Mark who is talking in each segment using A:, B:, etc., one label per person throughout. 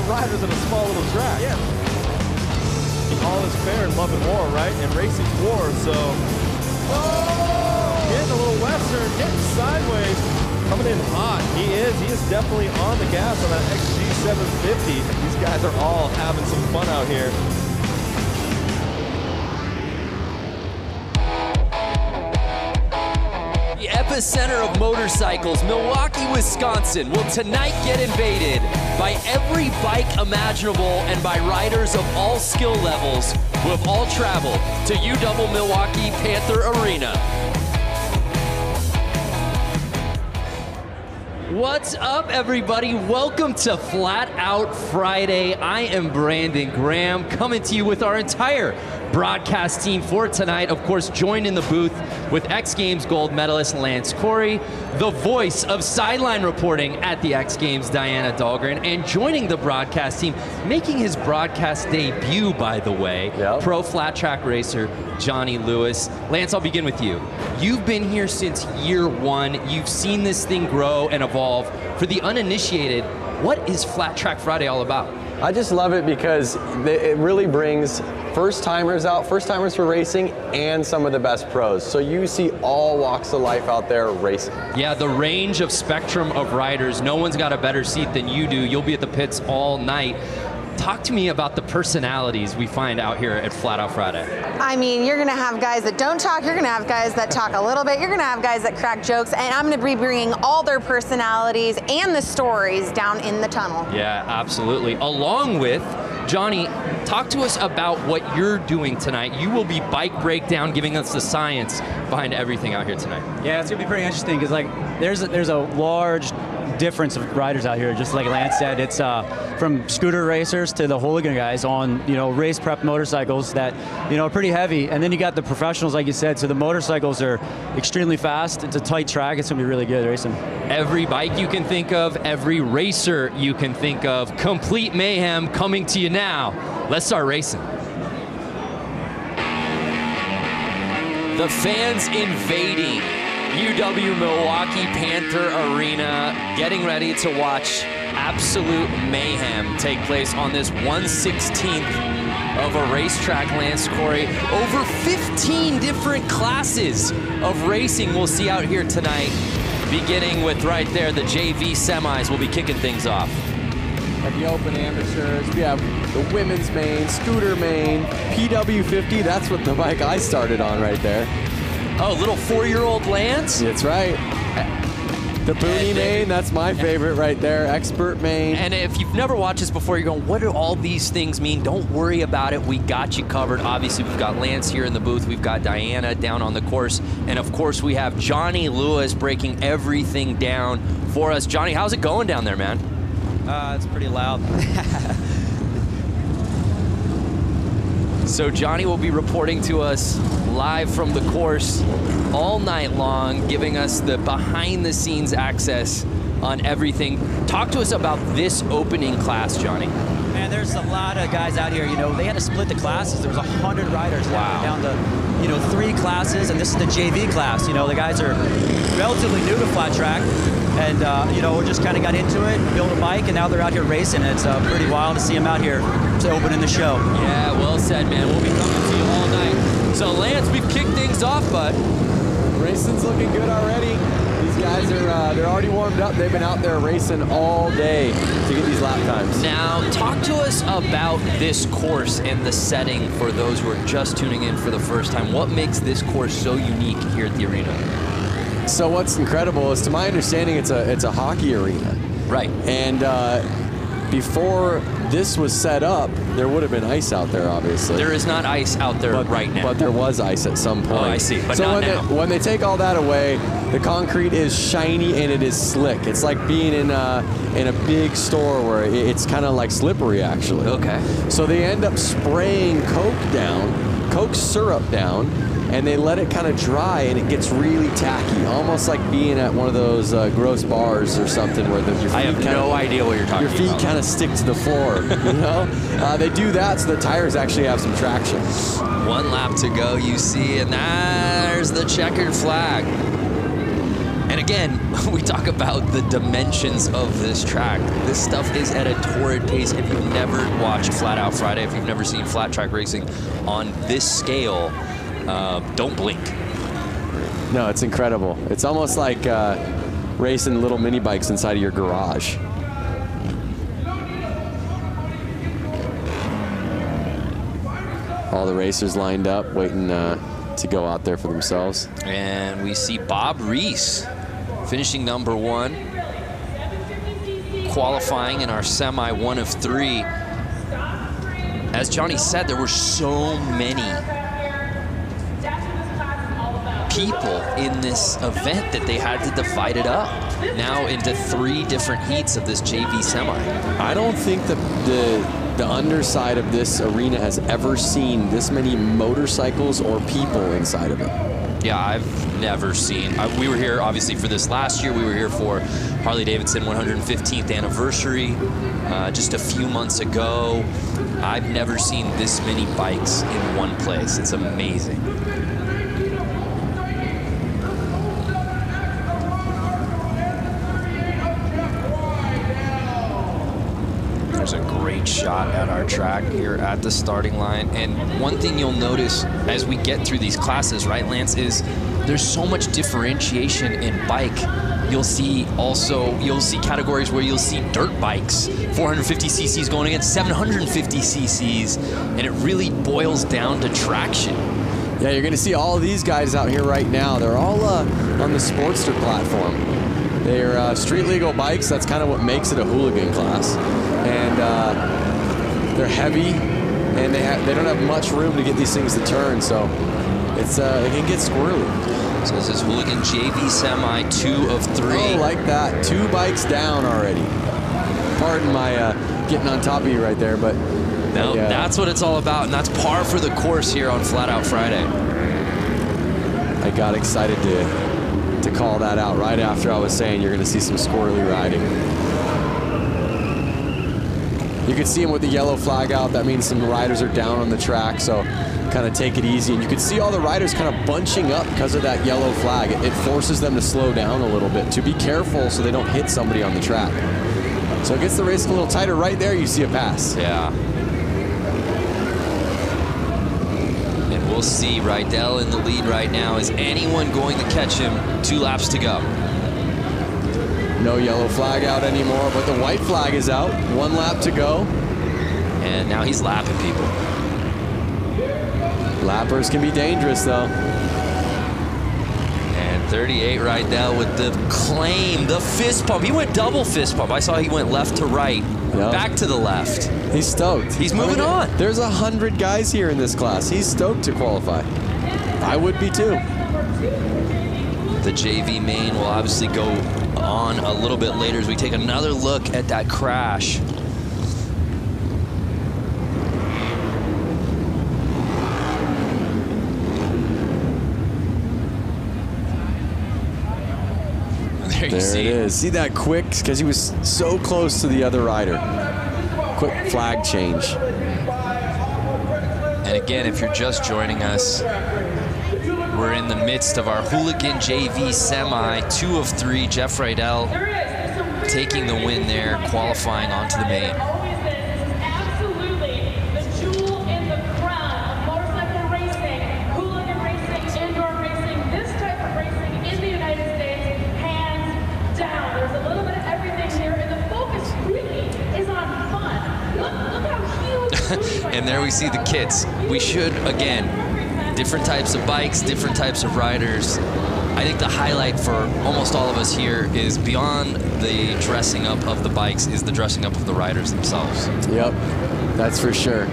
A: riders in a small little track.
B: Yeah.
A: All is fair in love and war, right? And racing's war, so. Oh! Getting a little western, getting sideways. Coming in hot. He is definitely on the gas on that XG 750. These guys are all having some fun out here.
C: The epicenter of motorcycles, Milwaukee, Wisconsin, will tonight get invaded by every bike imaginable and by riders of all skill levels who have all traveled to UW Milwaukee Panther Arena. What's up, everybody? Welcome to Flat Out Friday. I am Brandon Graham, coming to you with our entire broadcast team for tonight. Of course, joined in the booth with X Games gold medalist Lance Corey, the voice of sideline reporting at the X Games, Diana Dahlgren, and joining the broadcast team, making his broadcast debut, by the way, pro flat track racer Johnny Lewis. Lance, I'll begin with you. You've been here since year one. You've seen this thing grow and evolve. For the uninitiated, what is Flat Track Friday all about?
D: I just love it because it really brings first-timers out, first-timers for racing, and some of the best pros. So you see all walks of life out there racing.
C: Yeah, the range of spectrum of riders. No one's got a better seat than you do. You'll be at the pits all night. Talk to me about the personalities we find out here at Flat Out Friday.
E: I mean, you're going to have guys that don't talk, you're going to have guys that talk a little bit, you're going to have guys that crack jokes, and I'm going to be bringing all their personalities and the stories down in the tunnel.
C: Yeah, absolutely. Along with Johnny, talk to us about what you're doing tonight. You will be bike breakdown, giving us the science behind everything out here tonight.
B: Yeah, it's going to be pretty interesting because there's a large difference of riders out here, just like Lance said. It's from scooter racers to the hooligan guys on race prep motorcycles that are pretty heavy, and then you got the professionals, like you said. So the motorcycles are extremely fast. It's a tight track. It's gonna be really good racing.
C: Every bike you can think of, every racer you can think of, complete mayhem coming to you now. Let's start racing. The fans invading UW Milwaukee Panther Arena, getting ready to watch absolute mayhem take place on this 1/16th of a racetrack, Lance Corey. Over 15 different classes of racing we'll see out here tonight, beginning with right there, the JV semis will be kicking things off.
D: At the open amateurs, we have the women's main, scooter main, PW50, that's what the bike I started on right there.
C: Oh, little 4-year-old Lance?
D: That's right. The Booney main, that's my favorite right there. Expert main.
C: And if you've never watched this before, you're going, what do all these things mean? Don't worry about it. We got you covered. Obviously, we've got Lance here in the booth. We've got Diana down on the course. And of course, we have Johnny Lewis breaking everything down for us. Johnny, how's it going down there, man?
B: It's pretty loud.
C: So Johnny will be reporting to us live from the course all night long, giving us the behind-the-scenes access on everything. Talk to us about this opening class, Johnny.
B: Man, there's a lot of guys out here. They had to split the classes. There was 100 riders.
C: Wow.
B: Down to 3 classes, and this is the JV class. The guys are relatively new to flat track, and we just kind of got into it, built a bike, and now they're out here racing. It's pretty wild to see them out here to opening the show.
C: Yeah, well said, man. We'll be coming to you all night. So Lance, we've kicked things off, bud.
D: Racing's looking good already. These guys are they're already warmed up. They've been out there racing all day to get these lap times.
C: Now, talk to us about this course and the setting for those who are just tuning in for the first time. What makes this course so unique here at the arena?
D: So what's incredible is, to my understanding, it's a hockey arena.
C: Right.
D: And before this was set up, there would have been ice out there, obviously.
C: There is not ice out there right now.
D: But there was ice at some point.
C: Oh, I see, but
D: so
C: not now.
D: when they take all that away, the concrete is shiny and it is slick. It's like being in a big store where it's kind of like slippery, actually.
C: Okay.
D: So they end up spraying Coke syrup down, and they let it kind of dry, and it gets really tacky, almost like being at one of those gross bars or something where your feet
C: I have no idea what you're talking about.
D: Your feet kind of stick to the floor, They do that so the tires actually have some traction.
C: 1 lap to go, you see, and there's the checkered flag. And again, we talk about the dimensions of this track. This stuff is at a torrid pace. If you've never watched Flat Out Friday, if you've never seen flat track racing on this scale, don't blink.
D: No, it's incredible. It's almost like racing little mini bikes inside of your garage. All the racers lined up, waiting to go out there for themselves.
C: And we see Bob Reese finishing number 1, qualifying in our semi 1 of 3. As Johnny said, there were so many people in this event that they had to divide it up now into 3 different heats of this JV semi.
D: I don't think the underside of this arena has ever seen this many motorcycles or people inside of it.
C: Yeah, I've never seen. We were here obviously for this last year. We were here for Harley-Davidson 115th anniversary just a few months ago. I've never seen this many bikes in one place. It's amazing. There's a great shot at our track here at the starting line. And one thing you'll notice as we get through these classes, right, Lance, is there's so much differentiation in bike. You'll see categories where you'll see dirt bikes, 450 cc's going against 750 cc's, and it really boils down to traction.
D: Yeah, you're gonna see all of these guys out here right now. They're all on the Sportster platform. They're street legal bikes. That's kind of what makes it a hooligan class. And they're heavy, and they don't have much room to get these things to turn, so it's it can get squirrely.
C: So this is hooligan JV semi 2 of 3.
D: Oh, like that. 2 bikes down already. Pardon my getting on top of you right there, but
C: no, that's what it's all about, and that's par for the course here on Flat Out Friday.
D: I got excited to call that out right after I was saying you're going to see some squirrely riding. You can see them with the yellow flag out. That means some riders are down on the track, so kind of take it easy. And you can see all the riders kind of bunching up because of that yellow flag. It forces them to slow down a little bit, to be careful so they don't hit somebody on the track. So it gets the race a little tighter. Right there, you see a pass.
C: Yeah. And we'll see Rydell in the lead right now. Is anyone going to catch him? 2 laps to go.
D: No yellow flag out anymore, but the white flag is out. 1 lap to go.
C: And now he's lapping people.
D: Lappers can be dangerous, though.
C: And 38 Rydell with the claim, the fist pump. He went double fist pump. I saw he went left to right, back to the left.
D: He's stoked.
C: He's moving on.
D: There's 100 guys here in this class. He's stoked to qualify. I would be too.
C: The JV main will obviously go on a little bit later as we take another look at that crash.
D: There it is. See that quick, because he was so close to the other rider. Quick flag change.
C: And again, if you're just joining us, we're in the midst of our hooligan JV semi, 2 of 3. Jeff Rydell taking the win there, qualifying onto the main.
F: Absolutely, the jewel in the crown of motorcycle racing, hooligan racing, indoor racing, this type of racing in the United States, hands down. There's a little bit of everything here, and the focus really is on fun. Look how huge.
C: And there we see the kits. We should, again, different types of bikes, different types of riders. I think the highlight for almost all of us here is beyond the dressing up of the bikes is the dressing up of the riders themselves.
D: Yep, that's for sure.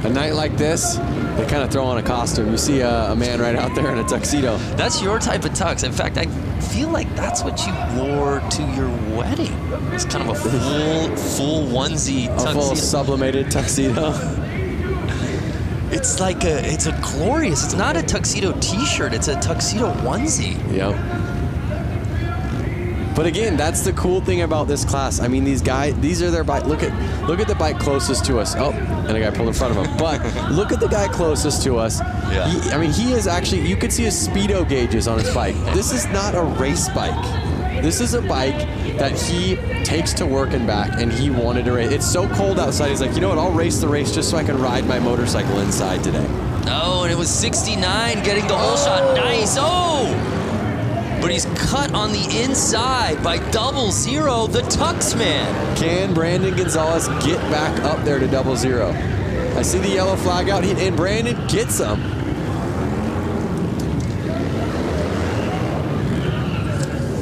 D: A night like this, they kind of throw on a costume. You see a man right out there in a tuxedo.
C: That's your type of tux. In fact, I feel like that's what you wore to your wedding. It's kind of a full onesie tuxedo.
D: A full sublimated tuxedo.
C: It's like it's a glorious, it's not a tuxedo t-shirt, it's a tuxedo onesie.
D: Yep. But again, that's the cool thing about this class. I mean, these are their bike. Look at the bike closest to us. Oh, and a guy pulled in front of him. But look at the guy closest to us.
C: Yeah.
D: He is actually, you could see his speedo gauges on his bike. This is not a race bike. This is a bike that he takes to work and back, and he wanted to race. It's so cold outside. He's like, you know what? I'll race the race just so I can ride my motorcycle inside today.
C: Oh, and it was 69 getting the whole shot. Nice. Oh! But he's cut on the inside by 00, the Tux man.
D: Can Brandon Gonzalez get back up there to 00? I see the yellow flag out, and Brandon gets him.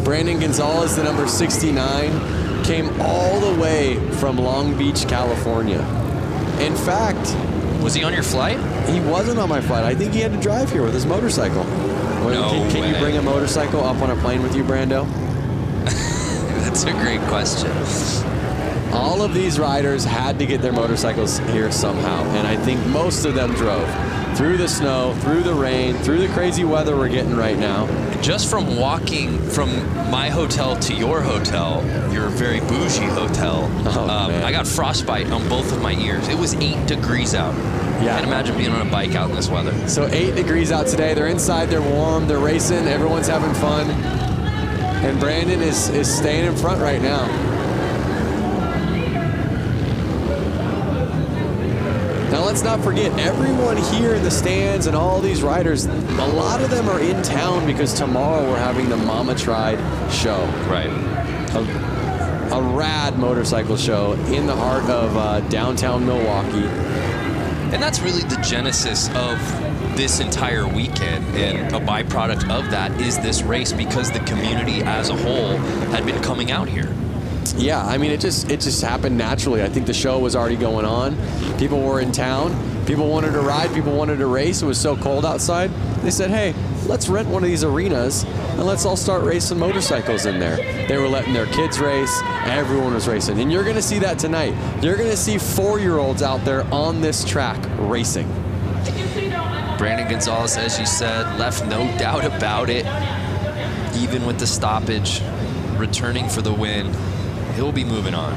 D: Brandon Gonzalez, the number 69, came all the way from Long Beach, California. In fact,
C: was he on your flight?
D: He wasn't on my flight. I think he had to drive here with his motorcycle. Can you bring a motorcycle up on a plane with you, Brando?
C: That's a great question.
D: All of these riders had to get their motorcycles here somehow, and I think most of them drove. Through the snow, through the rain, through the crazy weather we're getting right now.
C: Just from walking from my hotel to your hotel, your very bougie hotel, I got frostbite on both of my ears. It was 8 degrees out.
D: Yeah.
C: Can't imagine being on a bike out in this weather.
D: So 8 degrees out today. They're inside, they're warm, they're racing, everyone's having fun. And Brandon is staying in front right now. Now let's not forget, everyone here in the stands and all these riders, a lot of them are in town because tomorrow we're having the Mama Tried show.
C: Right.
D: A rad motorcycle show in the heart of downtown Milwaukee.
C: And that's really the genesis of this entire weekend, and a byproduct of that is this race because the community as a whole had been coming out here.
D: Yeah, I mean, it just happened naturally. I think the show was already going on. People were in town. People wanted to ride. People wanted to race. It was so cold outside. They said, hey, let's rent one of these arenas and let's all start racing motorcycles in there. They were letting their kids race. Everyone was racing. And you're going to see that tonight. You're going to see 4-year-olds out there on this track racing.
C: Brandon Gonzalez, as you said, left no doubt about it. Even with the stoppage, returning for the win. He'll be moving on.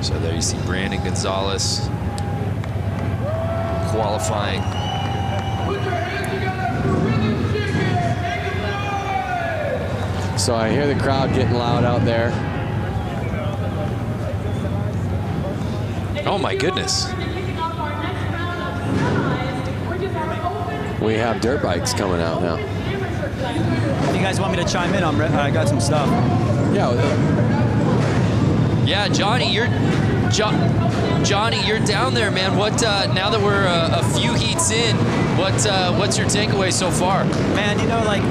C: So there you see Brandon Gonzalez qualifying.
D: So I hear the crowd getting loud out there.
C: Oh my goodness.
D: We have dirt bikes coming out now.
B: If you guys want me to chime in, I got some stuff.
C: Yeah, Johnny, you're down there, man. What now that we're a few heats in, what's your takeaway so far?
B: Man, you know, like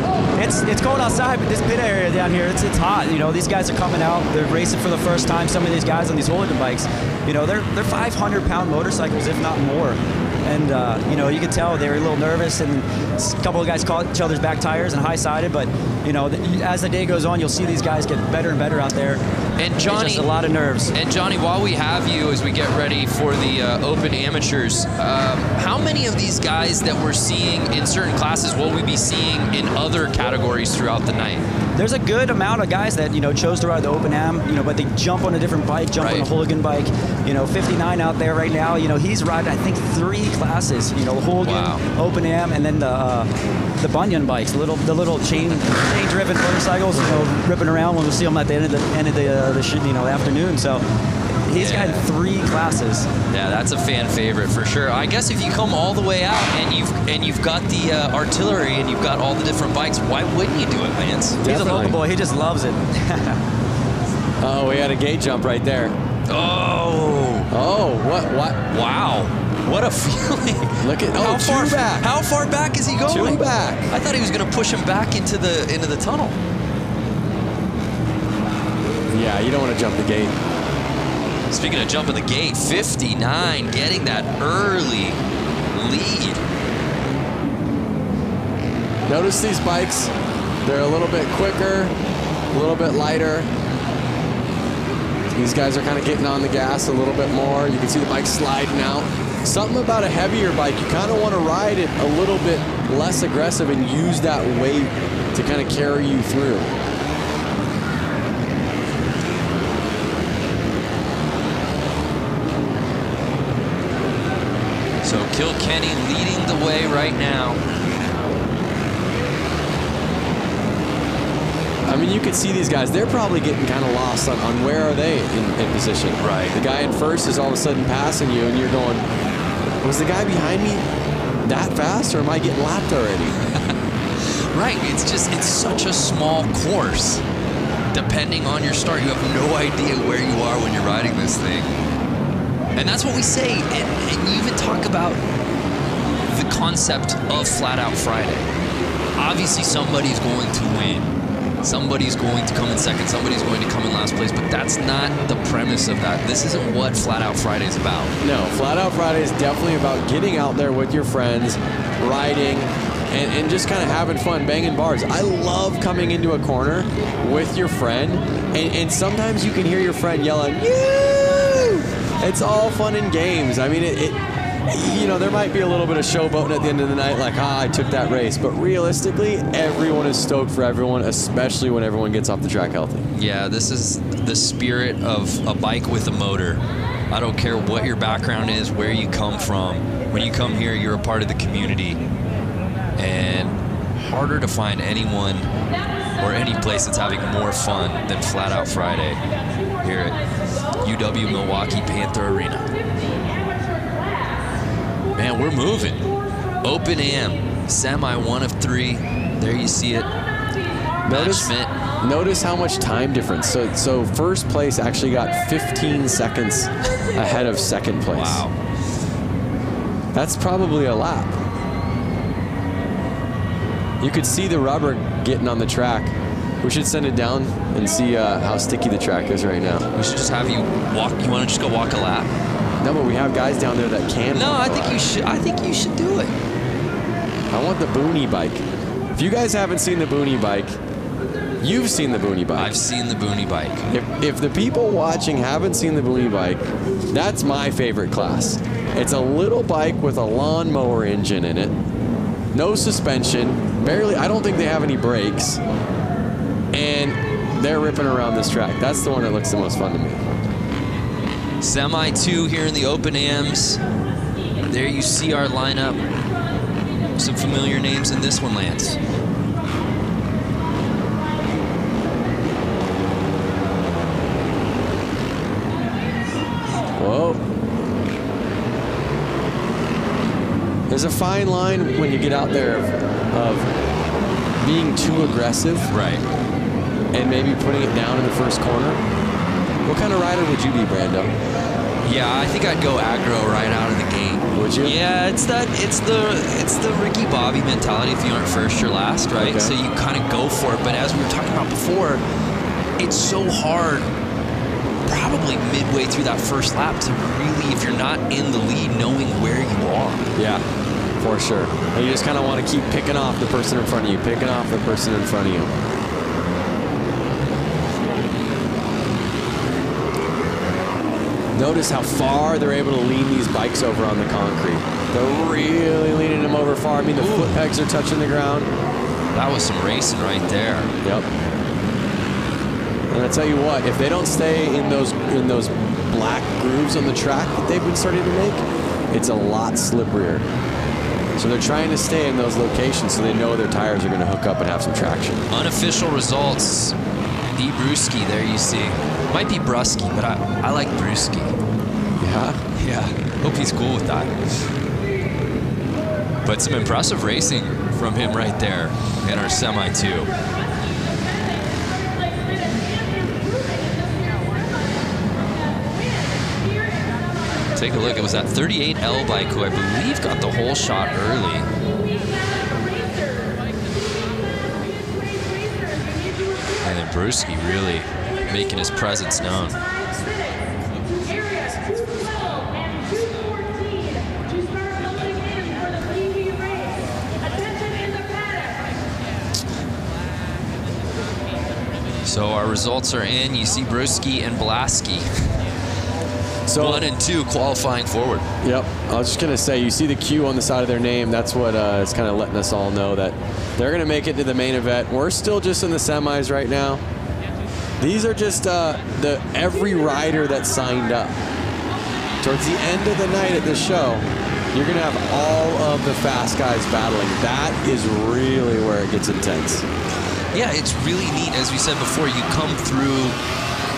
B: it's cold outside, but this pit area down here, it's hot. You know, these guys are coming out, they're racing for the first time. Some of these guys on these hooligan bikes, you know, they're 500-pound motorcycles, if not more. And, you know, you could tell they were a little nervous, and a couple of guys caught each other's back tires and high-sided. But, you know, as the day goes on, you'll see these guys get better and better out there.
C: And Johnny,
B: it's just a lot of nerves.
C: And Johnny, while we have you, as we get ready for the Open Amateurs, how many of these guys that we're seeing in certain classes will we be seeing in other categories throughout the night?
B: There's a good amount of guys that, you know, chose to ride the Open Am, you know, but they jump on a different bike, jump on a hooligan bike. You know, 59 out there right now, you know, he's riding, I think, 3 classes, you know, the hooligan, Open Am, and then the Bunyan bikes, the little chain-driven motorcycles, you know, ripping around when we'll see them at the end of the afternoon. So he's got 3 classes.
C: Yeah, that's a fan favorite for sure. I guess if you come all the way out and you've got the artillery and you've got all the different bikes, why wouldn't you do it, Vance?
B: Definitely. He's a local boy. He just loves it.
D: Oh, we had a gate jump right there. Oh, what?
C: Wow. What a feeling.
D: Look at back.
C: How far back is he going?
D: 2 back.
C: I thought he was going to push him back into the tunnel.
D: Yeah, you don't want to jump the gate.
C: Speaking of jumping the gate, 59 getting that early lead.
D: Notice these bikes, they're a little bit quicker, a little bit lighter. These guys are kind of getting on the gas a little bit more. You can see the bike sliding out. Something about a heavier bike, you kind of want to ride it a little bit less aggressive and use that weight to kind of carry you through.
C: So Kilkenny leading the way right now.
D: I mean, you can see these guys, they're probably getting kind of lost on where are they in position.
C: Right.
D: The guy in first is all of a sudden passing you, and you're going, was the guy behind me that fast, or am I getting lapped already?
C: Right, it's such a small course. Depending on your start, you have no idea where you are when you're riding this thing. And that's what we say, and you even talk about the concept of Flat Out Friday. Obviously, somebody's going to win. Somebody's going to come in second, somebody's going to come in last place, but that's not the premise of that. This isn't what Flat Out Friday is about.
D: No, Flat Out Friday is definitely about getting out there with your friends, riding, and just kind of having fun, banging bars. I love coming into a corner with your friend, and sometimes you can hear your friend yelling, "Yoo!" It's all fun and games. I mean, you know, there might be a little bit of showboating at the end of the night, like, I took that race. But realistically, everyone is stoked for everyone, especially when everyone gets off the track healthy.
C: Yeah, this is the spirit of a bike with a motor. I don't care what your background is, where you come from. When you come here, you're a part of the community. And harder to find anyone or any place that's having more fun than Flat Out Friday here at UW Milwaukee Panther Arena. Man, we're moving. Open Am, semi 1 of 3. There you see it.
D: Notice how much time difference. So first place actually got 15 seconds ahead of second place.
C: Wow.
D: That's probably a lap. You could see the rubber getting on the track. We should send it down and see how sticky the track is right now.
C: We should just have you walk. You want to just go walk a lap?
D: No, but we have guys down there that can.
C: No, I think you should. I think you should do it.
D: I want the Boonie bike. If you guys haven't seen the Boonie bike, you've seen the Boonie bike.
C: I've seen the Boonie bike.
D: If the people watching haven't seen the Boonie bike, that's my favorite class. It's a little bike with a lawnmower engine in it, no suspension, barely. I don't think they have any brakes, and they're ripping around this track. That's the one that looks the most fun to me.
C: Semi 2 here in the Open Ams. There you see our lineup. Some familiar names in this one, Lance.
D: Whoa. There's a fine line when you get out there of being too aggressive.
C: Right.
D: And maybe putting it down in the first corner. What kind of rider would you be, Brando?
C: Yeah, I think I'd go aggro right out of the gate.
D: Would you?
C: Yeah, it's the Ricky Bobby mentality. If you aren't first, you're last, right?
D: Okay.
C: So you kind of go for it. But as we were talking about before, it's so hard, probably midway through that first lap, to really, if you're not in the lead, knowing where you are.
D: Yeah, for sure. And you just kind of want to keep picking off the person in front of you, picking off the person in front of you. Notice how far they're able to lean these bikes over on the concrete. They're really leaning them over far. I mean, the foot pegs are touching the ground.
C: That was some racing right there.
D: Yep. And I tell you what, if they don't stay in those black grooves on the track that they've been starting to make, it's a lot slipperier. So they're trying to stay in those locations so they know their tires are going to hook up and have some traction.
C: Unofficial results. E. Brewski, there you see. Might be Brusky, but I like Brewski.
D: Yeah?
C: Yeah, hope he's cool with that. But some impressive racing from him right there in our Semi 2. Take a look, it was that 38L bike who I believe got the whole shot early. And then Brewski really making his presence known. So our results are in. You see Brewski and Blasky.
D: So,
C: 1 and 2 qualifying forward.
D: Yep. I was just going to say, you see the Q on the side of their name. That's what is kind of letting us all know that they're going to make it to the main event. We're still just in the semis right now. These are just every rider that signed up. Towards the end of the night at this show, you're going to have all of the fast guys battling. That is really where it gets intense.
C: Yeah, it's really neat. As we said before, you come through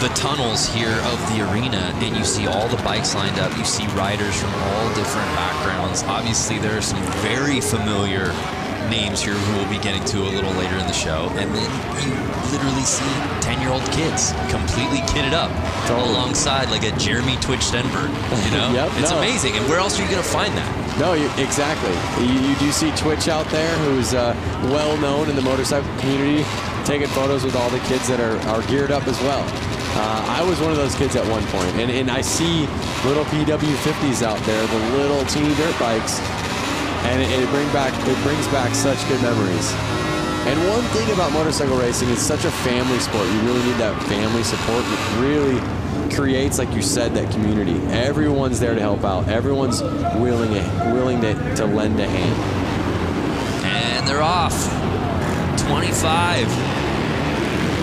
C: the tunnels here of the arena and you see all the bikes lined up. You see riders from all different backgrounds. Obviously, there are some very familiar names here who we'll be getting to a little later in the show. And then you literally see 10-year-old kids completely kitted up alongside like a Jeremy Twitch Stenberg. You know,
D: Yep,
C: it's amazing. And where else are you going to find that?
D: No, exactly. You do see Twitch out there, who's well known in the motorcycle community, taking photos with all the kids that are geared up as well. I was one of those kids at one point, and I see little PW50s out there, the little teeny dirt bikes, and it brings back such good memories. And one thing about motorcycle racing is such a family sport. You really need that family support. It really creates, like you said, that community. Everyone's there to help out. Everyone's willing to lend a hand.
C: And they're off. 25.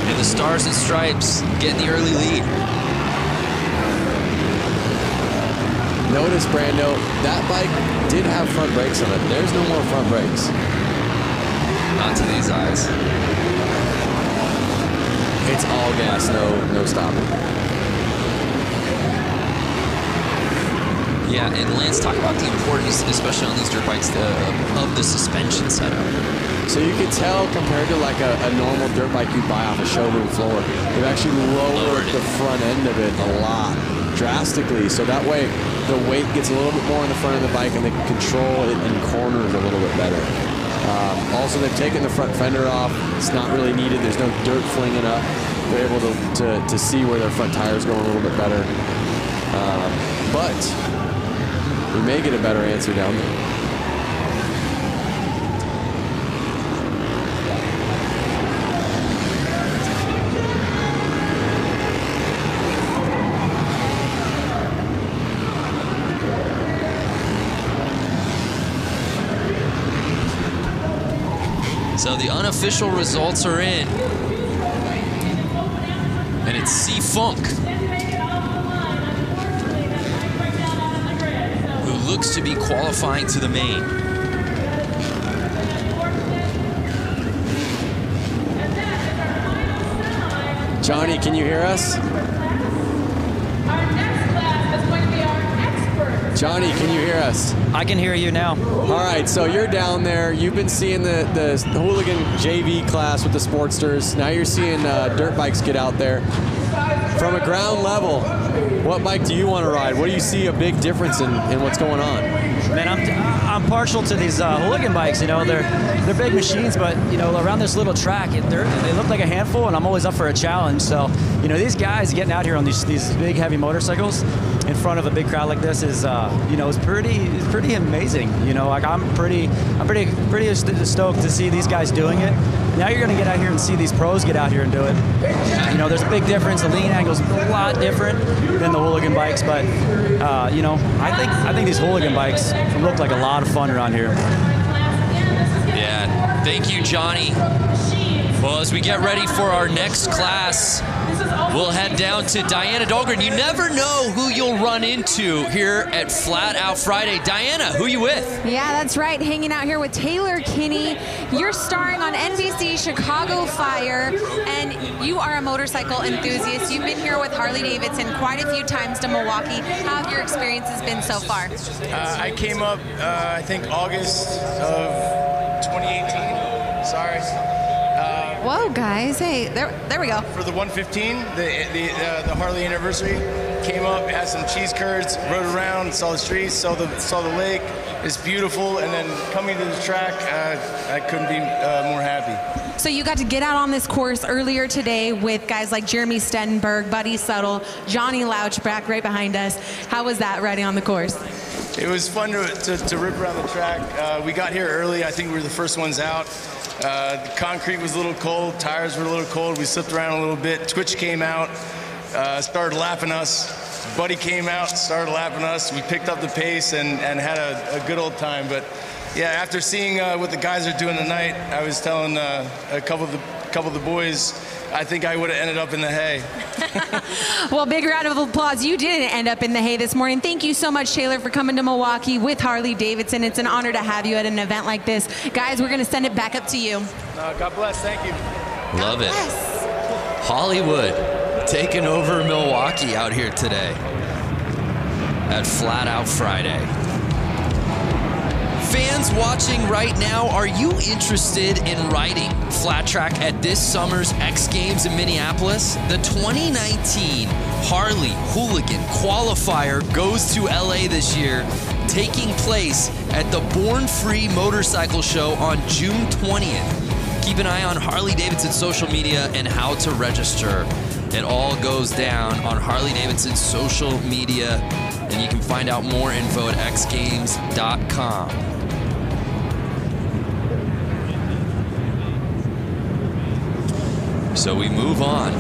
C: And the Stars and Stripes getting the early lead.
D: Notice, Brando, that bike did have front brakes on it. There's no more front brakes.
C: Not to these eyes.
D: It's all gas, no stopping.
C: Yeah, and Lance, talk about the importance, especially on these dirt bikes, of the suspension setup.
D: So you can tell compared to like a normal dirt bike you buy off a showroom floor, they've actually lowered the front end of it a lot, drastically. So that way the weight gets a little bit more on the front of the bike and they can control it in corners a little bit better. Also, they've taken the front fender off. It's not really needed. There's no dirt flinging up. They're able to see where their front tire's going a little bit better. But we may get a better answer down there.
C: So the unofficial results are in. And it's C-Funk, who looks to be qualifying to the main.
D: Johnny, can you hear us? Johnny, can you hear us?
B: I can hear you now.
D: All right, so you're down there. You've been seeing the hooligan JV class with the Sportsters. Now you're seeing dirt bikes get out there. From a ground level, what bike do you want to ride? What do you see a big difference in what's going on?
B: Man, I'm partial to these hooligan bikes. You know, they're big machines, but you know, around this little track, they look like a handful, and I'm always up for a challenge. So, you know, these guys getting out here on these big heavy motorcycles in front of a big crowd like this is, you know, it's pretty amazing. You know, like I'm pretty stoked to see these guys doing it. Now you're going to get out here and see these pros get out here and do it. You know, there's a big difference. The lean angle's a lot different than the hooligan bikes, but you know, I think these hooligan bikes look like a lot of fun around here.
C: Yeah, thank you, Johnny. Well, as we get ready for our next class, we'll head down to Diana Dahlgren. You never know who you'll run into here at Flat Out Friday. Diana, who you with?
E: Yeah, that's right. Hanging out here with Taylor Kinney. You're starring on NBC Chicago Fire, and you are a motorcycle enthusiast. You've been here with Harley-Davidson quite a few times to Milwaukee. How have your experiences been so far?
G: I came up, I think, August of 2018. Sorry.
E: Whoa, guys. Hey, there we go.
G: For the 115, the Harley anniversary, came up, had some cheese curds, rode around, saw the streets, saw the lake. It's beautiful, and then coming to the track, I couldn't be more happy.
E: So you got to get out on this course earlier today with guys like Jeremy Stenberg, Buddy Settle, Johnny Louch back right behind us. How was that riding on the course?
G: It was fun to rip around the track. We got here early. I think we were the first ones out. The concrete was a little cold. Tires were a little cold. We slipped around a little bit. Twitch came out, started lapping us. Buddy came out, started lapping us. We picked up the pace and had a good old time. But yeah, after seeing what the guys are doing tonight, I was telling a couple of the boys, I think I would have ended up in the hay.
E: Well, big round of applause. You didn't end up in the hay this morning. Thank you so much, Taylor, for coming to Milwaukee with Harley-Davidson. It's an honor to have you at an event like this. Guys, we're going to send it back up to you.
A: God bless. Thank you.
C: Love it. Hollywood taking over Milwaukee out here today at Flat Out Friday. Fans watching right now, are you interested in riding flat track at this summer's X Games in Minneapolis? The 2019 Harley Hooligan Qualifier goes to LA this year, taking place at the Born Free Motorcycle Show on June 20th. Keep an eye on Harley-Davidson social media and how to register. It all goes down on Harley-Davidson's social media, and you can find out more info at xgames.com. So we move on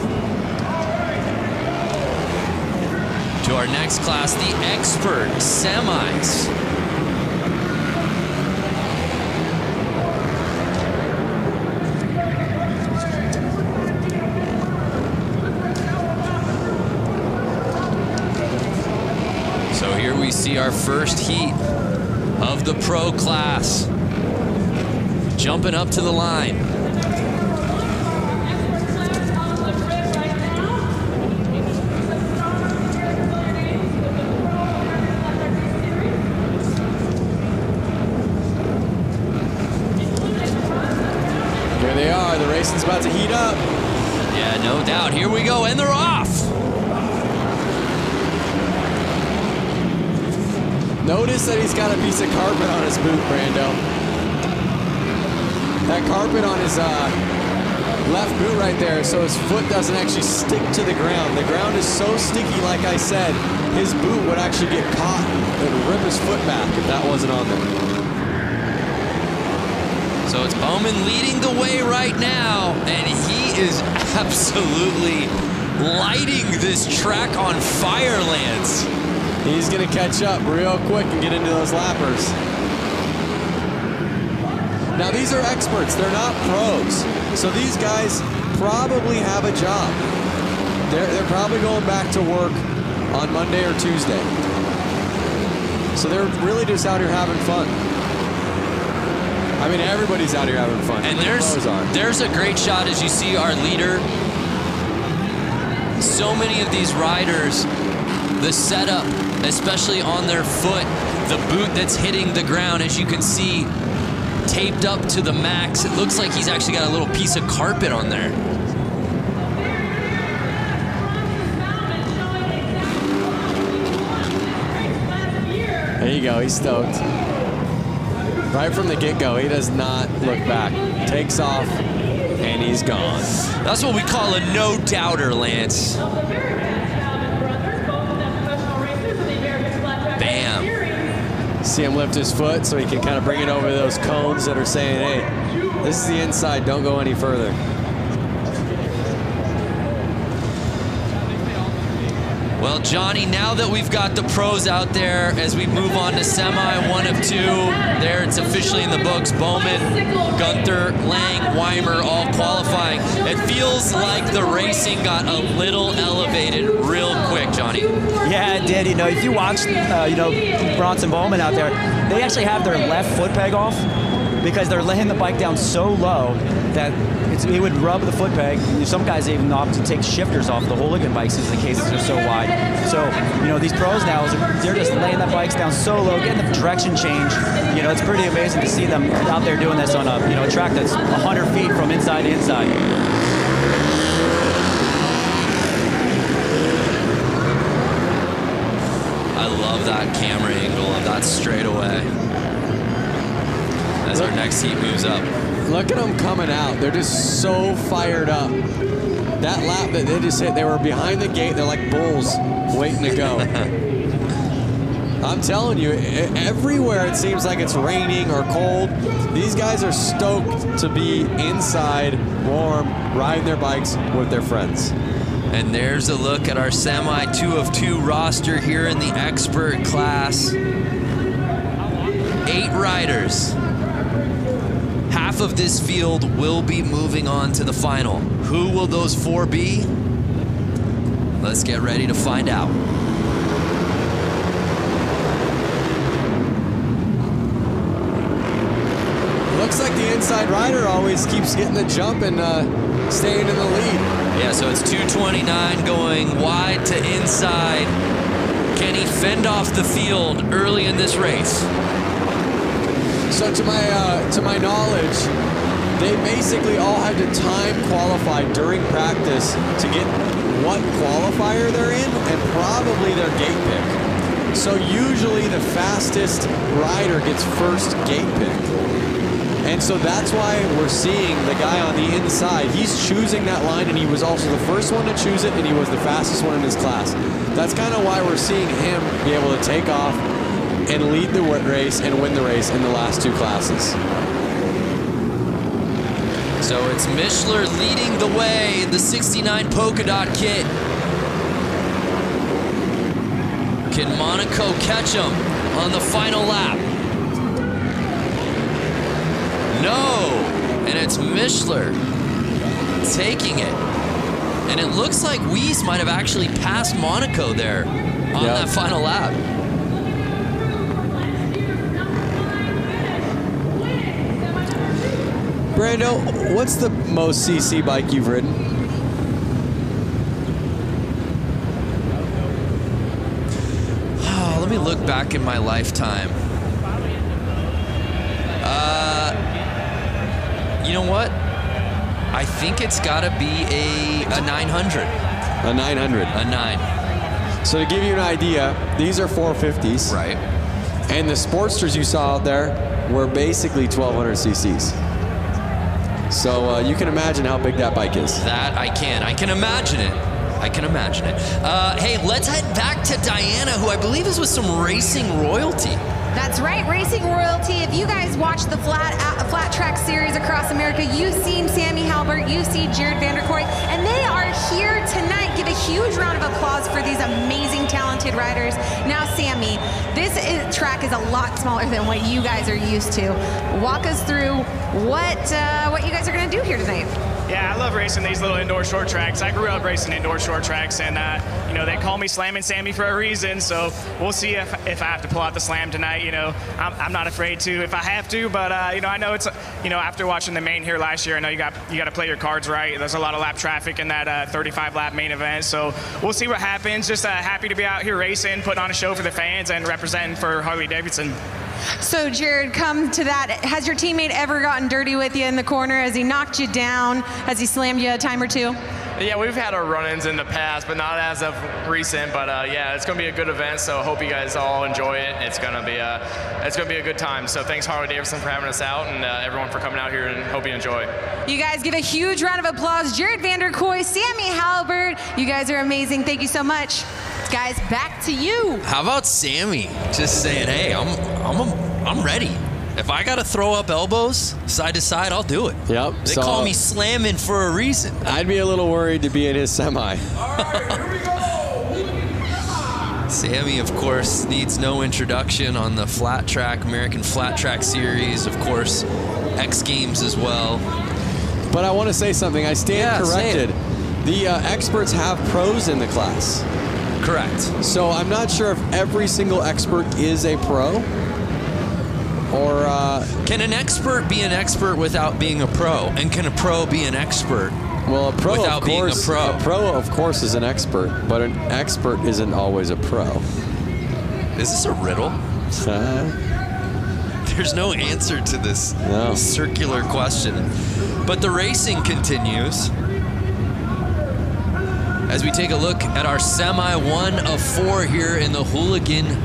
C: to our next class, the Expert Semis. So here we see our first heat of the Pro class. Jumping up to the line.
D: Racing's about to heat up.
C: Yeah, no doubt. Here we go, and they're off.
D: Notice that he's got a piece of carpet on his boot, Brando. That carpet on his left boot right there, so his foot doesn't actually stick to the ground. The ground is so sticky, like I said, his boot would actually get caught and rip his foot back if that wasn't on there.
C: So it's Bowman leading the way right now, and he is absolutely lighting this track on fire, Lance.
D: He's going to catch up real quick and get into those lappers. Now, these are experts. They're not pros. So these guys probably have a job. They're probably going back to work on Monday or Tuesday. So they're really just out here having fun. I mean, everybody's out here having fun.
C: And there's a great shot as you see our leader. So many of these riders, the setup, especially on their foot, the boot that's hitting the ground, as you can see, taped up to the max. It looks like he's actually got a little piece of carpet on there.
D: There you go, he's stoked. Right from the get-go, he does not look back. Takes off, and he's gone.
C: That's what we call a no-doubter, Lance. Bam.
D: See him lift his foot so he can kind of bring it over those cones that are saying, hey, this is the inside, don't go any further.
C: Well, Johnny, now that we've got the pros out there, as we move on to semi 1 of 2, there it's officially in the books. Bowman, Gunther, Lang, Weimer all qualifying. It feels like the racing got a little elevated real quick, Johnny.
B: Yeah, it did. You know, if you watch, Bronson Bowman out there, they actually have their left foot peg off because they're laying the bike down so low that it would rub the foot peg. Some guys even opt to take shifters off the hooligan bikes because the cases are so wide. So, these pros now, they're just laying the bikes down so low, getting the direction change. It's pretty amazing to see them out there doing this on a track that's 100 feet from inside to inside.
C: I love that camera angle of that straightaway as our next heat moves up.
D: Look at them coming out. They're just so fired up. That lap that they just hit, they were behind the gate. They're like bulls waiting to go. I'm telling you, everywhere it seems like it's raining or cold. These guys are stoked to be inside, warm, riding their bikes with their friends.
C: And there's a look at our semi 2 of 2 roster here in the expert class. 8 riders. Half of this field will be moving on to the final. Who will those 4 be? Let's get ready to find out.
D: Looks like the inside rider always keeps getting the jump and staying in the lead.
C: Yeah, so it's 229 going wide to inside. Can he fend off the field early in this race?
D: So to my knowledge, they basically all had to time qualify during practice to get what qualifier they're in and probably their gate pick. So usually the fastest rider gets first gate pick. And so that's why we're seeing the guy on the inside. He's choosing that line, and he was also the first one to choose it, and he was the fastest one in his class. That's kind of why we're seeing him be able to take off and lead the race and win the race in the last 2 classes.
C: So it's Mishler leading the way in the 69 polka dot kit. Can Monaco catch him on the final lap? No, and it's Mishler taking it. And it looks like Weiss might have actually passed Monaco there on that final lap.
D: Brando, what's the most CC bike you've ridden?
C: Oh, let me look back in my lifetime. You know what? I think it's got to be a 900.
D: A 900.
C: A 9.
D: So to give you an idea, these are 450s.
C: Right.
D: And the Sportsters you saw out there were basically 1200 cc's. So you can imagine how big that bike is.
C: That I can. I can imagine it. I can imagine it. Hey, let's head back to Diana, who I believe is with some racing royalty.
E: That's right, Racing Royalty. If you guys watch the flat track series across America, you've seen Sammy Halbert, you see Jared Vanderkoy, and they are here tonight. Give a huge round of applause for these amazing, talented riders. Now, Sammy, this track is a lot smaller than what you guys are used to. Walk us through what you guys are going to do here tonight.
H: Yeah, I love racing these little indoor short tracks. I grew up racing indoor short tracks, and you know, they call me Slammin' Sammy for a reason. So we'll see if I have to pull out the slam tonight. You know, I'm not afraid to if I have to, but you know, I know it's after watching the main here last year, I know you got to play your cards right. There's a lot of lap traffic in that 35 lap main event, so we'll see what happens. Just happy to be out here racing, putting on a show for the fans, and representing for Harley-Davidson.
E: So, Jared, come to that. Has your teammate ever gotten dirty with you in the corner? Has he knocked you down? Has he slammed you a time or 2?
I: Yeah, we've had our run-ins in the past, but not as of recent. But yeah, it's going to be a good event, so hope you guys all enjoy it. It's going to be a good time. So thanks Harley-Davidson for having us out, and everyone for coming out here, and hope you enjoy.
E: You guys give a huge round of applause. Jared Vanderkoy, Sammy Halbert, you guys are amazing. Thank you so much. Guys, back to you.
C: How about Sammy just saying, hey, I'm ready. If I got to throw up elbows side to side, I'll do it.
D: Yep.
C: They call me slamming for a reason.
D: I'd be a little worried to be in his semi.
C: All right, here we go. Sammy, of course, needs no introduction on the flat track, American Flat Track Series, of course, X Games as well.
D: But I want to say something. I stand corrected. The experts have pros in the class.
C: Correct.
D: So I'm not sure if every single expert is a pro. Or
C: can an expert be an expert without being a pro? And can a pro be an expert
D: well, a pro
C: without being a pro?
D: A pro, of course, is an expert, but an expert isn't always a pro.
C: Is this a riddle? There's no answer to this circular question. But the racing continues as we take a look at our semi 1 of 4 here in the hooligan.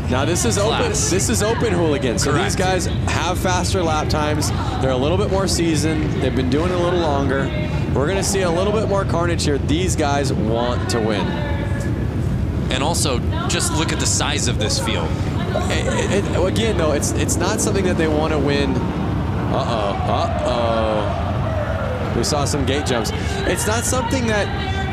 D: Now this is
C: class.
D: open. This is open hooligan. So
C: Correct.
D: These guys have faster lap times. They're a little bit more seasoned. They've been doing it a little longer. We're going to see a little bit more carnage here. These guys want to win.
C: And also, just look at the size of this field.
D: Again, though, it's not something that they want to win. We saw some gate jumps. It's not something that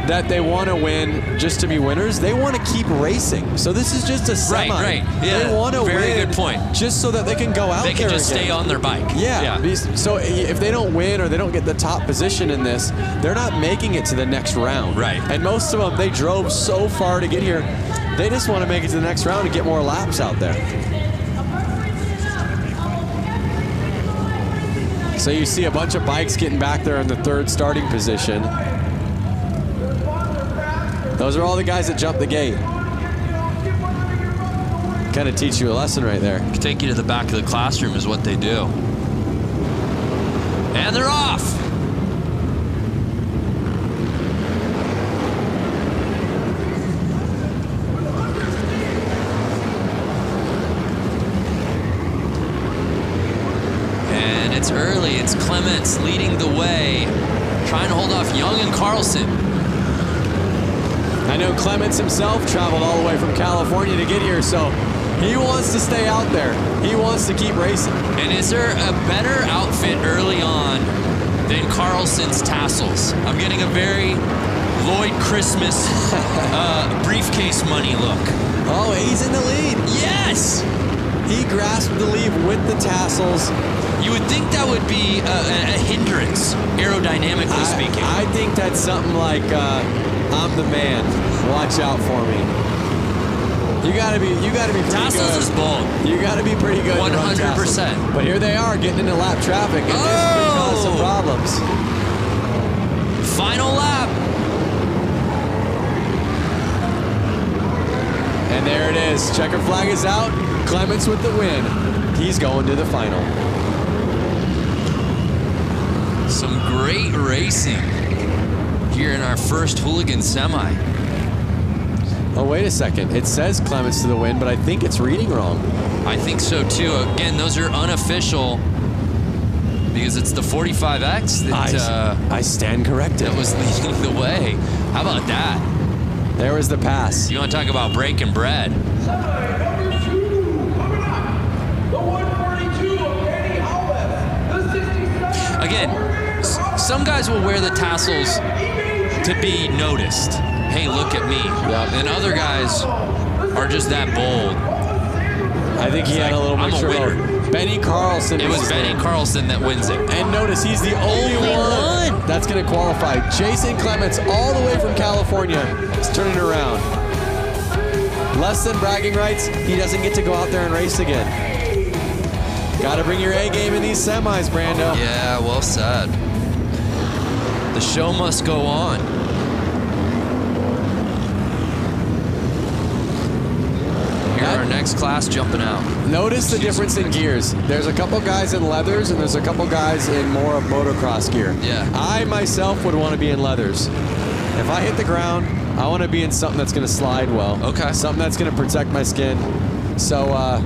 D: that they want to win just to be winners. They want to keep racing. So this is just a semi.
J: Right. Yeah.
D: They want to win.
J: Very good point.
D: Just so that they can go out there.
J: They can just
D: again.
J: stay on their bike.
D: Yeah. So if they don't win or they don't get the top position in this, they're not making it to the next round.
J: Right.
D: And most of them, they drove so far to get here. They just want to make it to the next round and get more laps out there. So you see a bunch of bikes getting back there in the third starting position. Those are all the guys that jumped the gate. Kind of teach you a lesson right there.
J: Take you to the back of the classroom is what they do. And they're off. And it's early. It's Clements leading the way, trying to hold off Young and Carlson.
D: I know Clements himself traveled all the way from California to get here, so he wants to stay out there. He wants to keep racing.
J: And is there a better outfit early on than Carlson's tassels? I'm getting a very Lloyd Christmas briefcase money look.
D: Oh, he's in the lead.
J: Yes!
D: He grasped the lead with the tassels.
J: You would think that would be a hindrance, aerodynamically speaking.
D: I think that's something like, I'm the man. Watch out for me. You gotta be pretty
J: tassels
D: good.
J: Is bold.
D: You gotta be pretty good.
J: 100%.
D: But here they are getting into lap traffic, and this could cause some problems.
J: Final lap.
D: And there it is. Checker flag is out. Clements with the win. He's going to the final.
J: Some great racing here in our first Hooligan Semi.
D: Oh, wait a second. It says Clements to the win, but I think it's reading wrong.
J: I think so too. Again, those are unofficial because it's the 45X that
D: I stand corrected.
J: That was leading the way. How about that?
D: There was the pass.
J: You want to talk about breaking bread? Again, some guys will wear the tassels to be noticed. Hey, look at me.
D: Yep.
J: And other guys are just that bold.
D: I think he had a little mixture of Benny Carlson.
J: It was Benny Carlson that wins it.
D: And notice he's the only one that's going to qualify. Jason Clements, all the way from California, is turning around. Less than bragging rights, he doesn't get to go out there and race again. Got to bring your A game in these semis, Brando.
J: Yeah, well said. The show must go on. Here our next class jumping out.
D: Notice the difference in gears. There's a couple guys in leathers and there's a couple guys in more of motocross gear.
J: Yeah.
D: I myself would want to be in leathers. If I hit the ground, I want to be in something that's going to slide well.
J: Okay. Something
D: that's going to protect my skin. So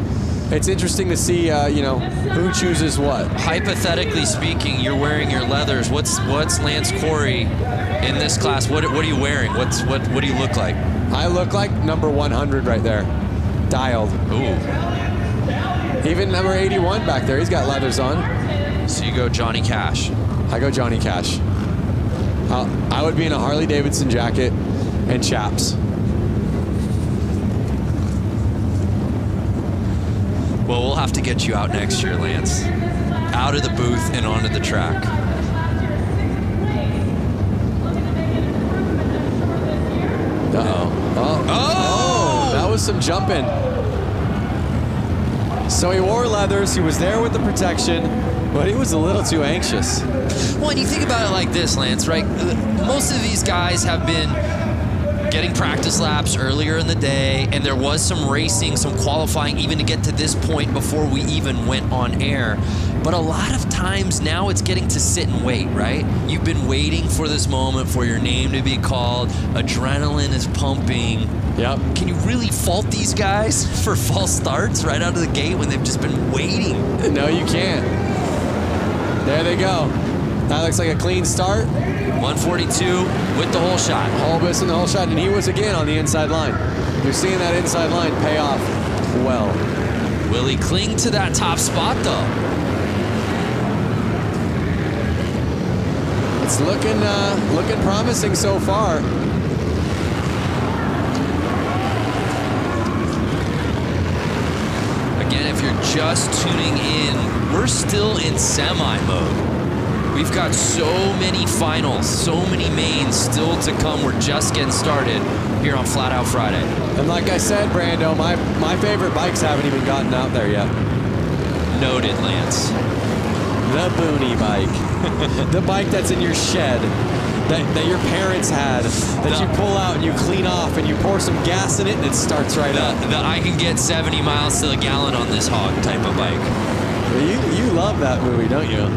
D: it's interesting to see, who chooses what.
J: Hypothetically speaking, you're wearing your leathers. What's Lance Corey in this class? What are you wearing? What do you look like?
D: I look like number 100 right there. Dialed.
J: Ooh.
D: Even number 81 back there, he's got leathers on.
J: So you go Johnny Cash.
D: I go Johnny Cash. I would be in a Harley-Davidson jacket and chaps.
J: Well, we'll have to get you out next year, Lance. Out of the booth and onto the track.
D: Oh, that was some jumping. So he wore leathers, he was there with the protection, but he was a little too anxious.
J: Well, and you think about it like this, Lance, right? Most of these guys have been getting practice laps earlier in the day, and there was some racing, some qualifying even to get to this point before we even went on air. But a lot of times now it's getting to sit and wait, right? You've been waiting for this moment for your name to be called. Adrenaline is pumping.
D: Yep.
J: Can you really fault these guys for false starts right out of the gate when they've just been waiting?
D: No, you can't. There they go. That looks like a clean start.
J: 142 with the whole shot.
D: Holbus in the whole shot, and he was again on the inside line. You're seeing that inside line pay off well.
J: Will he cling to that top spot, though?
D: It's looking promising so far.
J: Again, if you're just tuning in, we're still in semi mode. We've got so many finals, so many mains still to come. We're just getting started here on Flat Out Friday.
D: And like I said, Brando, my favorite bikes haven't even gotten out there yet.
J: Noted, Lance.
D: The Boonie bike. The bike that's in your shed, that your parents had, that you pull out and you clean off and you pour some gas in it and it starts right up.
J: I can get 70 miles to the gallon on this hog type of bike.
D: You love that movie, don't you?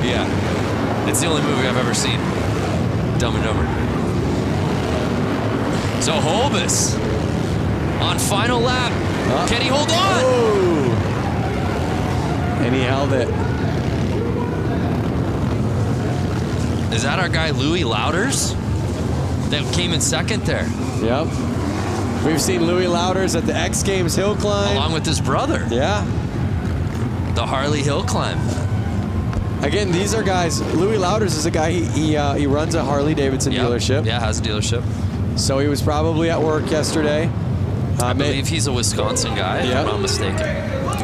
J: Yeah. It's the only movie I've ever seen. Dumb and Dumber. So Holbus on final lap. Can he hold on?
D: Oh. And he held it.
J: Is that our guy Louis Louders that came in second there?
D: Yep. We've seen Louis Louders at the X Games hill climb.
J: Along with his brother.
D: Yeah.
J: The Harley hill climb.
D: Again, these are guys. Louis Louders is a guy. He runs a Harley-Davidson dealership.
J: Yeah, has a dealership.
D: So he was probably at work yesterday.
J: I believe he's a Wisconsin guy, if I'm not mistaken.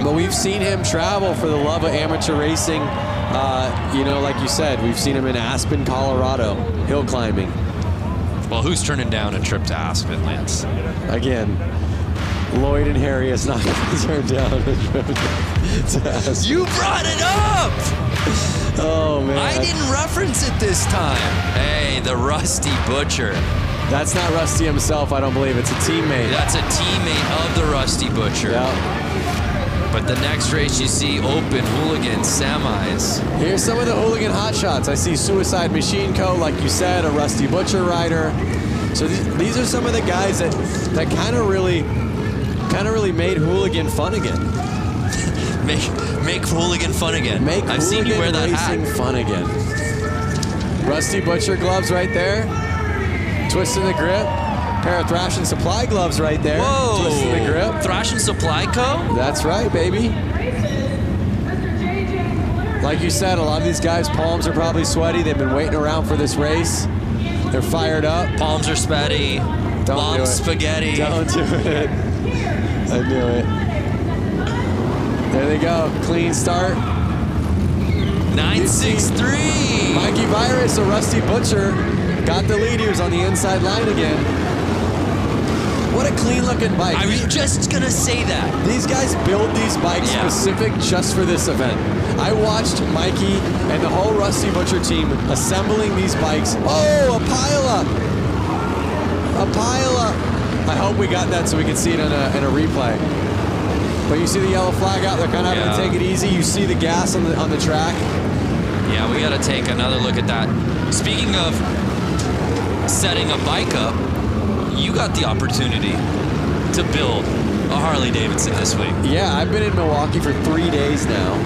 D: But we've seen him travel for the love of amateur racing. You know, like you said, we've seen him in Aspen, Colorado, hill climbing.
J: Well, who's turning down a trip to Aspen, Lance?
D: Again, Lloyd and Harry is not going to turn down a trip to Aspen.
J: You brought it up!
D: Oh, man.
J: I didn't reference it this time. Hey, the Rusty Butcher.
D: That's not Rusty himself, I don't believe. It's a teammate.
J: That's a teammate of the Rusty Butcher.
D: Yeah.
J: But the next race you see open hooligan semis.
D: Here's some of the hooligan hotshots. I see Suicide Machine Co., like you said, a Rusty Butcher rider. So these are some of the guys that kind of really made hooligan fun again.
J: Make hooligan fun again.
D: I've
J: seen you wear that
D: racing
J: hat.
D: Fun again. Rusty Butcher gloves right there. Twisting the grip. Pair of Thrash and Supply gloves right there.
J: Whoa!
D: Twisting the grip.
J: Thrash and Supply Co.
D: That's right, baby. Like you said, a lot of these guys' palms are probably sweaty. They've been waiting around for this race. They're fired up.
J: Palms are sweaty.
D: Don't do it.
J: Spaghetti.
D: Don't do it. I knew it. There they go. Clean start.
J: 963.
D: Mikey Virus, a Rusty Butcher, got the lead. He was on the inside line again. What a clean looking bike.
J: I was just going to say that.
D: These guys build these bikes specific just for this event. I watched Mikey and the whole Rusty Butcher team assembling these bikes. Oh, a pileup. A pileup. I hope we got that so we can see it in a replay. But you see the yellow flag out, they're kind of having to take it easy. You see the gas on the track.
J: Yeah, we got to take another look at that. Speaking of setting a bike up, you got the opportunity to build a Harley-Davidson this week.
D: Yeah, I've been in Milwaukee for 3 days now.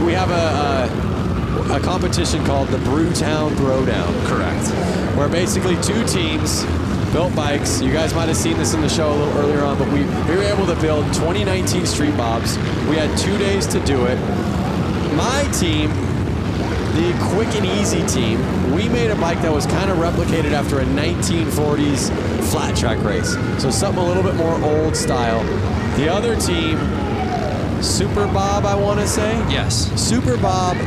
D: We have a competition called the Brewtown Throwdown.
J: Correct.
D: Where basically two teams built bikes. You guys might have seen this in the show a little earlier on, but we were able to build 2019 Street Bobs. We had 2 days to do it. My team, the Quick and Easy team, we made a bike that was kind of replicated after a 1940s flat track race. So something a little bit more old style. The other team, Super Bob, I want to say?
J: Yes.
D: Super Bob,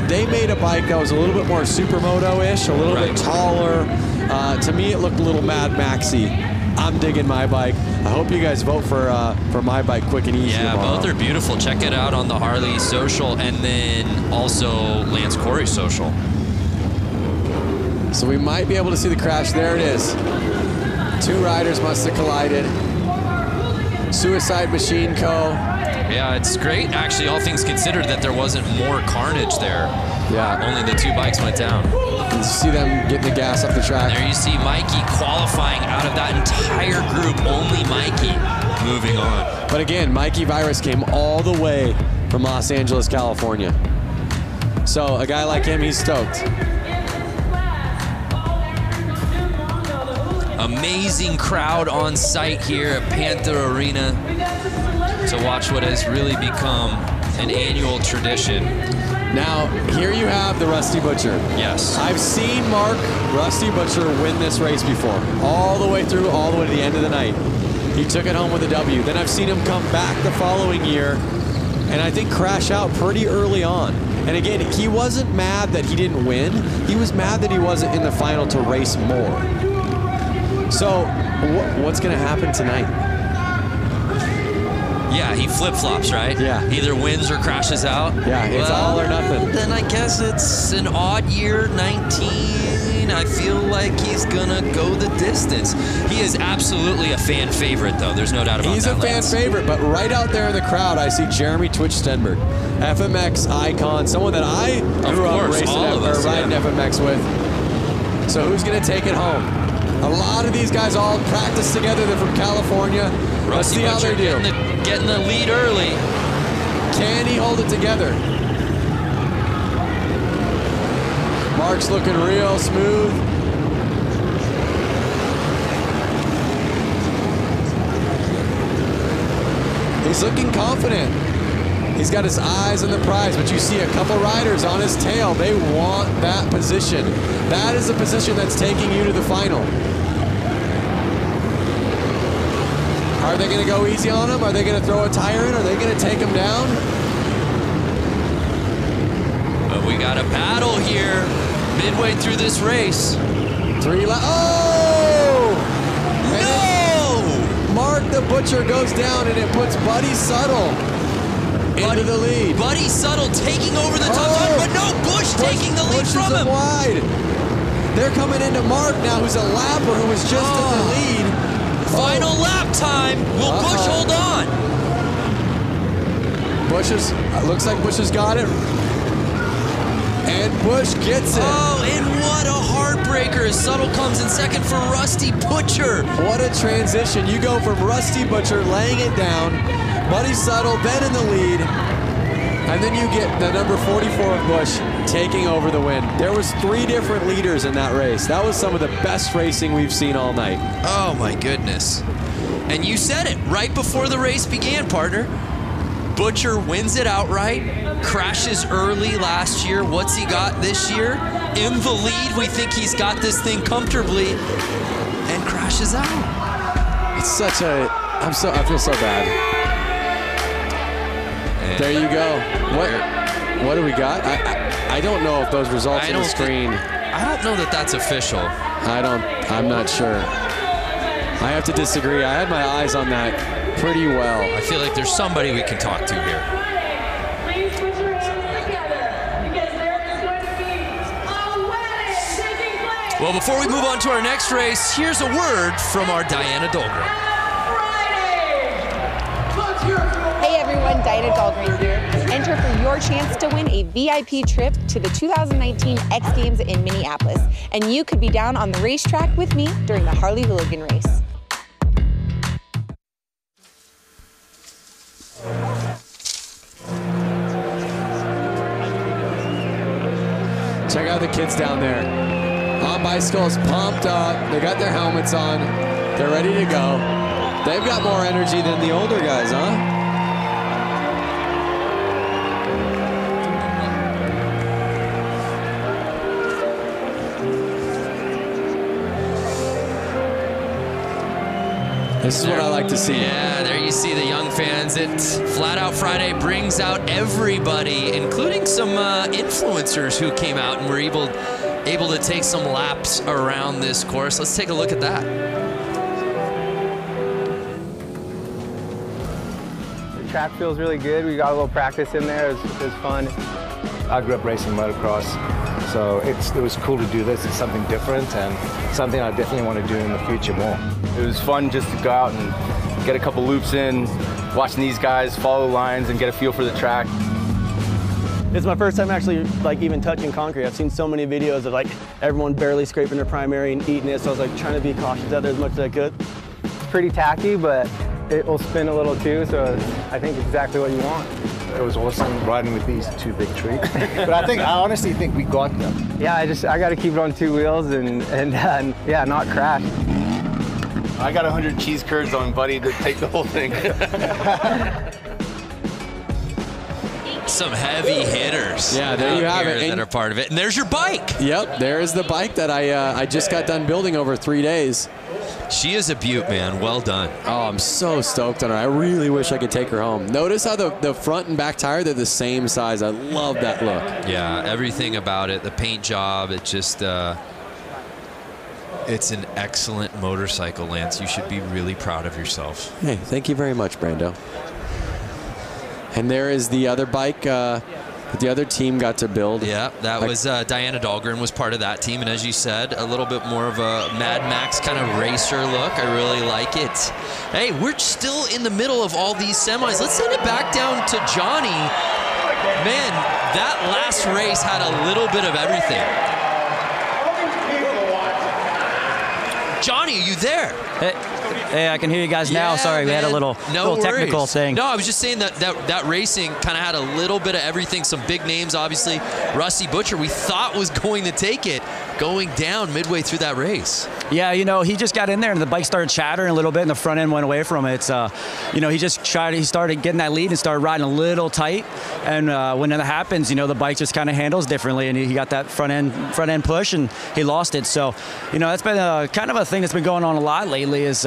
D: they made a bike that was a little bit more Supermoto-ish, a little bit taller. To me, it looked a little Mad Maxy. I'm digging my bike. I hope you guys vote for my bike, Quick and Easy.
J: Yeah,
D: tomorrow.
J: both are beautiful. Check it out on the Harley social and then also Lance Corey's social.
D: So we might be able to see the crash. There it is. Two riders must have collided. Suicide Machine Co.
J: Yeah, it's great, actually, all things considered, that there wasn't more carnage there.
D: Yeah.
J: Only the 2 bikes went down.
D: You see them getting the gas up the track.
J: And there you see Mikey qualifying out of that entire group. Only Mikey moving on.
D: But again, Mikey Virus came all the way from Los Angeles, California. So a guy like him, he's stoked.
J: Amazing crowd on site here at Panther Arena to watch what has really become an annual tradition.
D: Now, here you have the Rusty Butcher.
J: Yes.
D: I've seen Mark Rusty Butcher win this race before, all the way through, all the way to the end of the night. He took it home with a W. Then I've seen him come back the following year, and I think crash out pretty early on. And again, he wasn't mad that he didn't win. He was mad that he wasn't in the final to race more. So, what's going to happen tonight?
J: Yeah, he flip-flops, right?
D: Yeah.
J: Either wins or crashes out.
D: Yeah, it's all or nothing.
J: Then I guess it's an odd year, 19. I feel like he's gonna go the distance. He is absolutely a fan favorite, though. There's no doubt about that.
D: He's a fan favorite, but right out there in the crowd, I see Jeremy Twitch Stenberg, FMX icon, someone that I grew up racing riding FMX with. So who's gonna take it home? A lot of these guys all practice together. They're from California. Let's see how they do.
J: Getting the lead early.
D: Can he hold it together? Mark's looking real smooth. He's looking confident. He's got his eyes on the prize, but you see a couple riders on his tail. They want that position. That is the position that's taking you to the final. Are they going to go easy on him? Are they going to throw a tire in? Are they going to take him down?
J: But we got a battle here midway through this race.
D: 3 laps. Oh!
J: No!
D: Mark the Butcher goes down, and it puts Buddy Suttle into the lead.
J: Buddy Suttle taking over the top line, but no, Bush taking the lead from him.
D: Wide. They're coming into Mark now, who's a lapper who was just in the lead.
J: Final lap time. Will Bush hold on?
D: Looks like Bush has got it. And Bush gets it.
J: Oh, and what a heartbreaker as Suttle comes in second for Rusty Butcher.
D: What a transition. You go from Rusty Butcher laying it down, Buddy Suttle then in the lead, and then you get the number 44 of Bush taking over the win. There was 3 different leaders in that race. That was some of the best racing we've seen all night.
J: Oh my goodness. And you said it right before the race began, partner. Butcher wins it outright, crashes early last year. What's he got this year? In the lead, we think he's got this thing comfortably, and crashes out.
D: It's such a, I feel so bad.
J: And
D: there you go. What do we got? I don't know if those results on the screen.
J: I don't know that that's official.
D: I'm not sure. I have to disagree. I had my eyes on that pretty well.
J: I feel like there's somebody we can talk to here.
F: Please put your hands together because there is going to be a wedding taking place.
J: Well, before we move on to our next race, here's a word from our Diana Dahlgren.
K: Hey everyone, Diana Dahlgren here. Enter for your chance to win a VIP trip to the 2019 X Games in Minneapolis. And you could be down on the racetrack with me during the Harley Hooligan race.
D: Check out the kids down there. On bicycles, pumped up. They got their helmets on. They're ready to go. They've got more energy than the older guys, huh? This is what I like to see.
J: Yeah, there you see the young fans. Flat Out Friday brings out everybody, including some influencers who came out and were able to take some laps around this course. Let's take a look at that.
L: The track feels really good. We got a little practice in there. It was fun.
M: I grew up racing motocross, so it was cool to do this. It's something different and something I definitely want to do in the future more.
N: It was fun just to go out and get a couple loops in, watching these guys follow lines and get a feel for the track.
O: It's my first time actually even touching concrete. I've seen so many videos of everyone barely scraping their primary and eating it, so I was trying to be cautious out there as much as I could.
L: It's pretty tacky, but it will spin a little too, so I think it's exactly what you want.
M: It was awesome riding with these two big trees. But I honestly think we got them.
L: Yeah, I got to keep it on 2 wheels and yeah, not crash.
N: I got 100 cheese curds on Buddy to take the whole thing.
J: Some heavy hitters.
D: Yeah, there you have it.
J: That are part of it. And there's your bike.
D: Yep, there is the bike that I just got done building over 3 days.
J: She is a beaut, man. Well done.
D: Oh, I'm so stoked on her. I really wish I could take her home. Notice how the front and back tire, they're the same size. I love that look.
J: Yeah, everything about it. The paint job, it just, it's an excellent motorcycle, Lance. You should be really proud of yourself.
D: Hey, thank you very much, Brando. And there is the other bike the other team got to build.
J: Yeah, that was Diana Dahlgren was part of that team, and as you said, a little bit more of a Mad Max kind of racer look. I really like it. Hey, we're still in the middle of all these semis. Let's send it back down to Johnny. Man, that last race had a little bit of everything. Johnny, are you there?
B: Hey, I can hear you guys now. Sorry, we had a little technical thing.
J: No, I was just saying that racing kind of had a little bit of everything. Some big names, obviously. Rusty Butcher, we thought was going to take it, going down midway through that race.
B: Yeah, you know, he just got in there and the bike started chattering a little bit and the front end went away from it. It's, you know, he started getting that lead and started riding a little tight. And when that happens, you know, the bike just kind of handles differently, and he got that front end push and he lost it. So, you know, that's been kind of a thing that's been going on a lot lately is,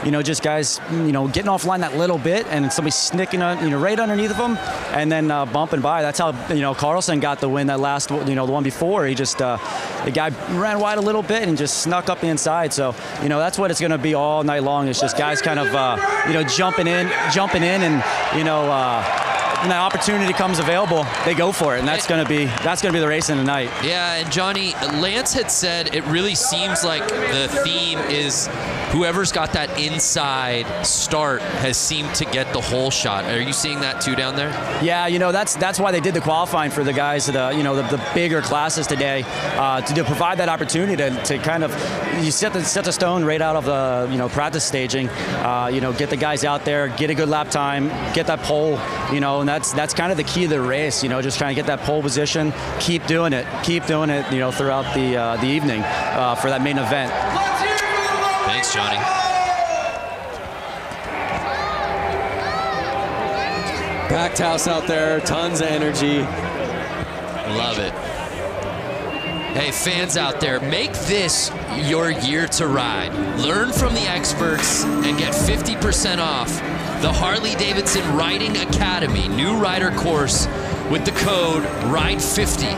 B: you know, just guys, you know, getting offline that little bit and somebody snicking, you know, right underneath of them and then bumping by. That's how, you know, Carlson got the win that last, you know, the one before. He just, the guy ran wide a little bit and just snuck up the inside. So, you know, that's what it's going to be all night long. It's just guys kind of, you know, jumping in and, you know, when that opportunity comes available, they go for it, and that's going to be the race in the night.
J: Yeah, and Johnny, Lance had said it really seems like the theme is whoever's got that inside start has seemed to get the whole shot. Are you seeing that too down there?
B: Yeah, you know, that's why they did the qualifying for the guys, you know, the bigger classes today, to provide that opportunity to kind of you set the stone right out of the, you know, practice staging, you know, get the guys out there, get a good lap time, get that pole, you know, and that's kind of the key of the race, you know, just trying to get that pole position, keep doing it, you know, throughout the evening for that main event.
J: Thanks, Johnny.
D: Packed house out there, tons of energy.
J: Love it. Hey, fans out there, make this your year to ride. Learn from the experts and get 50% off the Harley-Davidson Riding Academy new rider course with the code RIDE50.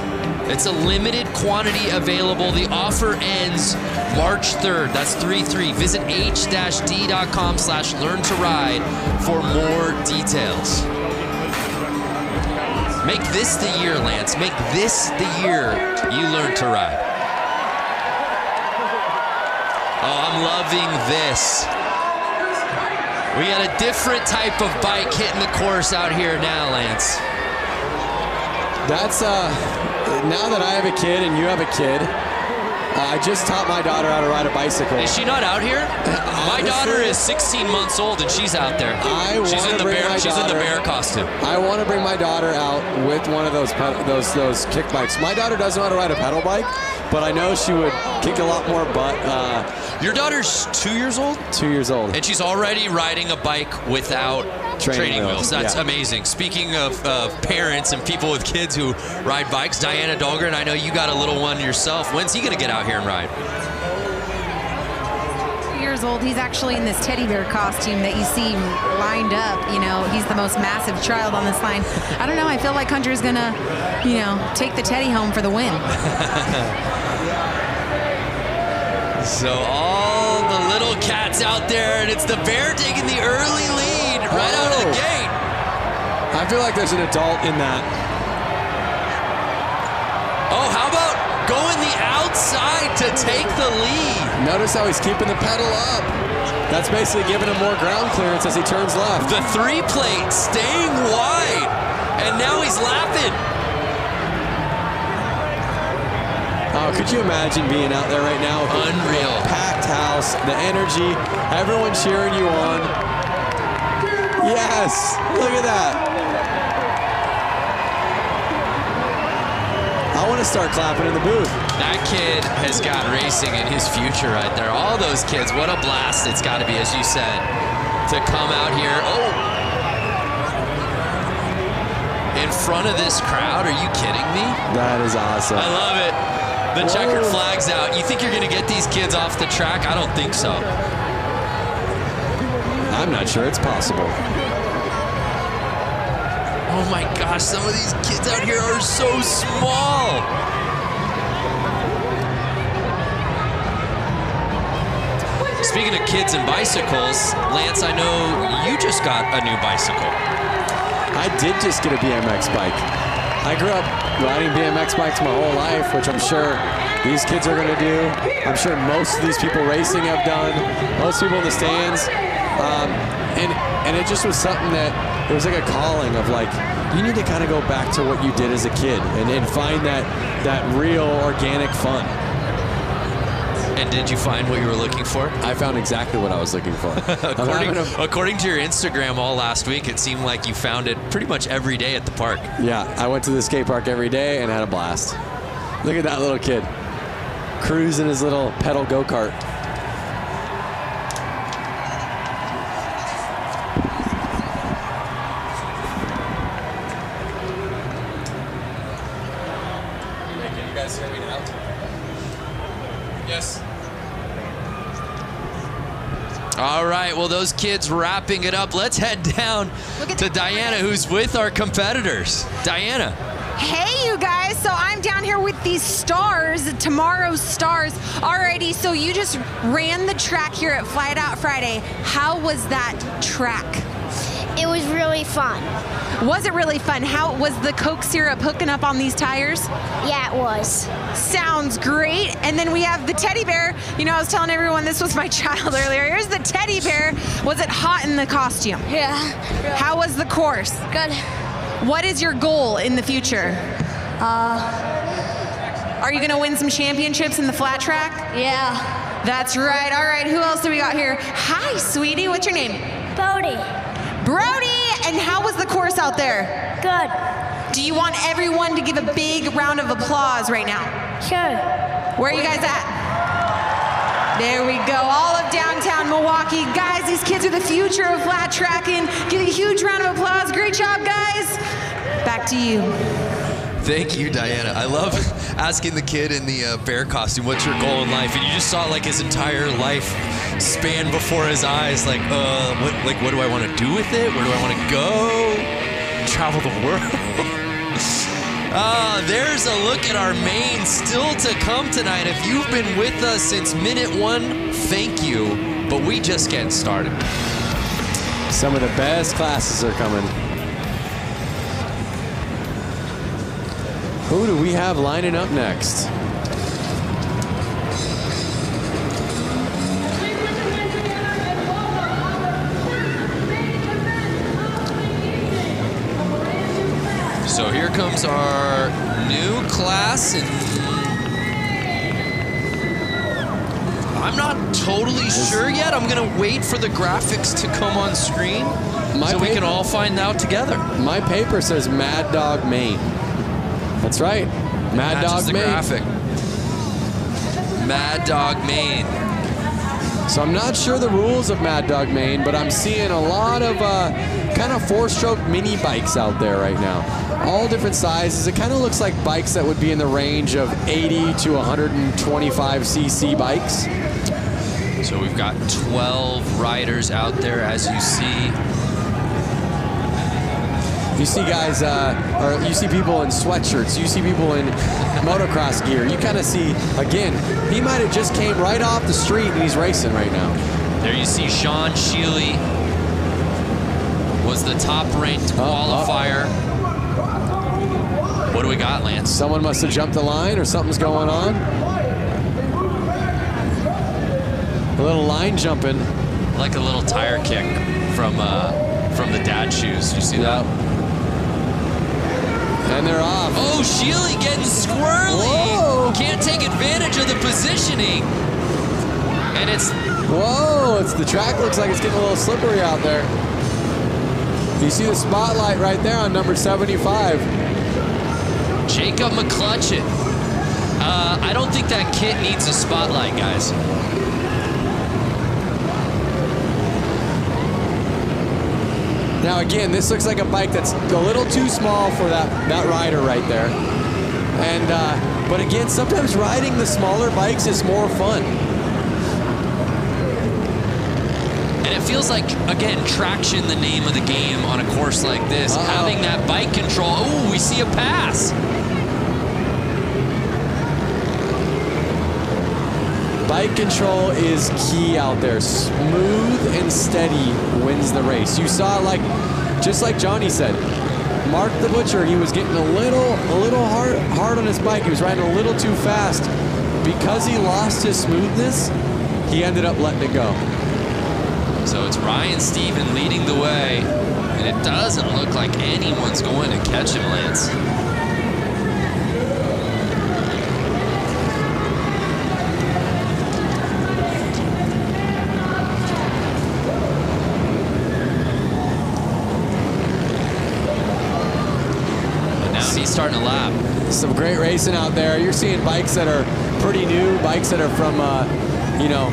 J: It's a limited quantity available. The offer ends March 3rd. That's 3-3. Visit h-d.com/learn-to-ride for more details. Make this the year, Lance. Make this the year you learn to ride. Oh, I'm loving this. We got a different type of bike hitting the course out here now, Lance.
D: That's, now that I have a kid and you have a kid, I just taught my daughter how to ride a bicycle.
J: Is she not out here? My daughter is 16 months old and she's out there. She's in the bear costume.
D: I want to bring my daughter out with one of those kick bikes. My daughter doesn't know how to ride a pedal bike, but I know she would kick a lot more butt.
J: Your daughter's 2 years old?
D: 2 years old.
J: And she's already riding a bike without training wheels. That's amazing. Speaking of parents and people with kids who ride bikes, Diana Dahlgren, I know you got a little one yourself. When's he going to get out here and ride?
E: 2 years old. He's actually in this teddy bear costume that you see lined up. You know, he's the most massive child on this line. I don't know. I feel like Hunter's going to, you know, take the teddy home for the win.
J: So all the little cats out there, and it's the bear taking the early lead right out of the gate.
D: I feel like there's an adult in that.
J: Oh, how about going the outside to take the lead?
D: Notice how he's keeping the pedal up. That's basically giving him more ground clearance as he turns left.
J: The 3-plate staying wide, and now he's laughing.
D: Oh, could you imagine being out there right now?
J: Unreal.
D: Packed house, the energy, everyone cheering you on. Yes, look at that. I want to start clapping in the booth.
J: That kid has got racing in his future right there. All those kids, what a blast it's got to be, as you said, to come out here. Oh! In front of this crowd? Are you kidding me?
D: That is awesome.
J: I love it. The checkered flag's out. You think you're going to get these kids off the track? I don't think so.
D: I'm not sure it's possible.
J: Oh my gosh, some of these kids out here are so small. Speaking of kids and bicycles, Lance, I know you just got a new bicycle.
D: I did just get a BMX bike. I grew up riding BMX bikes my whole life, which I'm sure these kids are going to do. I'm sure most of these people racing have done. Most people in the stands. And it just was something that, it was like a calling of like, you need to kind of go back to what you did as a kid and find that real organic fun.
J: And did you find what you were looking for?
D: I found exactly what I was looking for.
J: According to your Instagram all last week, it seemed like you found it pretty much every day at the park.
D: Yeah, I went to the skate park every day and had a blast. Look at that little kid cruising his little pedal go-kart.
J: Can you guys hear me now? Yes. All right, well, those kids wrapping it up. Let's head down to Diana, who's with our competitors. Diana.
E: Hey, you guys. So I'm down here with these stars, tomorrow's stars. Alrighty, so you just ran the track here at Flat Out Friday. How was that track?
P: It was really fun.
E: Was it really fun? How was the Coke syrup hooking up on these tires?
P: Yeah, it was.
E: Sounds great. And then we have the teddy bear. You know, I was telling everyone this was my child earlier. Here's the teddy bear. Was it hot in the costume?
P: Yeah.
E: How was the course?
P: Good.
E: What is your goal in the future? Are you going to win some championships in the flat track?
P: Yeah.
E: That's right. All right, who else do we got here? Hi, sweetie. What's your name?
P: Brody.
E: Brody! And how was the course out there?
P: Good.
E: Do you want everyone to give a big round of applause right now?
P: Sure.
E: Where are you guys at? There we go. All of downtown Milwaukee. Guys, these kids are the future of flat tracking. Give a huge round of applause. Great job, guys. Back to you.
J: Thank you, Diana. I love asking the kid in the bear costume, what's your goal in life? And you just saw like his entire life span before his eyes. Like, what do I want to do with it? Where do I want to go? Travel the world. There's a look at our main still to come tonight. If you've been with us since minute one, thank you. But we just getting started.
D: Some of the best classes are coming. Who do we have lining up next?
J: So here comes our new class, and I'm not totally sure yet. I'm gonna wait for the graphics to come on screen so we can all find out together.
D: My paper says Mad Dog Maine. That's right, Mad Dog Maine.
J: Graphic. Mad Dog Maine.
D: So I'm not sure the rules of Mad Dog Maine, but I'm seeing a lot of kind of four-stroke mini bikes out there right now. All different sizes. It kind of looks like bikes that would be in the range of 80 to 125 cc bikes.
J: So we've got 12 riders out there, as you see.
D: You see guys, or you see people in sweatshirts. You see people in motocross gear. You kind of see, again, he might have just came right off the street and he's racing right now.
J: There you see Sean Sheely was the top-ranked qualifier. What do we got, Lance?
D: Someone must have jumped the line or something's going on. A little line jumping.
J: Like a little tire kick from the dad shoes. You see that?
D: And they're off.
J: Oh, Sheely getting squirrely.
D: Whoa.
J: Can't take advantage of the positioning. And it's...
D: Whoa, the track looks like it's getting a little slippery out there. You see the spotlight right there on number 75.
J: Jacob McClutchin. I don't think that kid needs a spotlight, guys.
D: Now again, this looks like a bike that's a little too small for that rider right there. And but again, sometimes riding the smaller bikes is more fun.
J: And it feels like, again, traction, the name of the game on a course like this. Having that bike control. Oh, we see a pass.
D: Bike control is key out there. Smooth and steady wins the race. You saw, like, just like Johnny said, Mark the Butcher, he was getting a little hard on his bike. He was riding a little too fast. Because he lost his smoothness, he ended up letting it go.
J: So it's Ryan Stephen leading the way, and it doesn't look like anyone's going to catch him, Lance. And now he's starting to lap.
D: Some great racing out there. You're seeing bikes that are pretty new, bikes that are from, you know,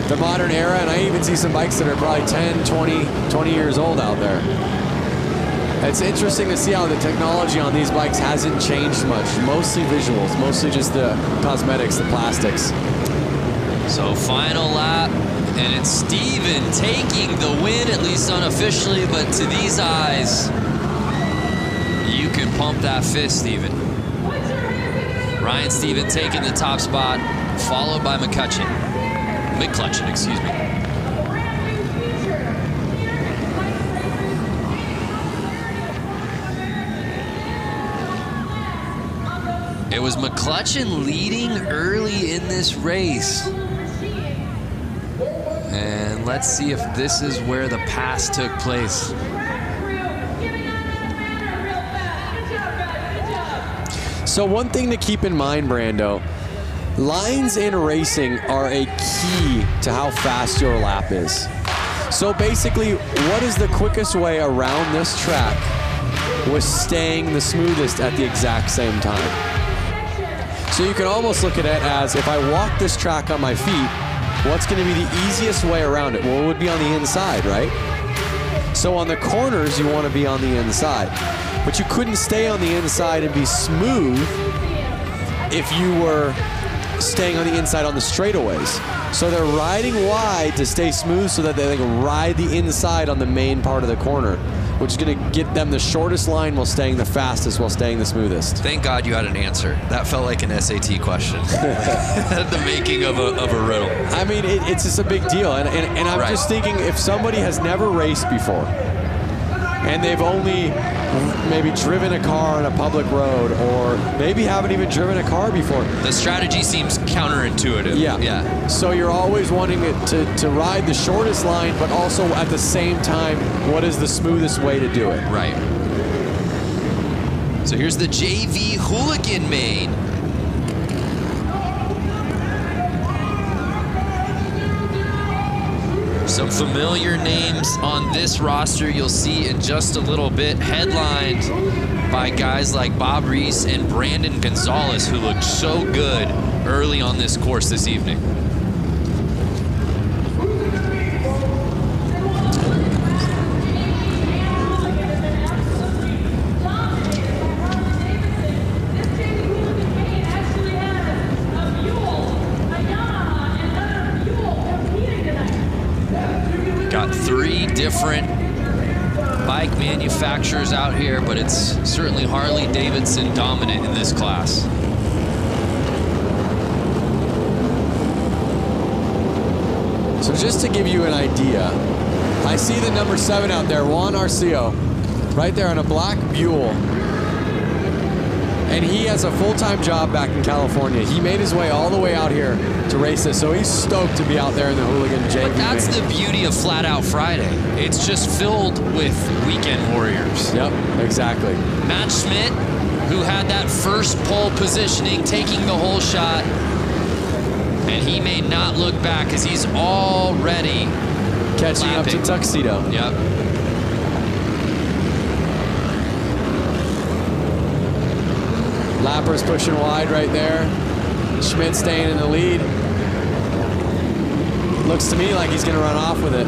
D: the modern era, and I even see some bikes that are probably 10, 20 years old out there. It's interesting to see how the technology on these bikes hasn't changed much. Mostly visuals, mostly just the cosmetics, the plastics.
J: So final lap, and it's Steven taking the win, at least unofficially, but to these eyes, you can pump that fist, Steven. Ryan Stephen taking the top spot, followed by McCutcheon. McClutcheon, excuse me. It was McClutcheon leading early in this race. And let's see if this is where the pass took place.
D: So one thing to keep in mind, Brando, lines in racing are a key to how fast your lap is. So basically, what is the quickest way around this track was staying the smoothest at the exact same time. So you can almost look at it as, if I walk this track on my feet, what's going to be the easiest way around it? Well, it would be on the inside, right? So on the corners, you want to be on the inside. But you couldn't stay on the inside and be smooth if you were staying on the inside on the straightaways. So they're riding wide to stay smooth so that they can ride the inside on the main part of the corner, which is going to get them the shortest line while staying the fastest while staying the smoothest.
J: Thank God you had an answer. That felt like an SAT question. The making of a riddle.
D: I mean, it's just a big deal. And I'm just thinking, if somebody has never raced before and they've only maybe driven a car on a public road, or maybe haven't even driven a car before.
J: The strategy seems counterintuitive.
D: Yeah. So you're always wanting it to ride the shortest line, but also at the same time, what is the smoothest way to do it?
J: Right. So here's the JV Hooligan main. Some familiar names on this roster you'll see in just a little bit, headlined by guys like Bob Reese and Brandon Gonzalez, who looked so good early on this course this evening. Got 3 different bike manufacturers out here, but it's certainly Harley-Davidson dominant in this class.
D: So just to give you an idea, I see the number 7 out there, Juan Arceo, right there on a black Buell. And he has a full-time job back in California. He made his way all the way out here to race this, so he's stoked to be out there in the Hooligan JV.
J: But that's the beauty of Flat Out Friday. It's just filled with weekend warriors.
D: Yep, exactly.
J: Matt Schmidt, who had that first pole positioning, taking the whole shot, and he may not look back because he's already
D: catching up to Tuxedo.
J: Yep.
D: Lapper's pushing wide right there. Schmidt staying in the lead. Looks to me like he's going to run off with it.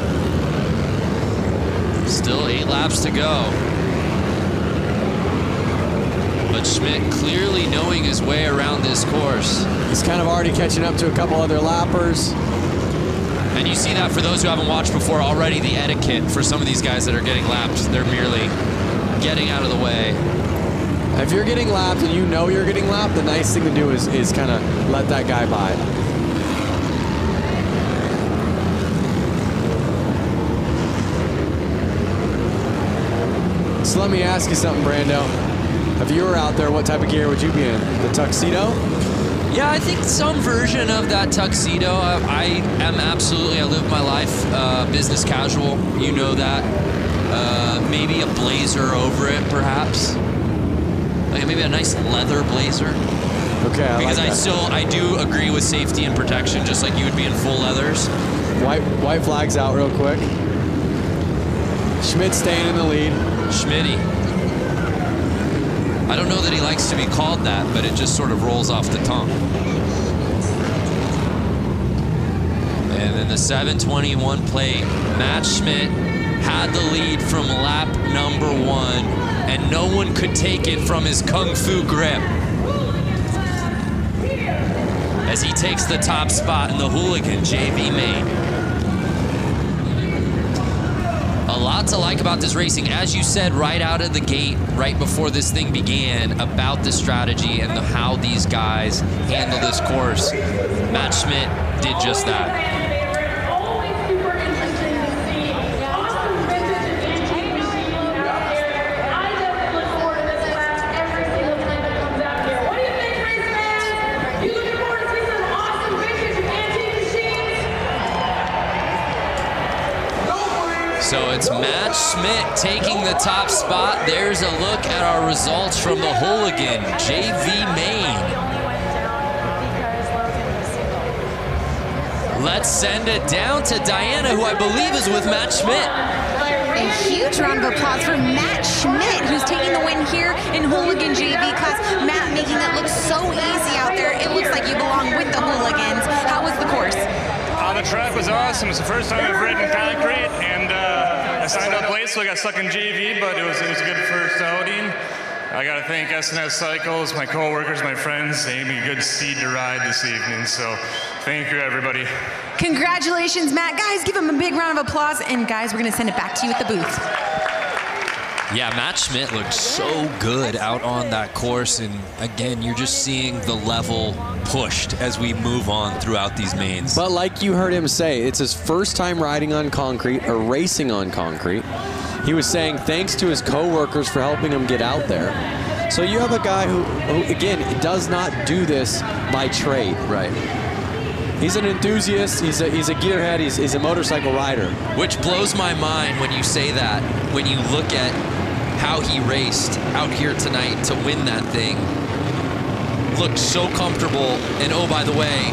J: Still 8 laps to go. But Schmidt clearly knowing his way around this course.
D: He's kind of already catching up to a couple other lappers.
J: And you see that for those who haven't watched before already, the etiquette for some of these guys that are getting lapped. They're merely getting out of the way.
D: If you're getting lapped and you know you're getting lapped, the nice thing to do is kind of let that guy by. So let me ask you something, Brando. If you were out there, what type of gear would you be in? The tuxedo?
J: Yeah, I think some version of that tuxedo. I live my life business casual. You know that. Maybe a blazer over it, perhaps. Like maybe a nice leather blazer.
D: Okay,
J: because
D: like that.
J: I do agree with safety and protection, just like you would be in full leathers.
D: White flags out real quick. Schmidt staying in the lead.
J: Schmitty. I don't know that he likes to be called that, but it just sort of rolls off the tongue. And then the 721 plate, Matt Schmidt had the lead from lap number 1, and no one could take it from his Kung Fu grip. As he takes the top spot in the Hooligan JV main. A lot to like about this racing, as you said right out of the gate, right before this thing began, about the strategy and how these guys handle this course. Matt Schmidt did just that. So it's Matt Schmidt taking the top spot. There's a look at our results from the Hooligan JV main. Let's send it down to Diana, who I believe is with Matt Schmidt.
E: A huge round of applause for Matt Schmidt, who's taking the win here in Hooligan JV class. Matt making it look so easy out there. It looks like you belong with the Hooligans. How was the course?
Q: The track was awesome. It's the first time I've ridden concrete, and I signed up late, so I got stuck in JV, but it was a good first outing. I got to thank SNS Cycles, my co-workers, my friends. They gave me a good seed to ride this evening, so thank you, everybody.
E: Congratulations, Matt. Guys, give him a big round of applause, and guys, we're going to send it back to you at the booth.
J: Yeah, Matt Schmidt looked so good out on that course, and again, you're just seeing the level pushed as we move on throughout these mains.
D: But like you heard him say, it's his first time riding on concrete or racing on concrete. He was saying thanks to his co-workers for helping him get out there. So you have a guy who again, does not do this by trade.
J: Right.
D: He's an enthusiast, he's a gearhead, he's a motorcycle rider.
J: Which blows my mind when you say that, when you look at how he raced out here tonight to win that thing. Looked so comfortable, and oh, by the way,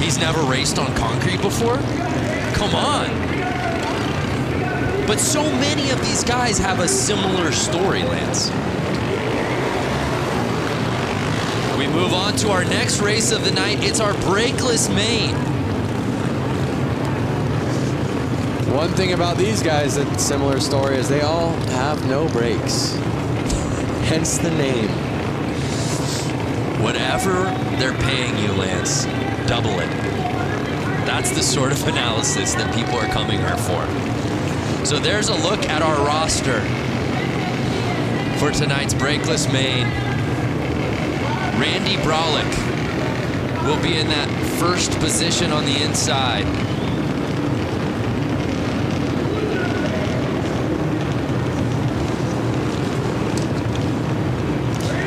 J: he's never raced on concrete before? Come on. But so many of these guys have a similar story, Lance. We move on to our next race of the night. It's our brakeless main.
D: One thing about these guys that's similar story is they all have no brakes. Hence the name.
J: Whatever they're paying you, Lance, double it. That's the sort of analysis that people are coming here for. So there's a look at our roster for tonight's brakeless main. Randy Braulick will be in that first position on the inside.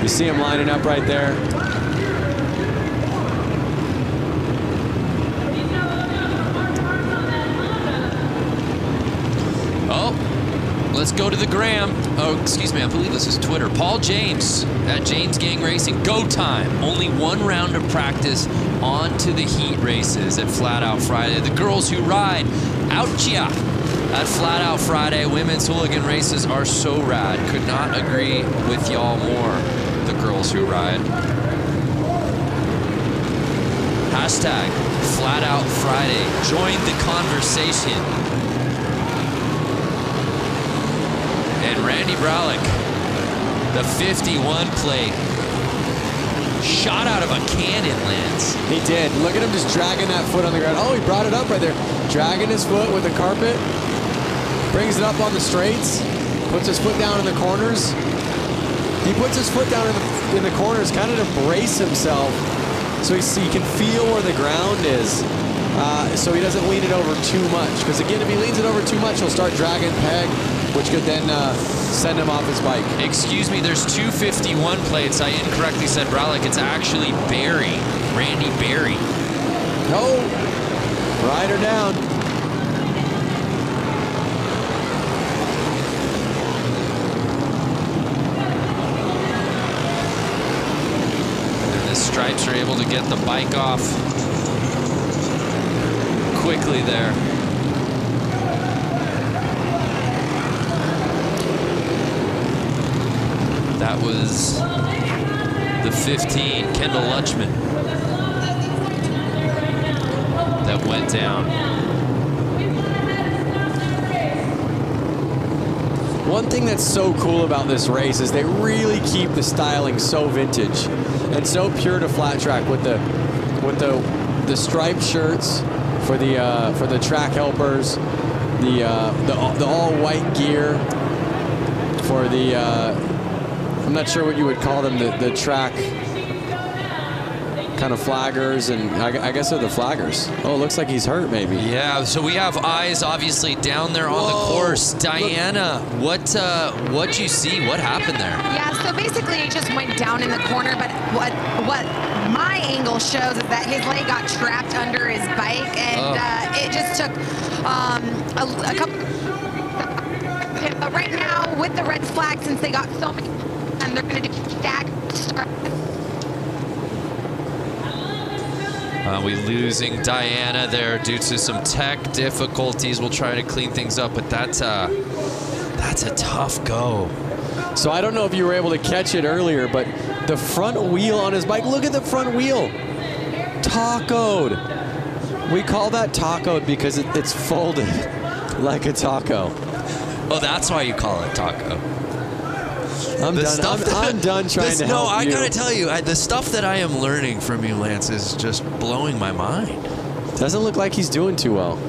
D: You see him lining up right there.
J: Oh, let's go to the gram. Oh, excuse me, I believe this is Twitter. Paul James at James Gang Racing. Go time. Only one round of practice on to the heat races at Flat Out Friday. The girls who ride out ya at Flat Out Friday. Women's hooligan races are so rad. Could not agree with y'all more. The girls who ride. Hashtag Flat Out Friday. Join the conversation. And Randy Bralick, the 51 plate, shot out of a cannon, Lance.
D: He did. Look at him just dragging that foot on the ground. Oh, he brought it up right there. Dragging his foot with the carpet. Brings it up on the straights. Puts his foot down in the corners. He puts his foot down in the corners kind of to brace himself so he can feel where the ground is. So he doesn't lean it over too much. Because again, if he leans it over too much, he'll start dragging peg, which could then send him off his bike.
J: Excuse me, there's 251 plates. I incorrectly said Bralick. It's actually Barry, Randy Barry.
D: No, rider down.
J: And the Stripes are able to get the bike off quickly there. That was the 15, Kendall Lutchman, that went down.
D: One thing that's so cool about this race is they really keep the styling so vintage and so pure to flat track with the striped shirts for the track helpers, the all white gear for the I'm not sure what you would call them, the track kind of flaggers, and I guess they're the flaggers. Oh, it looks like he's hurt maybe.
J: Yeah, so we have eyes obviously down there on the course. Diana, what'd you see? What happened there?
E: Yeah, so basically it just went down in the corner, but what my angle shows is that his leg got trapped under his bike, and it just took a couple. But right now, with the red flag, since they got so many, and they're going to do stack.
J: We losing Diana there due to some tech difficulties. We'll try to clean things up, but that's a tough go.
D: So I don't know if you were able to catch it earlier, but the front wheel on his bike, look at the front wheel. Tacoed. We call that tacoed because it's folded like a taco.
J: Oh, that's why you call it taco.
D: I'm done trying to help
J: No, I
D: you.
J: gotta tell you, the stuff that I am learning from you, Lance, is just blowing my mind.
D: Doesn't look like he's doing too well.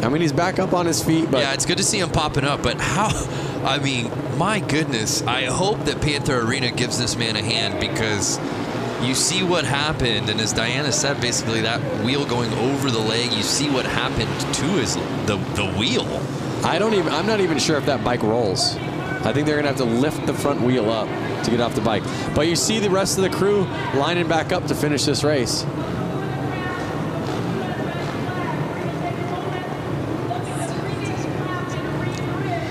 D: I mean, he's back up on his feet, but
J: yeah, it's good to see him popping up. But how? I mean, my goodness! I hope that Panther Arena gives this man a hand, because you see what happened, and as Diana said, basically that wheel going over the leg. You see what happened to the wheel.
D: I'm not even sure if that bike rolls. I think they're gonna have to lift the front wheel up to get off the bike. But you see the rest of the crew lining back up to finish this race.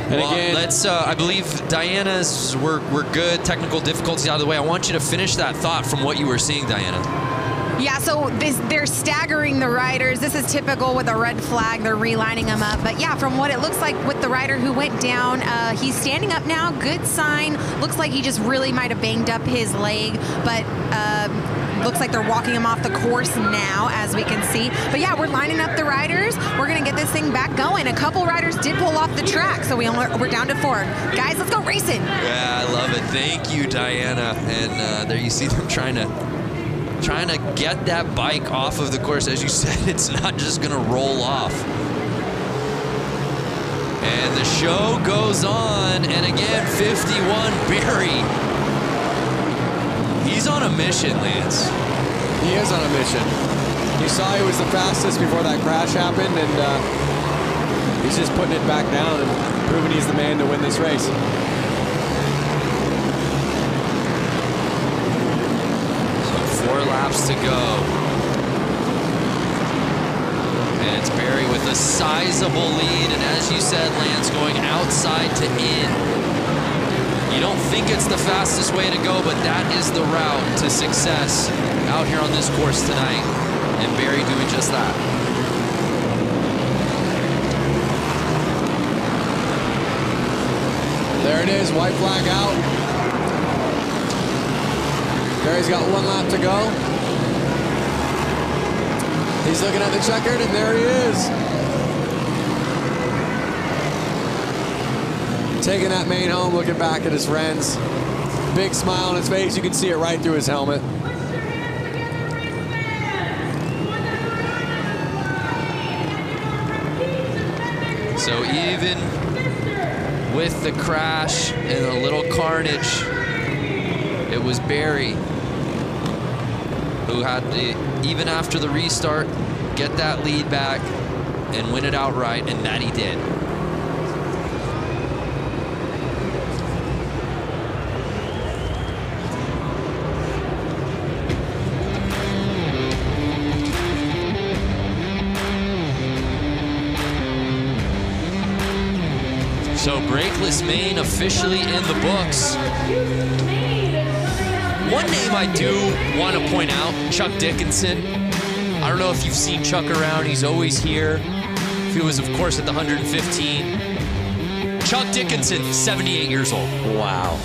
D: And
J: well,
D: again,
J: let's. I believe Diana's. We're good. Technical difficulties out of the way. I want you to finish that thought from what you were seeing, Diana.
E: Yeah, so they're staggering the riders. This is typical with a red flag. They're relining them up. But yeah, from what it looks like with the rider who went down, he's standing up now. Good sign. Looks like he just really might have banged up his leg. But looks like they're walking him off the course now, as we can see. But yeah, we're lining up the riders. We're going to get this thing back going. A couple riders did pull off the track, so we're down to 4. Guys, let's go racing.
J: Yeah, I love it. Thank you, Diana. And there you see them trying to get that bike off of the course. As you said, it's not just gonna roll off. And the show goes on, and again, 51 Barry. He's on a mission, Lance.
D: he is on a mission. You saw he was the fastest before that crash happened, and he's just putting it back down and proving he's the man to win this race.
J: 4 laps to go. And it's Barry with a sizable lead. And as you said, Lance, going outside to in. You don't think it's the fastest way to go, but that is the route to success out here on this course tonight. And Barry doing just that.
D: There it is, white flag out. Barry's got 1 lap to go. He's looking at the checkered, and there he is. taking that main home, looking back at his friends. Big smile on his face. You can see it right through his helmet.
J: So even with the crash and a little carnage, it was Barry who had to, even after the restart, get that lead back and win it outright, and that he did. So brakeless main officially in the books. One name I do want to point out, Chuck Dickinson. I don't know if you've seen Chuck around. He's always here. He was, of course, at the 115. Chuck Dickinson, 78 years old.
D: Wow.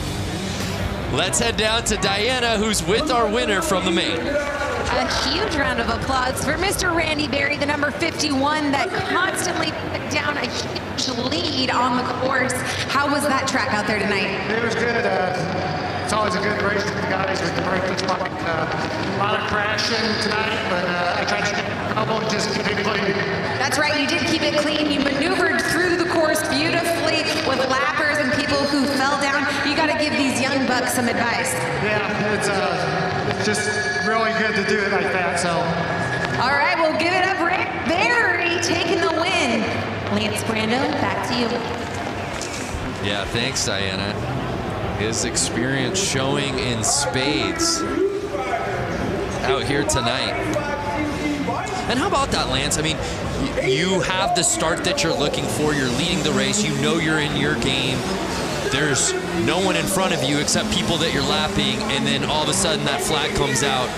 J: Let's head down to Diana, who's with our winner from the main.
E: A huge round of applause for Mr. Randy Berry, the number 51 that constantly put down a huge lead on the course. How was that track out there tonight?
R: It was good. It's always a good race with the guys with the brakeless bike. A lot of crashing tonight, but I tried to get a couple and just keep it clean.
E: That's right, you did keep it clean. You maneuvered through the course beautifully with lappers and people who fell down. You got to give these young bucks some advice.
R: Yeah, it's just really good to do it like that. So.
E: All right, we'll give it up. Barry taking the win. Lance Brando, back to you.
J: Yeah, thanks, Diana. His experience showing in spades out here tonight. And how about that, Lance? I mean, you have the start that you're looking for. You're leading the race. You know you're in your game. There's no one in front of you except people that you're lapping, and then all of a sudden that flag comes out.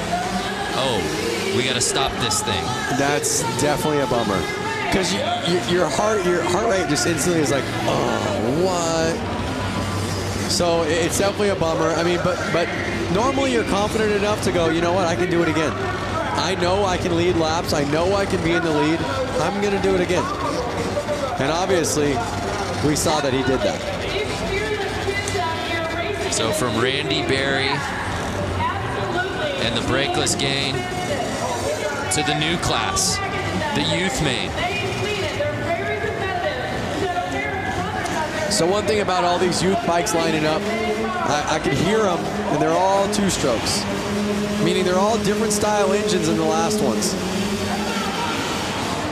J: Oh, we got to stop this thing.
D: That's definitely a bummer. Because your heart rate just instantly is like, oh, what? So it's definitely a bummer. I mean, but normally you're confident enough to go, you know what, I can do it again. I know I can lead laps. I know I can be in the lead. I'm going to do it again. And obviously, we saw that he did that.
J: So from Randy Berry and the brakeless gain to the new class, the youth main.
D: So one thing about all these youth bikes lining up, I could hear them, and they're all two-strokes, meaning they're all different style engines than the last ones.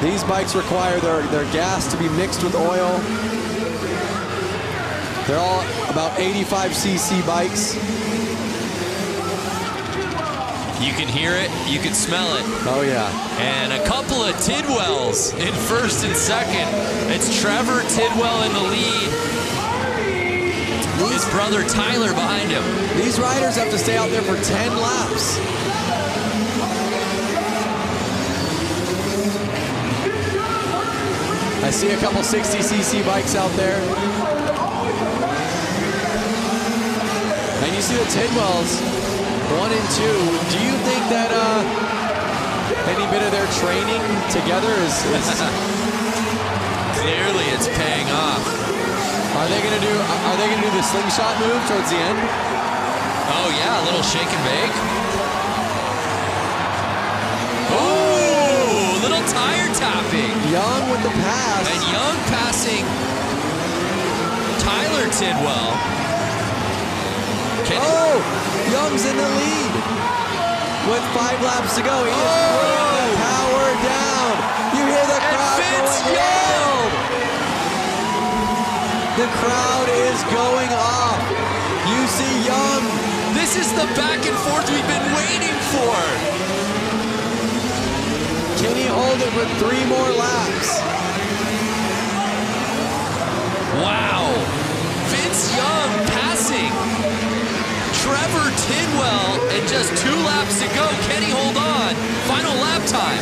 D: These bikes require their gas to be mixed with oil. They're all about 85cc bikes.
J: You can hear it, you can smell it.
D: Oh yeah.
J: And a couple of Tidwells in first and second. It's Trevor Tidwell in the lead. His brother Tyler behind him.
D: These riders have to stay out there for 10 laps. I see a couple 60cc bikes out there. And you see the Tidwells, 1 and 2. Do you think that any bit of their training together is
J: Clearly it's paying off.
D: Are they gonna do the slingshot move towards the end?
J: Oh yeah, a little shake and bake. Oh, little tire tapping.
D: Young with the pass.
J: And Young passing Tyler Tidwell.
D: Oh, Young's in the lead with 5 laps to go. He is putting the power down. You hear the crowd going wild. The crowd is going off. You see Young.
J: This is the back and forth we've been waiting for.
D: Can he hold it for 3 more laps?
J: Wow. Vince Young passing Trevor Tidwell, and just 2 laps to go. Can he hold on? Final lap time.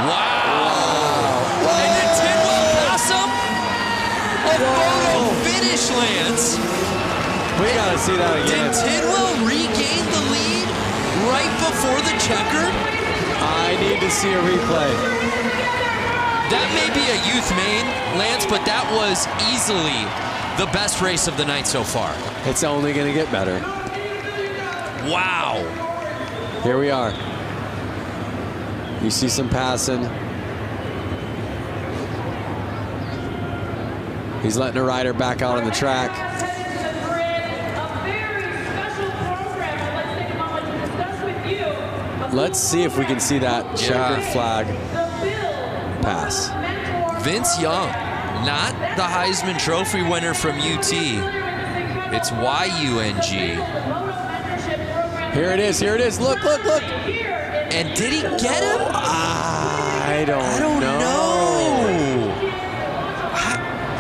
J: Wow. And did Tidwell pass him? A photo finish, Lance.
D: We gotta see that again.
J: Did Tidwell regain the lead right before the checker?
D: need to see a replay.
J: That may be a youth main, Lance, but that was easily the best race of the night so far.
D: It's only going to get better.
J: Wow.
D: Here we are. You see some passing. He's letting a rider back out on the track. Let's see if we can see that checkered flag pass.
J: Vince Young, not the Heisman Trophy winner from UT. It's YUNG.
D: Here it is, here it is. Look, look, look.
J: And did he get him?
D: I don't know.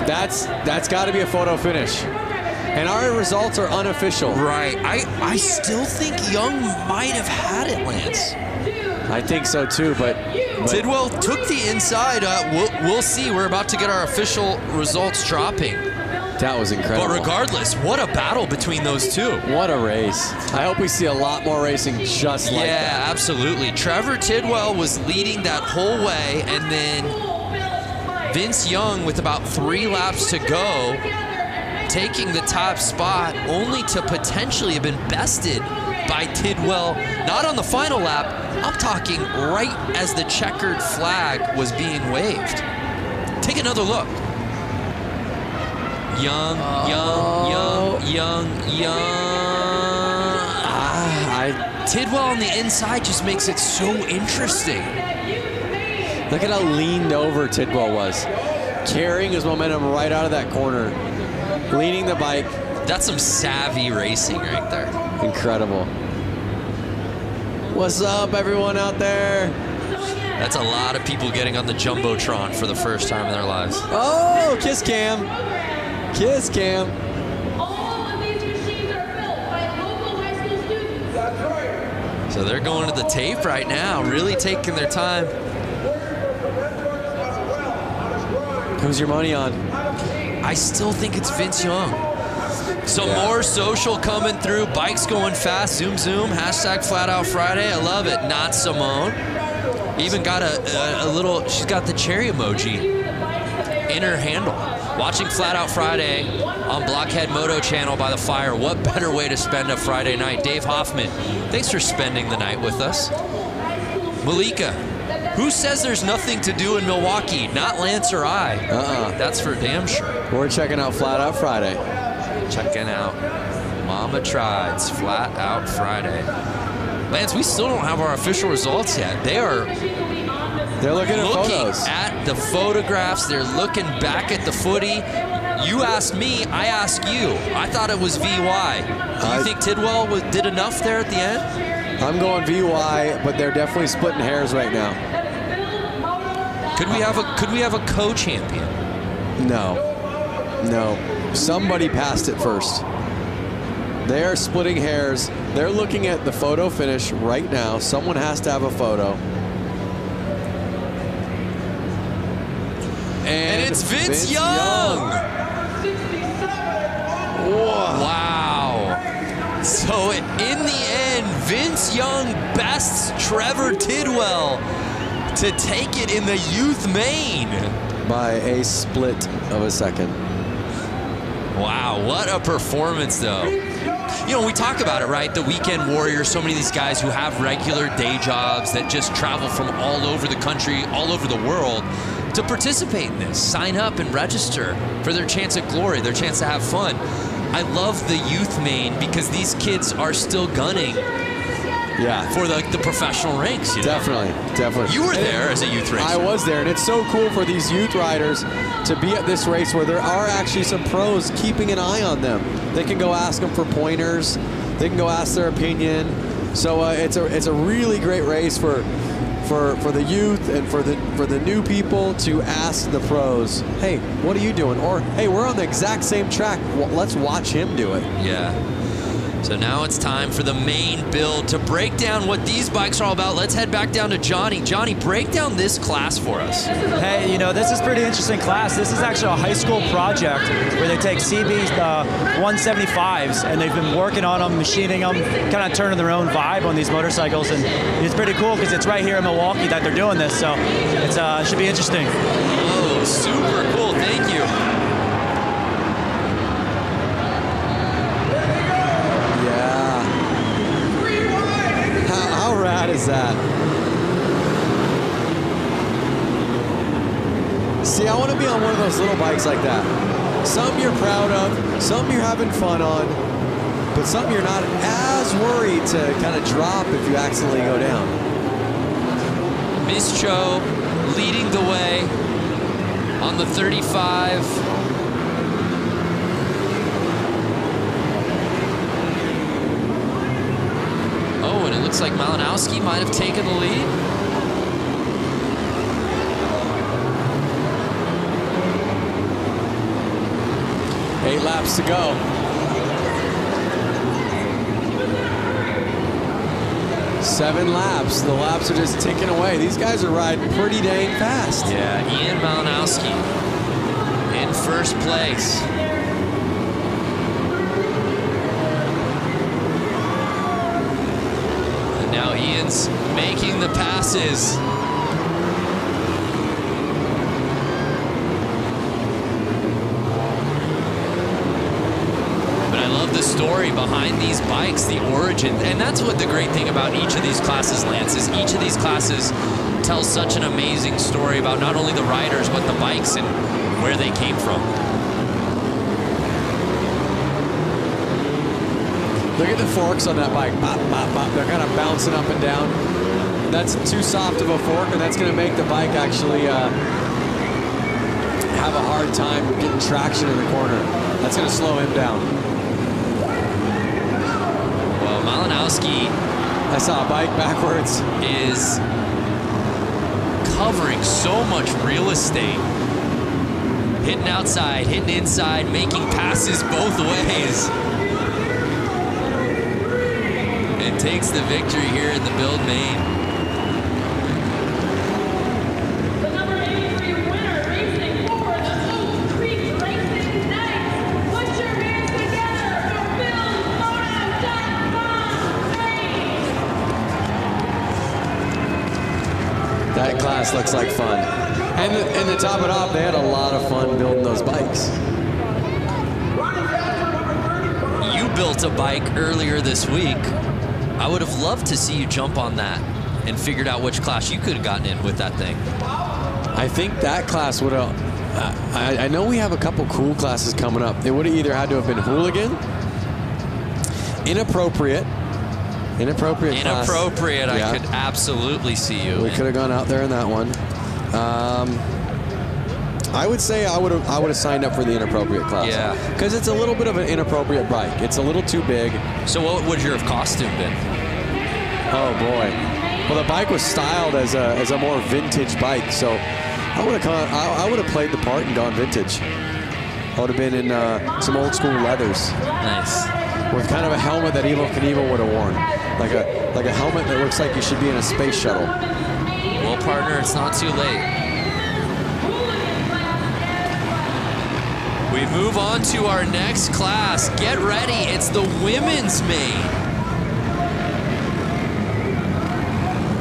D: That's got to be a photo finish. And our results are unofficial.
J: Right. I still think Young might have had it, Lance.
D: I think so too, but
J: Tidwell took the inside. We'll see. We're about to get our official results dropping.
D: That was incredible.
J: But regardless, what a battle between those two.
D: What a race. I hope we see a lot more racing just like that.
J: Yeah, absolutely. Trevor Tidwell was leading that whole way, and then Vince Young, with about 3 laps to go, taking the top spot, only to potentially have been bested by Tidwell, not on the final lap. I'm talking right as the checkered flag was being waved. Take another look. Young. Tidwell on the inside just makes it so interesting.
D: Look at how leaned over Tidwell was. Carrying his momentum right out of that corner. Leading the bike.
J: That's some savvy racing right there.
D: Incredible. What's up, everyone out there?
J: That's a lot of people getting on the Jumbotron for the first time in their lives.
D: Oh, kiss cam. Kiss cam.
J: So they're going to the tape right now, really taking their time.
D: Who's your money on?
J: I still think it's Vince Young. So more social coming through, bikes going fast, zoom zoom, hashtag Flat Out Friday. I love it. Not Simone. Even got a little, she's got the cherry emoji in her handle. Watching Flat Out Friday on Blockhead Moto channel by the fire. What better way to spend a Friday night? Dave Hoffman, thanks for spending the night with us. Malika, who says there's nothing to do in Milwaukee? Not Lance or I. That's for damn sure.
D: We're checking out Flat Out Friday.
J: Checking out Mama Tried's Flat Out Friday. Lance, we still don't have our official results yet. They're
D: looking at photos.
J: At the photographs. They're looking back at the footy. You asked me, I asked you. I thought it was VY. Do you think Tidwell did enough there at the end?
D: I'm going VY, but they're definitely splitting hairs right now.
J: Could we have a co-champion?
D: No. Somebody passed it first. They are splitting hairs. They're looking at the photo finish right now. Someone has to have a photo.
J: And it's Vince Young. Wow. So in the end, Vince Young bests Trevor Tidwell to take it in the youth main.
D: By a split of a second.
J: Wow, what a performance though. You know, we talk about it, right? The weekend warriors, so many of these guys who have regular day jobs that just travel from all over the country, all over the world to participate in this, sign up and register for their chance at glory, their chance to have fun. I love the youth main because these kids are still gunning for the professional ranks. You know?
D: Definitely.
J: You were there as a youth racer.
D: I was there, and it's so cool for these youth riders to be at this race where there are actually some pros keeping an eye on them. They can go ask them for pointers. They can go ask their opinion. So it's a really great race for the youth and for the new people to ask the pros, hey, what are you doing? Or, hey, we're on the exact same track. Well, let's watch him do it.
J: Yeah. So now it's time for the main build to break down what these bikes are all about. Let's head back down to Johnny. Johnny, break down this class for us.
B: Hey, you know, this is a pretty interesting class. This is actually a high school project where they take CB 175s and they've been working on them, machining them, kind of turning their own vibe on these motorcycles. And it's pretty cool because it's right here in Milwaukee that they're doing this. So it should be interesting.
J: Oh, super cool. Thank you.
D: How rad is that? See, I want to be on one of those little bikes like that. Some you're proud of, some you're having fun on, but some you're not as worried to kind of drop if you accidentally go down.
J: Miss Cho leading the way on the 35. Oh, and it looks like Malinowski might have taken the lead.
D: 8 laps to go. Seven laps. The laps are just ticking away. These guys are riding pretty dang fast.
J: Yeah, Ian Malinowski in first place. And now Ian's making the passes. The story behind these bikes, the origin, and that's what the great thing about each of these classes, Lance, is each of these classes tells such an amazing story about not only the riders but the bikes and where they came from.
D: Look at the forks on that bike. Bop, bop, bop. They're kind of bouncing up and down. That's too soft of a fork, and that's going to make the bike actually have a hard time getting traction in the corner. That's going to slow him down.
J: Malinowski,
D: I saw a bike backwards,
J: is covering so much real estate. Hitting outside, hitting inside, making passes both ways. And takes the victory here in the build main.
D: That class looks like fun. And to top it off, they had a lot of fun building those bikes.
J: You built a bike earlier this week. I would have loved to see you jump on that and figured out which class you could have gotten in with that thing.
D: I think that class would have... I know we have a couple cool classes coming up. It would have either had to have been hooligan, inappropriate class.
J: I could absolutely see you.
D: We could have gone out there in that one. I would say I would have signed up for the inappropriate class.
J: Yeah,
D: because it's a little bit of an inappropriate bike. It's a little too big.
J: So what would your costume been?
D: Oh boy. Well, the bike was styled as a more vintage bike, so I would have played the part and gone vintage. I would have been in some old school leathers.
J: Nice.
D: With kind of a helmet that Evo Knievel would have worn. Like a helmet that looks like you should be in a space shuttle.
J: Well, partner, it's not too late. We move on to our next class. Get ready, it's the women's main.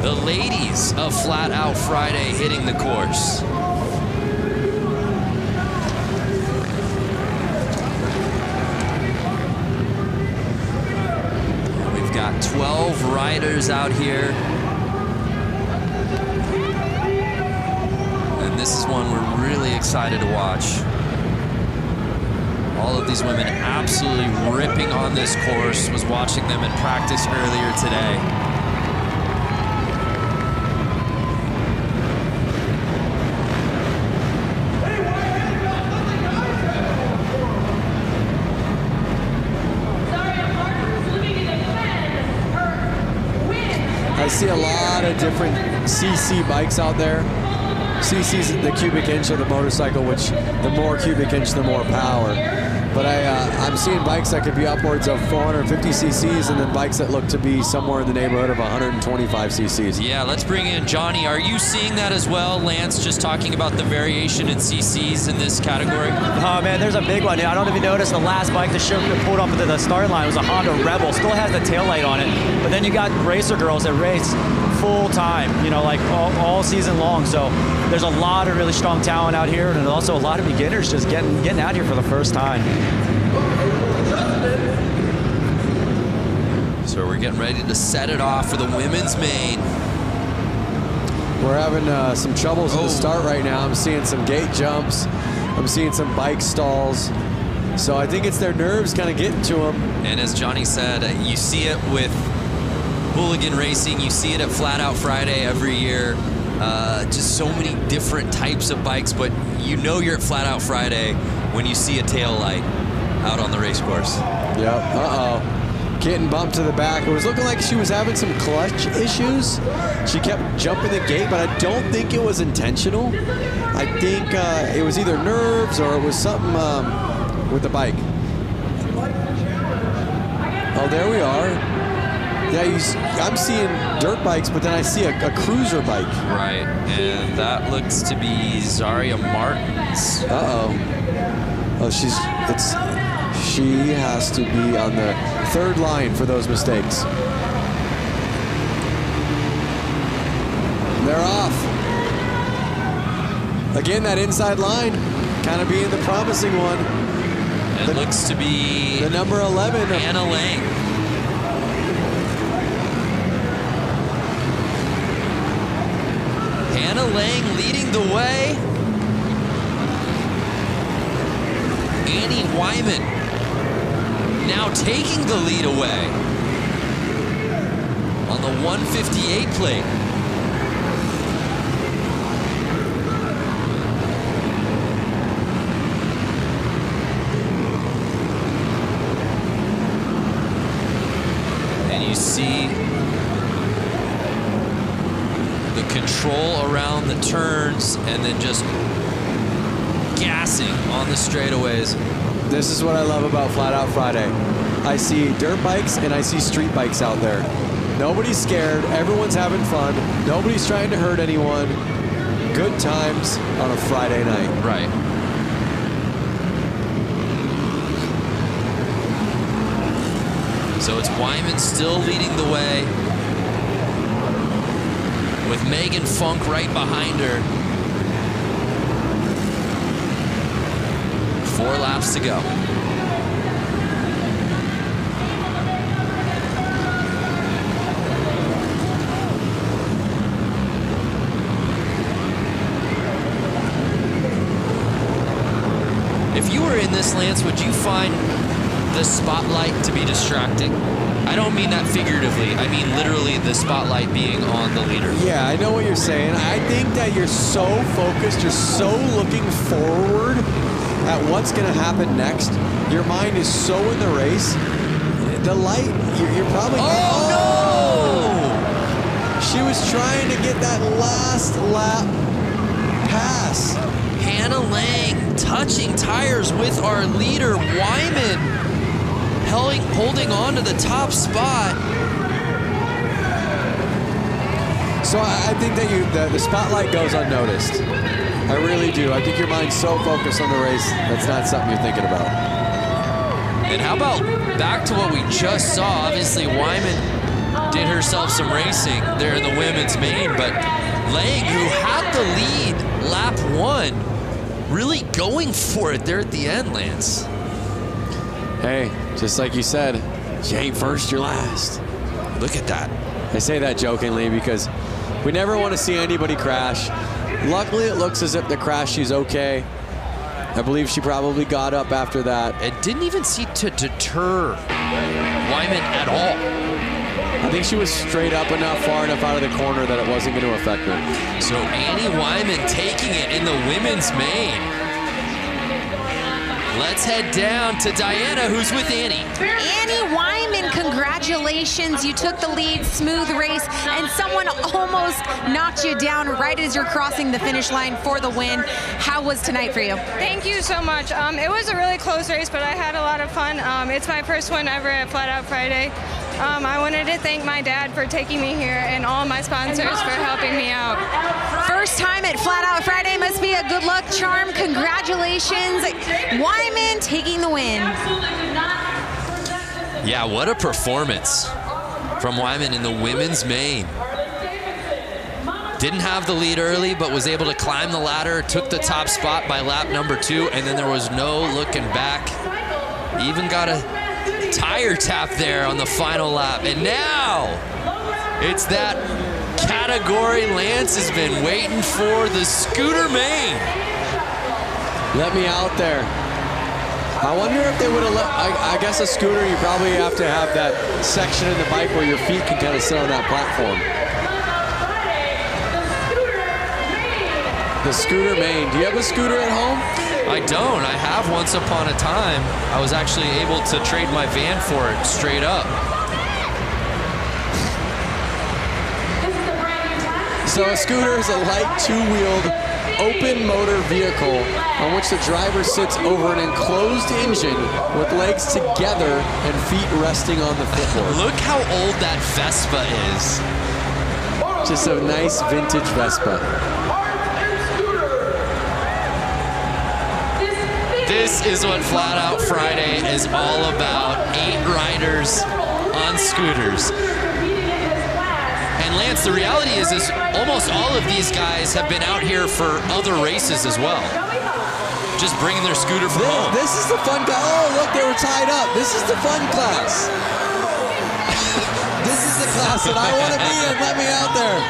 J: The ladies of Flat Out Friday hitting the course. We've got 12 riders out here. And this is one we're really excited to watch. All of these women absolutely ripping on this course. Was watching them in practice earlier today.
D: I see a lot of different CC bikes out there. CC's the cubic inch of the motorcycle, which the more cubic inch, the more power. But I'm seeing bikes that could be upwards of 450 cc's and then bikes that look to be somewhere in the neighborhood of 125 cc's.
J: Yeah, let's bring in Johnny. Are you seeing that as well, Lance, just talking about the variation in cc's in this category?
B: Oh, man, there's a big one. I don't even notice the last bike that pulled off to the start line was a Honda Rebel. Still has the taillight on it. But then you got racer girls that race full time, you know, like all season long. So there's a lot of really strong talent out here, and also a lot of beginners just getting out here for the first time.
J: So we're getting ready to set it off for the women's main.
D: We're having some troubles in the start right now. I'm seeing some gate jumps. I'm seeing some bike stalls. So I think it's their nerves kind of getting to them.
J: And as Johnny said, you see it with hooligan racing. You see it at Flat Out Friday every year. Just so many different types of bikes, but you know you're at Flat Out Friday when you see a tail light out on the race course.
D: Yep, getting bumped to the back. It was looking like she was having some clutch issues. She kept jumping the gate, but I don't think it was intentional. I think it was either nerves or it was something with the bike. Oh, there we are. Yeah, I'm seeing dirt bikes, but then I see a cruiser bike.
J: Right, and that looks to be Zaria Martins.
D: Oh, she has to be on the third line for those mistakes. They're off. Again, that inside line kind of being the promising one.
J: It looks to be
D: the number 11.
J: Anna Lang. Hannah Lang leading the way. Annie Wyman now taking the lead away on the 158 plate. And you see the control around the turns and then just gassing on the straightaways.
D: This is what I love about Flat Out Friday. I see dirt bikes and I see street bikes out there. Nobody's scared. Everyone's having fun. Nobody's trying to hurt anyone. Good times on a Friday night.
J: Right. So it's Wyman still leading the way, with Megan Funk right behind her. 4 laps to go. If you were in this, Lance, would you find the spotlight to be distracting? I don't mean that figuratively. I mean literally the spotlight being on the leader.
D: Yeah, I know what you're saying. I think that you're so focused, you're so looking forward at what's going to happen next. Your mind is so in the race. The light, you're probably...
J: Oh,
D: no! She was trying to get that last lap pass.
J: Hannah Lang touching tires with our leader, Wyman, holding on to the top spot.
D: So I think that the spotlight goes unnoticed. I really do. I think your mind's so focused on the race, that's not something you're thinking about.
J: And how about back to what we just saw? Obviously, Wyman did herself some racing there in the women's main, but Lang, who had the lead lap 1, really going for it there at the end, Lance.
D: Hey, just like you said, you ain't first, you're last.
J: Look at that.
D: I say that jokingly because we never want to see anybody crash. Luckily, it looks as if the crash, she's okay. I believe she probably got up after that.
J: It didn't even seem to deter Wyman at all.
D: I think she was straight up enough, far enough out of the corner that it wasn't going to affect her.
J: So Annie Wyman taking it in the women's main. Let's head down to Diana, who's with Annie.
E: Annie Wyman, congratulations. You took the lead, smooth race, and someone almost knocked you down right as you're crossing the finish line for the win. How was tonight for you?
S: Thank you so much. It was a really close race, but I had a lot of fun. It's my first win ever at Flat Out Friday. I wanted to thank my dad for taking me here and all my sponsors for helping me out.
E: First time at Flat Out Friday must be a good luck charm. Congratulations, Wyman taking the win.
J: Yeah, what a performance from Wyman in the women's main. Didn't have the lead early, but was able to climb the ladder, took the top spot by lap number 2, and then there was no looking back. Even got a tire tap there on the final lap. And now it's that category Lance has been waiting for, the scooter main.
D: Let me out there. I wonder if they would have let, I guess a scooter, you probably have to have that section in the bike where your feet can kind of sit on that platform. The scooter main. Do you have a scooter at home?
J: I don't. I have once upon a time. I was actually able to trade my van for it straight up.
D: So a scooter is a light two-wheeled open motor vehicle on which the driver sits over an enclosed engine with legs together and feet resting on the footboard.
J: Look how old that Vespa is.
D: Just a nice vintage Vespa.
J: This is what Flat Out Friday is all about. 8 riders on scooters. And Lance, the reality is almost all of these guys have been out here for other races as well. Just bringing their scooter from home.
D: This is the fun class. Oh, look, they were tied up. This is the fun class. This is the class that I want to be in. Let me out there.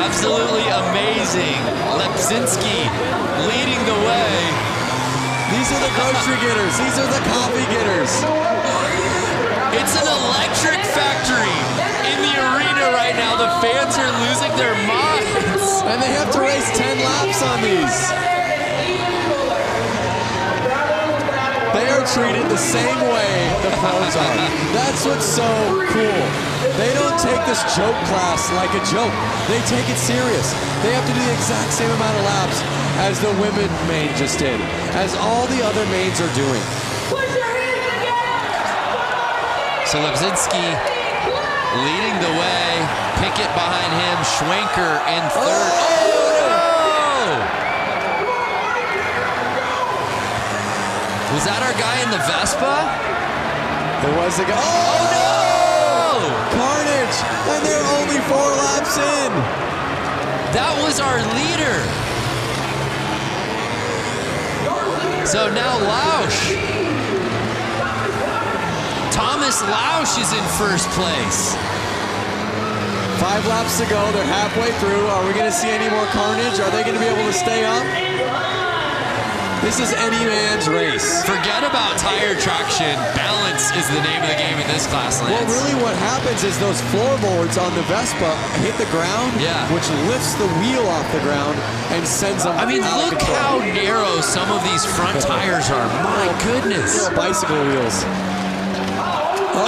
J: Absolutely amazing. Lepsinski leading the way.
D: These are the grocery getters. These are the coffee getters.
J: It's an electric factory in the arena right now. The fans are losing their minds.
D: And they have to race 10 laps on these. They are treated the same way the pros are. That's what's so cool. They don't take this joke class like a joke. They take it serious. They have to do the exact same amount of laps as the women main just did, as all the other mains are doing.
J: So Lepsinski leading the way. Pickett behind him. Schwenker in third. Oh, no! Was that our guy in the Vespa?
D: It was the guy. Oh, no! Carnage! And they're only 4 laps in.
J: That was our leader. So now Lausch. Thomas Lausch is in first place.
D: 5 laps to go. They're halfway through. Are we going to see any more carnage? Are they going to be able to stay up? This is any man's race.
J: Forget about tire traction. Balance is the name of the game in this class, Lance.
D: Well, really what happens is those floorboards on the Vespa hit the ground, which lifts the wheel off the ground and sends them
J: I mean,
D: out
J: look
D: of control.
J: how narrow some of these front tires are. My goodness.
D: Bicycle wheels.
J: Oh!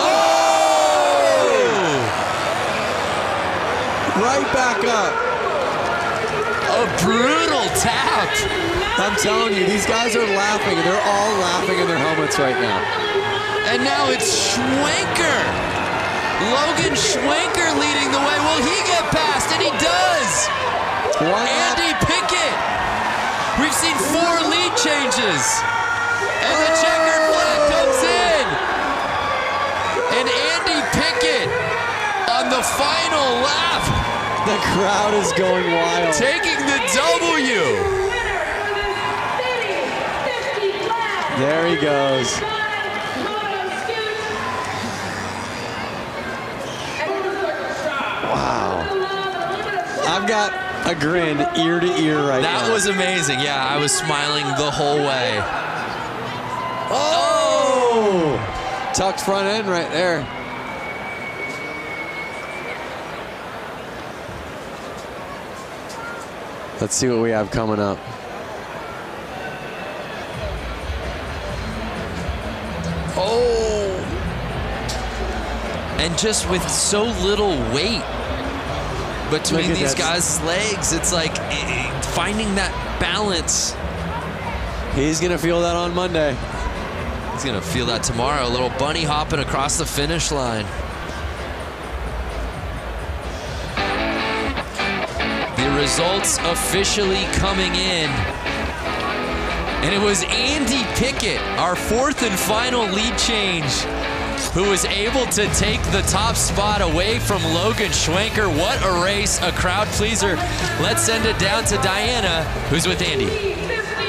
D: Right back up.
J: A brutal tap.
D: I'm telling you, these guys are laughing. They're all laughing in their helmets right now.
J: And now it's Schwenker. Logan Schwenker leading the way. Will he get past? And he does. Andy Pickett. We've seen 4 lead changes. And the checkered flag comes in. And Andy Pickett on the final lap.
D: The crowd is going wild.
J: Taking the W.
D: There he goes. Wow. I've got a grin ear to ear right now.
J: That was amazing. Yeah, I was smiling the whole way.
D: Oh! Tucked front end right there. Let's see what we have coming up.
J: Oh! And just with so little weight between these guys' legs, it's like finding that balance.
D: He's gonna feel that on Monday.
J: He's gonna feel that tomorrow. A little bunny hopping across the finish line. The results officially coming in. And it was Andy Pickett, our fourth and final lead change, who was able to take the top spot away from Logan Schwenker. What a race, a crowd pleaser. Let's send it down to Diana, who's with Andy.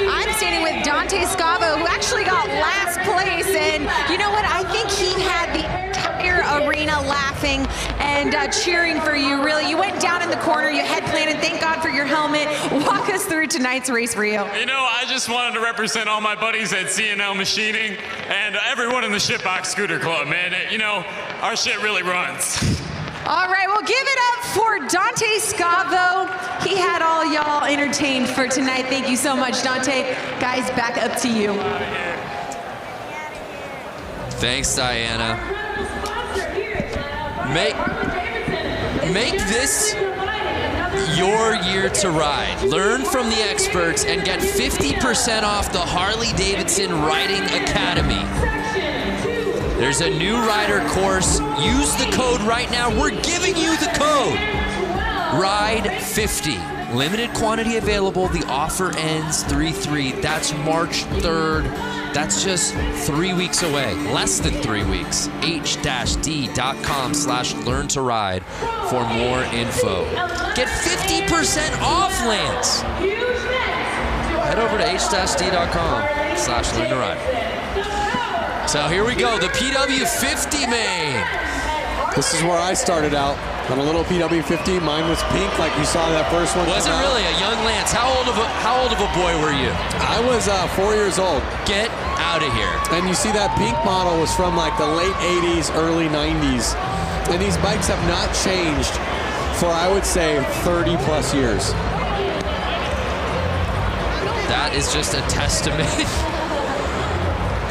E: I'm standing with Dante Scavo, who actually got last place. And you know what? I think he had the entire arena laughing and cheering for you, really. You went down in the corner, you head planted. Thank God for your helmet. Walk us through tonight's race for you.
Q: You know, I just wanted to represent all my buddies at C&L Machining and everyone in the Shitbox Scooter Club, man. You know, our shit really runs.
E: All right, well, give it up for Dante Scavo. He had all y'all entertained for tonight. Thank you so much, Dante. Guys, back up to you.
J: Thanks, Diana. Make this your year to ride. Learn from the experts and get 50% off the Harley-Davidson Riding Academy. There's a new rider course. Use the code right now. We're giving you the code. RIDE50. Limited quantity available. The offer ends 3/3. That's March 3rd. That's just 3 weeks away. Less than 3 weeks. h-d.com/learn to ride for more info. Get 50% off, Lance. Head over to h-d.com/learn to ride. So here we go, the PW50 main.
D: This is where I started out, on a little PW50. Mine was pink, like you saw that first one.
J: Was it really? A young Lance. How old of a boy were you?
D: I was 4 years old.
J: Get out of here.
D: And you see that pink model was from like the late 80s, early 90s. And these bikes have not changed for, I would say, 30 plus years.
J: That is just a testament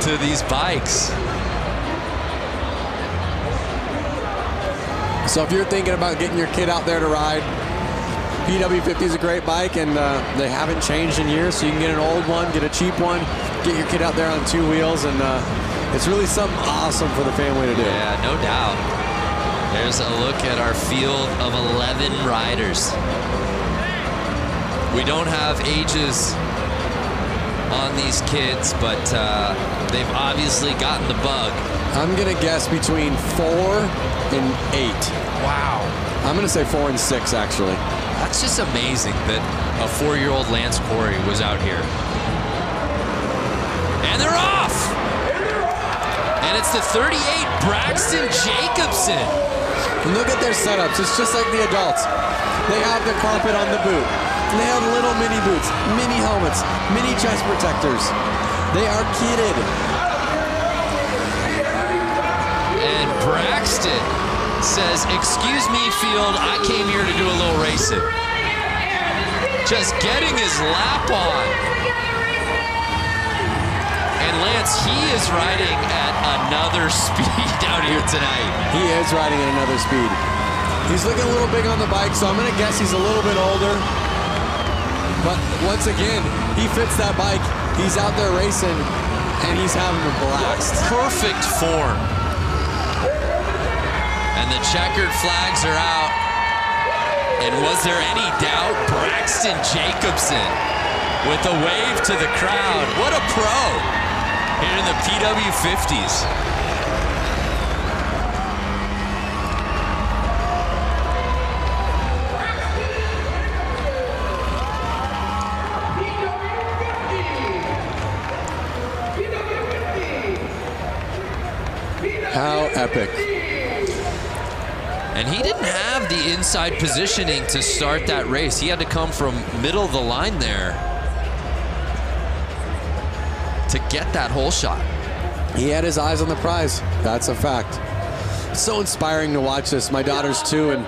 J: to these bikes.
D: So if you're thinking about getting your kid out there to ride, PW50 is a great bike, and they haven't changed in years, so you can get an old one, get a cheap one, get your kid out there on 2 wheels, and it's really something awesome for the family to do.
J: Yeah, no doubt. There's a look at our field of 11 riders. We don't have ages on these kids, but they've obviously gotten the bug.
D: I'm gonna guess between 4 and 8.
J: Wow.
D: I'm gonna say 4 and 6, actually.
J: That's just amazing that a 4-year-old Lance Corey was out here. And they're off! And it's the 38 Braxton Jacobson.
D: And look at their setups. It's just like the adults. They have the carpet on the boot. They have little mini boots, mini helmets, mini chest protectors. They are kitted.
J: And Braxton says, "Excuse me, field, I came here to do a little racing." Just getting his lap on. And Lance, he is riding at another speed out here tonight.
D: He is riding at another speed. He's looking a little big on the bike, so I'm gonna guess he's a little bit older. But once again, he fits that bike. He's out there racing, and he's having a blast.
J: Perfect form. And the checkered flags are out. And was there any doubt? Braxton Jacobson with a wave to the crowd. What a pro here in the PW50s.
D: How epic.
J: And he didn't have the inside positioning to start that race. He had to come from middle of the line there to get that hole shot.
D: He had his eyes on the prize. That's a fact. So inspiring to watch this. My daughter's 2, and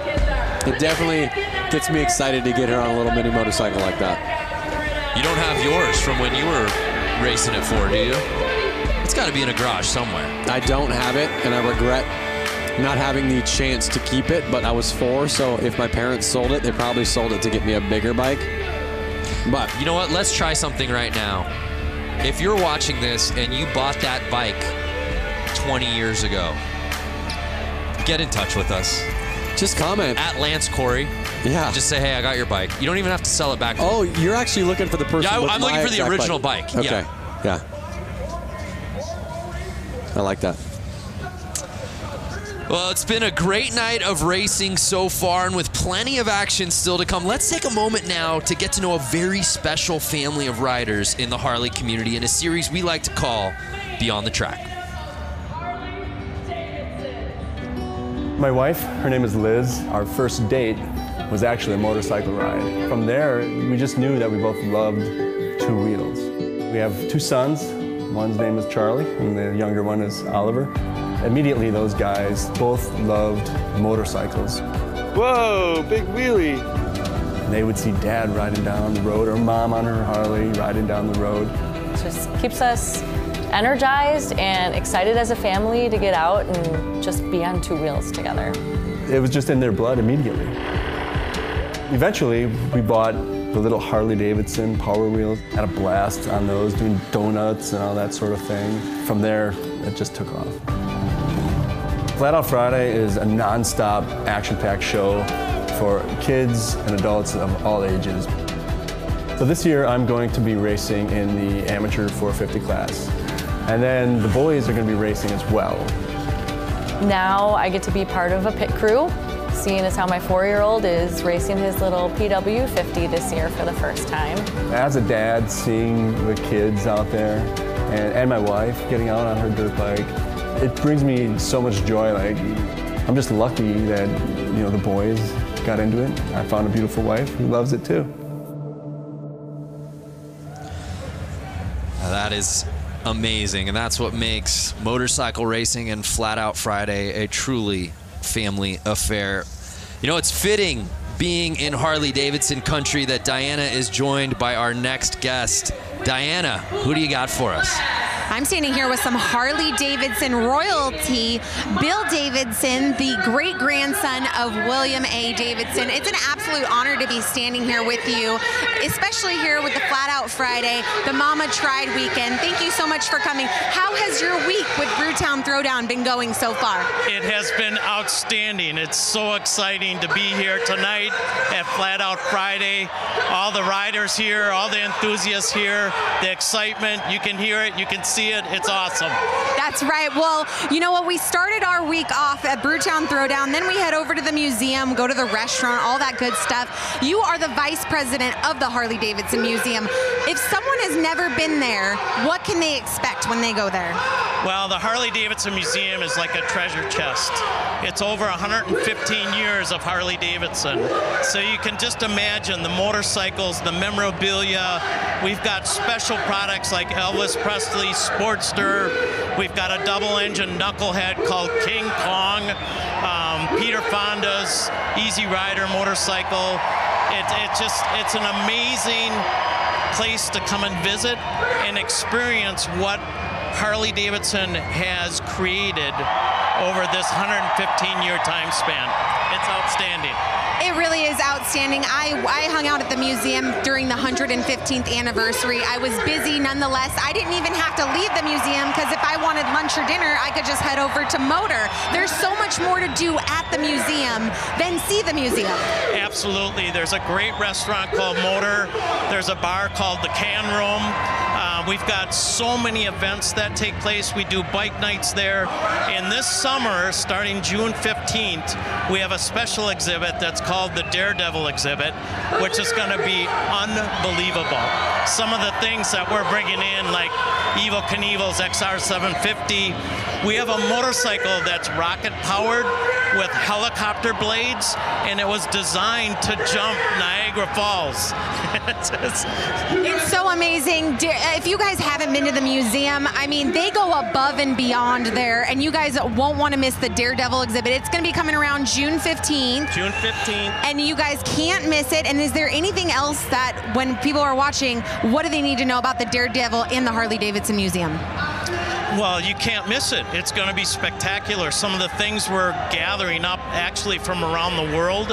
D: it definitely gets me excited to get here on a little mini motorcycle like that.
J: You don't have yours from when you were racing at 4, do you? It's got to be in a garage somewhere.
D: I don't have it, and I regret not having the chance to keep it, but I was 4, so if my parents sold it, they probably sold it to get me a bigger bike. But
J: you know what? Let's try something right now. If you're watching this and you bought that bike 20 years ago, get in touch with us.
D: Just comment.
J: At Lance Corey.
D: Yeah.
J: Just say, hey, I got your bike. You don't even have to sell it back.
D: Oh, you're actually looking for the person.
J: Yeah,
D: with
J: I'm looking
D: my
J: for the
D: exact
J: original bike.
D: Okay. Yeah. I like that.
J: Well, it's been a great night of racing so far, and with plenty of action still to come. Let's take a moment now to get to know a very special family of riders in the Harley community in a series we like to call Beyond the Track.
T: My wife, her name is Liz. Our first date was actually a motorcycle ride. From there, we just knew that we both loved two wheels. We have 2 sons. One's name is Charlie, and the younger one is Oliver. Immediately, those guys both loved motorcycles. Whoa, big wheelie. They would see Dad riding down the road, or Mom on her Harley riding down the road.
U: It just keeps us energized and excited as a family to get out and just be on 2 wheels together.
T: It was just in their blood immediately. Eventually, we bought the little Harley-Davidson Power Wheels. Had a blast on those, doing donuts and all that sort of thing. From there, it just took off. Flat Out Friday is a non-stop, action-packed show for kids and adults of all ages. So this year, I'm going to be racing in the amateur 450 class. And then the boys are going to be racing as well.
U: Now I get to be part of a pit crew, seeing as how my 4-year-old is racing his little PW50 this year for the first time. As a dad, seeing the kids out there and my wife getting out on her dirt bike, it brings me so much joy. Like, I'm just lucky that, you know, the boys got into it. I found a beautiful wife who loves it too.
J: Now that is amazing, and that's what makes motorcycle racing and Flat Out Friday a truly family affair. You know, it's fitting, being in Harley-Davidson country, that Diana is joined by our next guest. Diana, who do you got for us?
E: I'm standing here with some Harley-Davidson royalty. Bill Davidson, the great-grandson of William A. Davidson. It's an absolute honor to be standing here with you, especially here with the Flat Out Friday, the Mama Tried weekend. Thank you so much for coming. How has your week with Brewtown Throwdown been going so far?
V: It has been outstanding. It's so exciting to be here tonight at Flat Out Friday. All the riders here, all the enthusiasts here, the excitement, you can hear it, you can see it. It's awesome.
E: That's right. Well, you know what? We started our week off at Brewtown Throwdown. Then we head over to the museum, go to the restaurant, all that good stuff. You are the vice president of the Harley-Davidson Museum. If someone has never been there, what can they expect when they go there?
V: Well, the Harley-Davidson Museum is like a treasure chest. It's over 115 years of Harley-Davidson. So you can just imagine the motorcycles, the memorabilia. We've got special products like Elvis Presley's Sportster. We've got a double-engine knucklehead called King Kong. Peter Fonda's Easy Rider motorcycle. It's an amazing place to come and visit and experience what Harley-Davidson has created over this 115-year time span. It's outstanding.
E: It really is outstanding. I hung out at the museum during the 115th anniversary. I was busy nonetheless. I didn't even have to leave the museum because if I wanted lunch or dinner, I could just head over to Motor. There's so much more to do at the museum than see the museum.
V: Absolutely. There's a great restaurant called Motor. There's a bar called the Can Room. We've got so many events that take place. We do bike nights there. And this summer, starting June 15th, we have a special exhibit that's called the Daredevil exhibit, which is going to be unbelievable. Some of the things that we're bringing in, like Evel Knievel's XR750. We have a motorcycle that's rocket powered. with helicopter blades, and it was designed to jump Niagara Falls.
E: It's so amazing. If you guys haven't been to the museum, I mean, they go above and beyond there, and you guys won't want to miss the Daredevil exhibit. It's going to be coming around June 15th.
V: June 15th.
E: And you guys can't miss it. And is there anything else that when people are watching, what do they need to know about the Daredevil in the Harley-Davidson Museum?
V: Well, you can't miss it. It's going to be spectacular. Some of the things we're gathering up actually from around the world,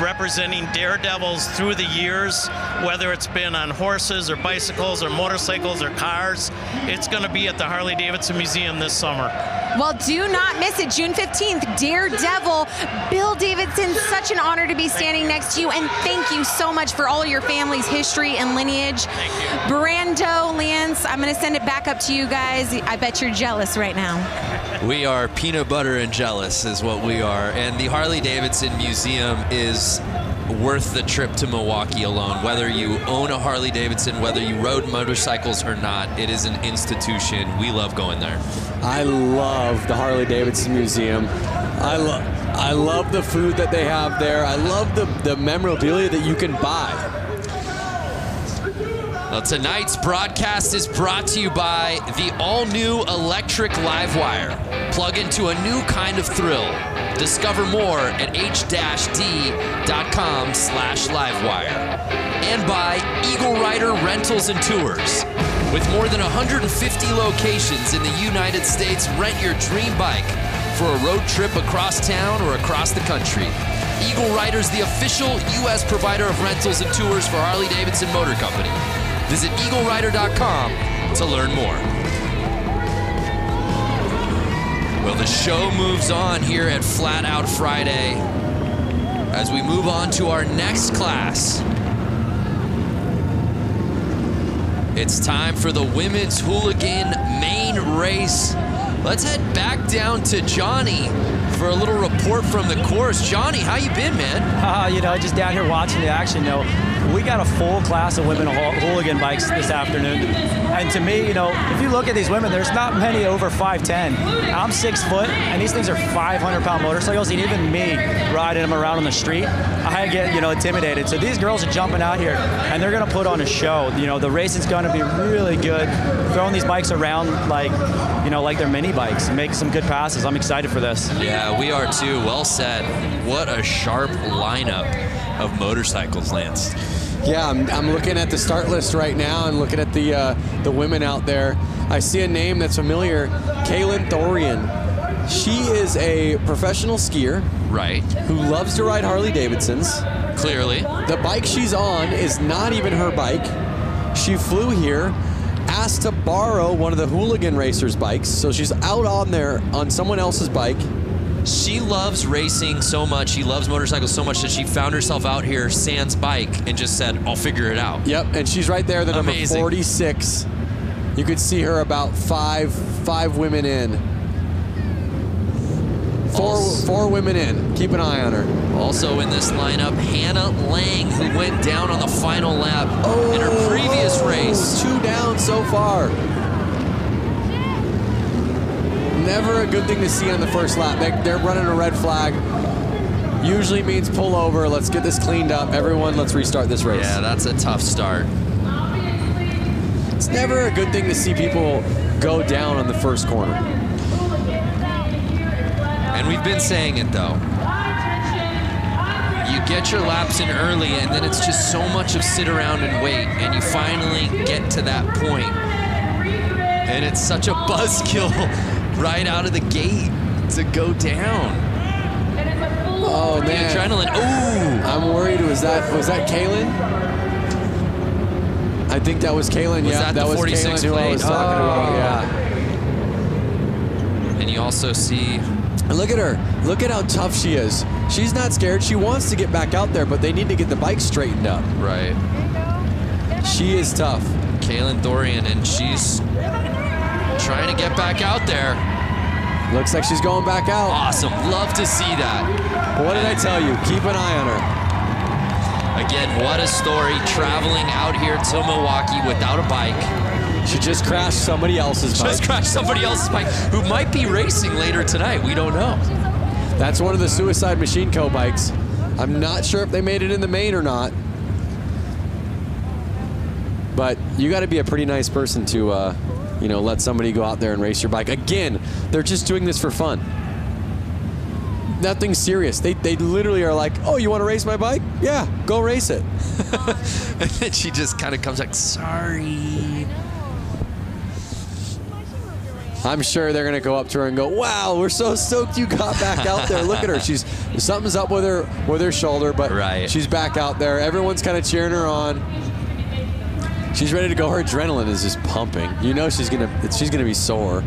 V: representing daredevils through the years, whether it's been on horses or bicycles or motorcycles or cars. It's going to be at the Harley-Davidson Museum this summer.
E: Well, do not miss it. June 15th, Daredevil. Bill Davidson, such an honor to be standing next to you, and thank you so much for all of your family's history and lineage.
V: Thank you.
E: Brando, Lance, I'm going to send it back up to you guys. I bet you're jealous right now.
J: We are peanut butter and jealous is what we are. And the Harley-Davidson Museum is worth the trip to Milwaukee alone. Whether you own a Harley-Davidson, whether you rode motorcycles or not, it is an institution. We love going there.
D: I love the Harley-Davidson Museum. I love the food that they have there. I love the memorabilia that you can buy.
J: Well, tonight's broadcast is brought to you by the all-new electric Livewire. Plug into a new kind of thrill. Discover more at h-d.com/livewire. And by Eagle Rider Rentals and Tours. With more than 150 locations in the United States, rent your dream bike for a road trip across town or across the country. Eagle Rider's the official U.S. provider of rentals and tours for Harley-Davidson Motor Company. Visit eaglerider.com to learn more. Well, the show moves on here at Flat Out Friday as we move on to our next class. It's time for the women's hooligan main race. Let's head back down to Johnny for a little report from the course. Johnny, how you been, man?
B: Just down here watching the action. We got a full class of women hooligan bikes this afternoon. And to me, if you look at these women, there's not many over 5'10". I'm 6 foot, and these things are 500-pound motorcycles. And even me riding them around on the street, I get, intimidated. So these girls are jumping out here, and they're going to put on a show. The racing's going to be really good. Throwing these bikes around like they're mini bikes, and make some good passes. I'm excited for this.
J: Yeah, we are too. Well said. What a sharp lineup of motorcycles, Lance.
D: Yeah, I'm looking at the start list right now and looking at the women out there. I see a name that's familiar, Kaylin Thorian. She is a professional skier.
J: Right.
D: Who loves to ride Harley-Davidsons.
J: Clearly.
D: The bike she's on is not even her bike. She flew here, asked to borrow one of the hooligan racers' bikes, so she's out on there on someone else's bike.
J: She loves racing so much, she loves motorcycles so much that she found herself out here sans bike and just said, I'll figure it out.
D: Yep, and she's right there, the number 46. You could see her about five women in. Four women in. Keep an eye on her.
J: Also in this lineup, Hannah Lang, who went down on the final lap in her previous race.
D: 2 down so far. Never a good thing to see on the first lap. They're running a red flag. Usually means pull over. Let's get this cleaned up. Everyone, let's restart this race.
J: Yeah, that's a tough start.
D: It's never a good thing to see people go down on the first corner.
J: And we've been saying it, though. You get your laps in early, and then it's just so much of sit around and wait, and you finally get to that point. And it's such a buzzkill right out of the gate to go down.
D: Oh,
J: the
D: man.
J: adrenaline. Ooh.
D: I'm worried. Was that Kaylin? I think that was Kaylin.
J: Was
D: yeah,
J: that
D: was
J: 46
D: Kaylin who I was talking about. Yeah.
J: And you also see.
D: And look at her. Look at how tough she is. She's not scared. She wants to get back out there, but they need to get the bike straightened up.
J: Right.
D: She is tough.
J: Kaylin Thorian, and she's trying to get back out there.
D: Looks like she's going back out.
J: Awesome. Love to see that.
D: What did I tell you? Keep an eye on her.
J: Again, what a story. Traveling out here to Milwaukee without a bike.
D: She just crashed somebody else's bike.
J: Just crashed somebody else's bike who might be racing later tonight. We don't know.
D: That's one of the Suicide Machine Co. bikes. I'm not sure if they made it in the main or not. But you got to be a pretty nice person to, you know, let somebody go out there and race your bike. Again, they're just doing this for fun. Nothing serious. They literally are like, oh, you want to race my bike? Yeah, go race it.
J: And then she just kind of comes like, sorry.
D: I'm sure they're going to go up to her and go, wow, we're so stoked you got back out there. Look at her. Something's up with her shoulder, but she's back out there. Everyone's kind of cheering her on. She's ready to go. Her adrenaline is just pumping. You know she's gonna be sore.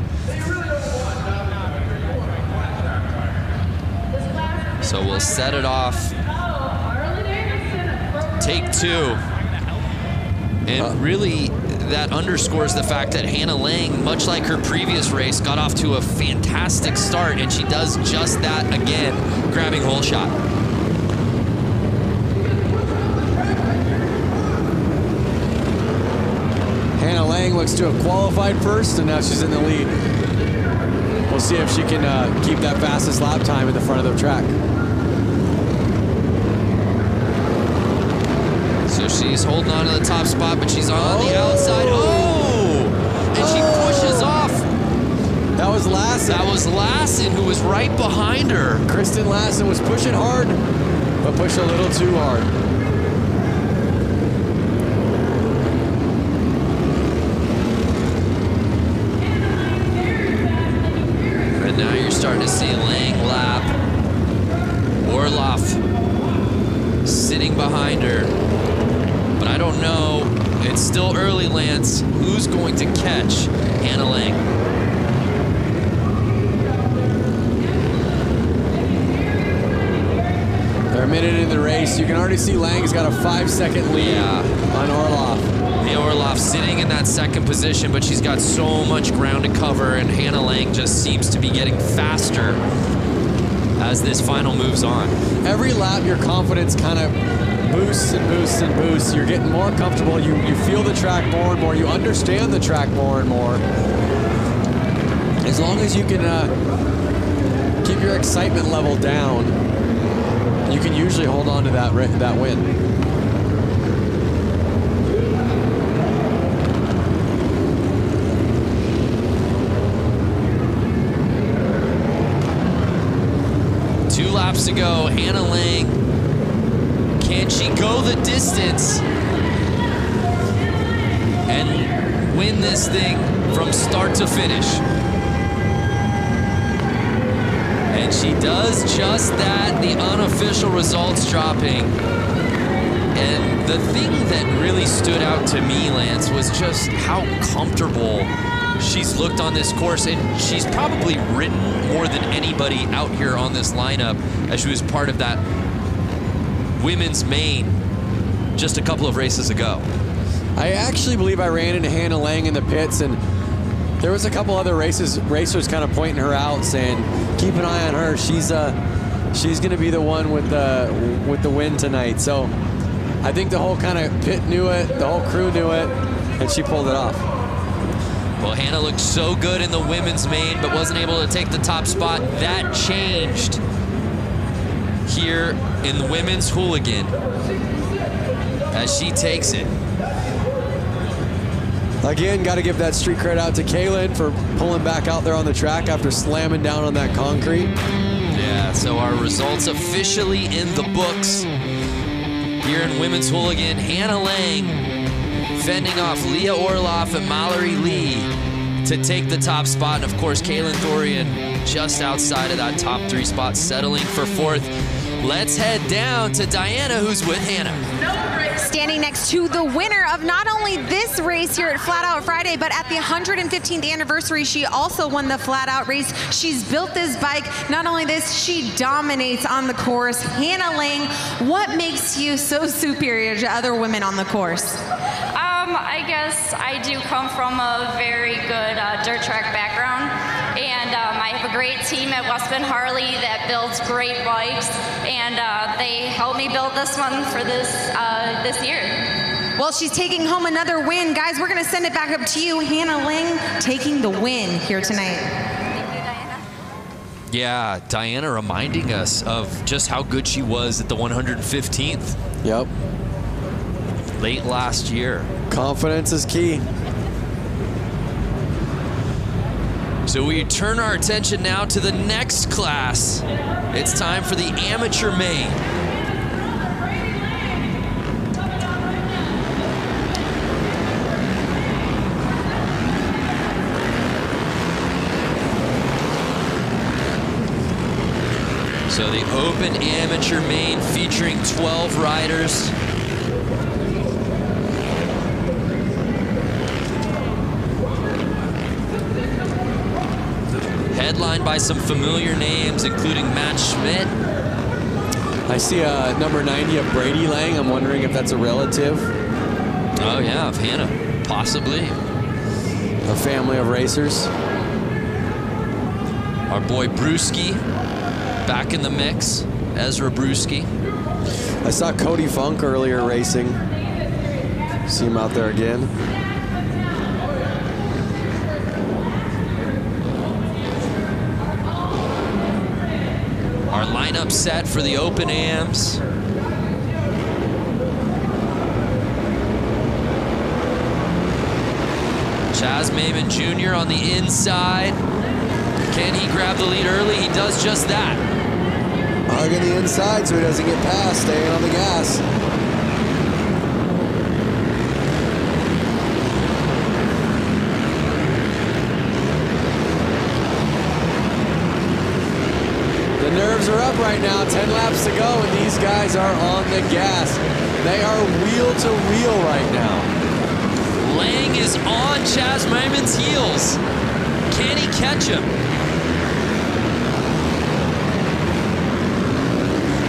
J: So we'll set it off. Take 2. And really, that underscores the fact that Hannah Lang, much like her previous race, got off to a fantastic start, and she does just that again, grabbing hole shot.
D: Hannah Lang looks to have qualified first, and now she's in the lead. We'll see if she can keep that fastest lap time in the front of the track.
J: So she's holding on to the top spot, but she's on the outside. Oh! And she pushes off.
D: That was Lassen.
J: That was Lassen, who was right behind her.
D: Kristen Lassen was pushing hard, but pushed a little too hard.
J: And now you're starting to see Lang lap. Orloff sitting behind her. But I don't know, it's still early, Lance, who's going to catch Hannah Lang?
D: They're a minute in the race. You can already see Lang's got a 5-second lead on Orloff.
J: Mia Orloff sitting in that second position, but she's got so much ground to cover, and Hannah Lang just seems to be getting faster as this final moves on.
D: Every lap, your confidence kind of boosts and boosts and boosts. You're getting more comfortable. You feel the track more and more. You understand the track more and more. As long as you can keep your excitement level down, you can usually hold on to that win.
J: Two laps to go. Hannah Lang, can she go the distance and win this thing from start to finish? And she does just that, the unofficial results dropping. And the thing that really stood out to me, Lance, was just how comfortable she's looked on this course, and she's probably ridden more than anybody out here on this lineup as she was part of that women's main just a couple of races ago.
D: I actually believe I ran into Hannah Lang in the pits, and there was a couple other racers kind of pointing her out, saying, keep an eye on her. She's going to be the one with the win tonight. So I think the whole kind of pit knew it, the whole crew knew it, and she pulled it off.
J: Well, Hannah looked so good in the women's main, but wasn't able to take the top spot. That changed here in the women's hooligan as she takes it.
D: Again, got to give that street cred out to Kaylin for pulling back out there on the track after slamming down on that concrete.
J: Yeah, so our results officially in the books here in women's hooligan. Hannah Lang fending off Leah Orloff and Mallory Lee to take the top spot. And of course, Kaylin Thorian just outside of that top 3 spot, settling for 4th. Let's head down to Diana, who's with Hannah.
E: Standing next to the winner of not only this race here at Flat Out Friday, but at the 115th anniversary, she also won the Flat Out race. She's built this bike. Not only this, she dominates on the course. Hannah Lang, what makes you so superior to other women on the course?
A: I guess I do come from a very good dirt track background, and I have a great team at West Bend Harley that builds great bikes, and they helped me build this one for this year.
E: Well, she's taking home another win. Guys, we're going to send it back up to you. Hannah Lang taking the win here tonight.
J: Yeah, Diana reminding us of just how good she was at the 115th.
D: Yep.
J: Late last year.
D: Confidence is key.
J: So we turn our attention now to the next class. It's time for the amateur main. So the open amateur main featuring 12 riders. Headlined by some familiar names, including Matt Schmidt.
D: I see number 90 of Brady Lang. I'm wondering if that's a relative.
J: Oh yeah, of Hannah, possibly.
D: A family of racers.
J: Our boy Brewski, back in the mix. Ezra Brewski.
D: I saw Cody Funk earlier racing. See him out there again.
J: Our lineup set for the open AMs. Chaz Maimon Jr. on the inside. Can he grab the lead early? He does just that.
D: Hugging the inside so he doesn't get past, staying on the gas. The nerves are up right now, 10 laps to go, and these guys are on the gas. They are wheel to wheel right now.
J: Lang is on Chaz Maimon's heels. Can he catch him?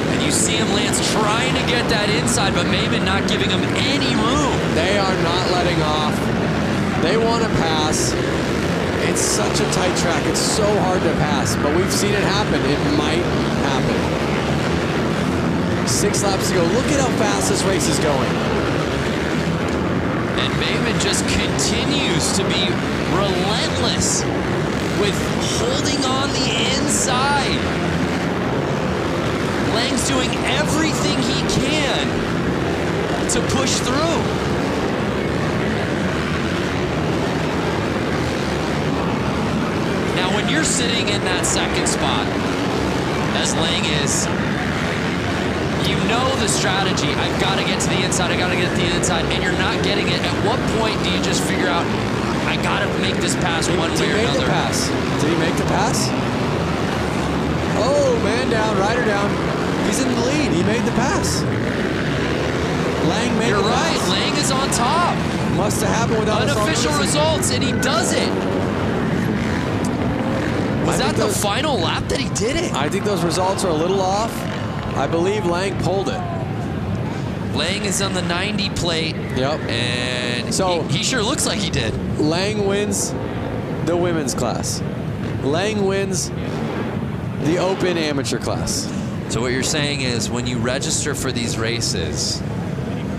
J: And you see him, Lance, trying to get that inside, but Maimon not giving him any room.
D: They are not letting off. They want to pass. It's such a tight track. It's so hard to pass, but we've seen it happen. It might happen. 6 laps to go. Look at how fast this race is going.
J: And Maimon just continues to be relentless with holding on the inside. Lang's doing everything he can to push through. Now, when you're sitting in that second spot, as Lang is, you know the strategy. I've got to get to the inside. I got to get to the inside, and you're not getting it. At what point do you just figure out, I got to make this pass one way or another?
D: Did he make the pass? Oh, man down, rider down. He's in the lead. He made the pass. Lang made the pass.
J: You're right. Lang is on top.
D: Must have happened without
J: unofficial results, and he does it. Was that the final lap that he did it?
D: I think those results are a little off. I believe Lang pulled it.
J: Lang is on the 90 plate.
D: Yep.
J: And
D: so
J: he sure looks like he did.
D: Lang wins the women's class. Lang wins the open amateur class.
J: So what you're saying is when you register for these races,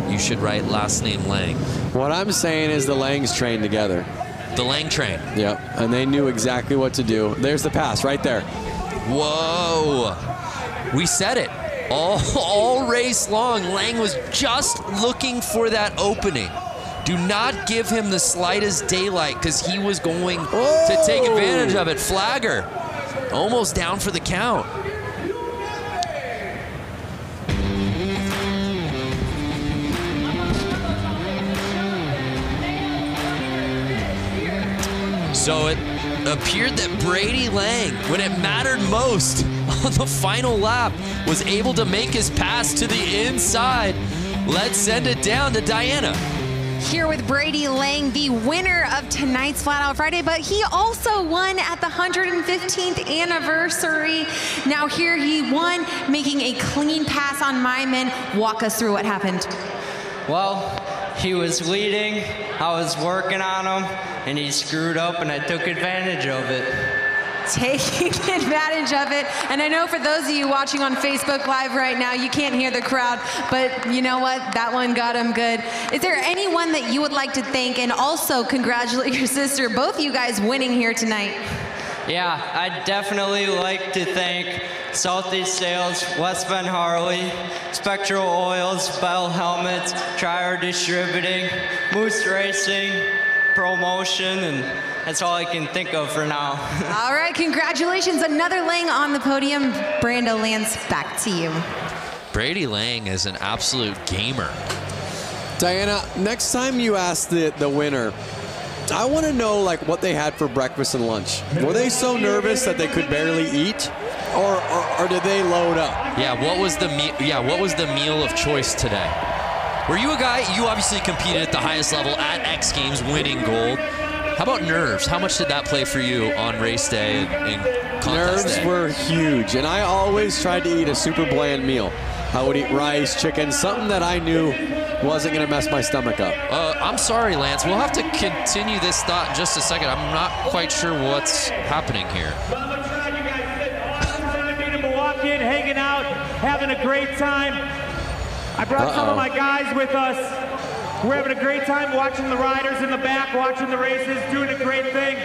J: you should write last name Lang.
D: What I'm saying is the Langs trained together.
J: The Lang train.
D: Yep, and they knew exactly what to do. There's the pass right there.
J: Whoa. We said it. All race long, Lang was just looking for that opening. Do not give him the slightest daylight because he was going to take advantage of it. Flagger, almost down for the count. So it appeared that Brady Lang, when it mattered most on the final lap, was able to make his pass to the inside. Let's send it down to Diana.
E: Here with Brady Lang, the winner of tonight's Flat Out Friday, but he also won at the 115th anniversary. Now here he won, making a clean pass on Maimon. Walk us through what happened.
G: Well, he was leading, I was working on him, and he screwed up and I took advantage of it.
E: Taking advantage of it. And I know for those of you watching on Facebook Live right now, you can't hear the crowd, but you know what? That one got him good. Is there anyone that you would like to thank and also congratulate your sister, both you guys winning here tonight?
G: Yeah, I'd definitely like to thank Southeast Sales, West Bend Harley, Spectral Oils, Bell Helmets, Trier Distributing, Moose Racing, Promotion, and that's all I can think of for now.
E: All right, congratulations. Another Lang on the podium. Brando, Lance, back to you.
J: Brady Lang is an absolute gamer.
D: Diana, next time you ask the winner, I want to know like what they had for breakfast and lunch. Were they so nervous that they could barely eat, or did they load up?
J: Yeah, what was the meal of choice today? Were you a guy? You obviously competed at the highest level at X Games, winning gold. How about nerves? How much did that play for you on race day and contest
D: Nerves
J: day?
D: were huge, and I always tried to eat a super bland meal. I would eat rice, chicken, something that I knew wasn't going to mess my stomach up.
J: I'm sorry, Lance. We'll have to continue this thought in just a second. I'm not quite sure what's happening here.
H: In Milwaukee, hanging out, having a great time. I brought some of my guys with us. We're having a great time watching the riders in the back, watching the races, doing a great thing.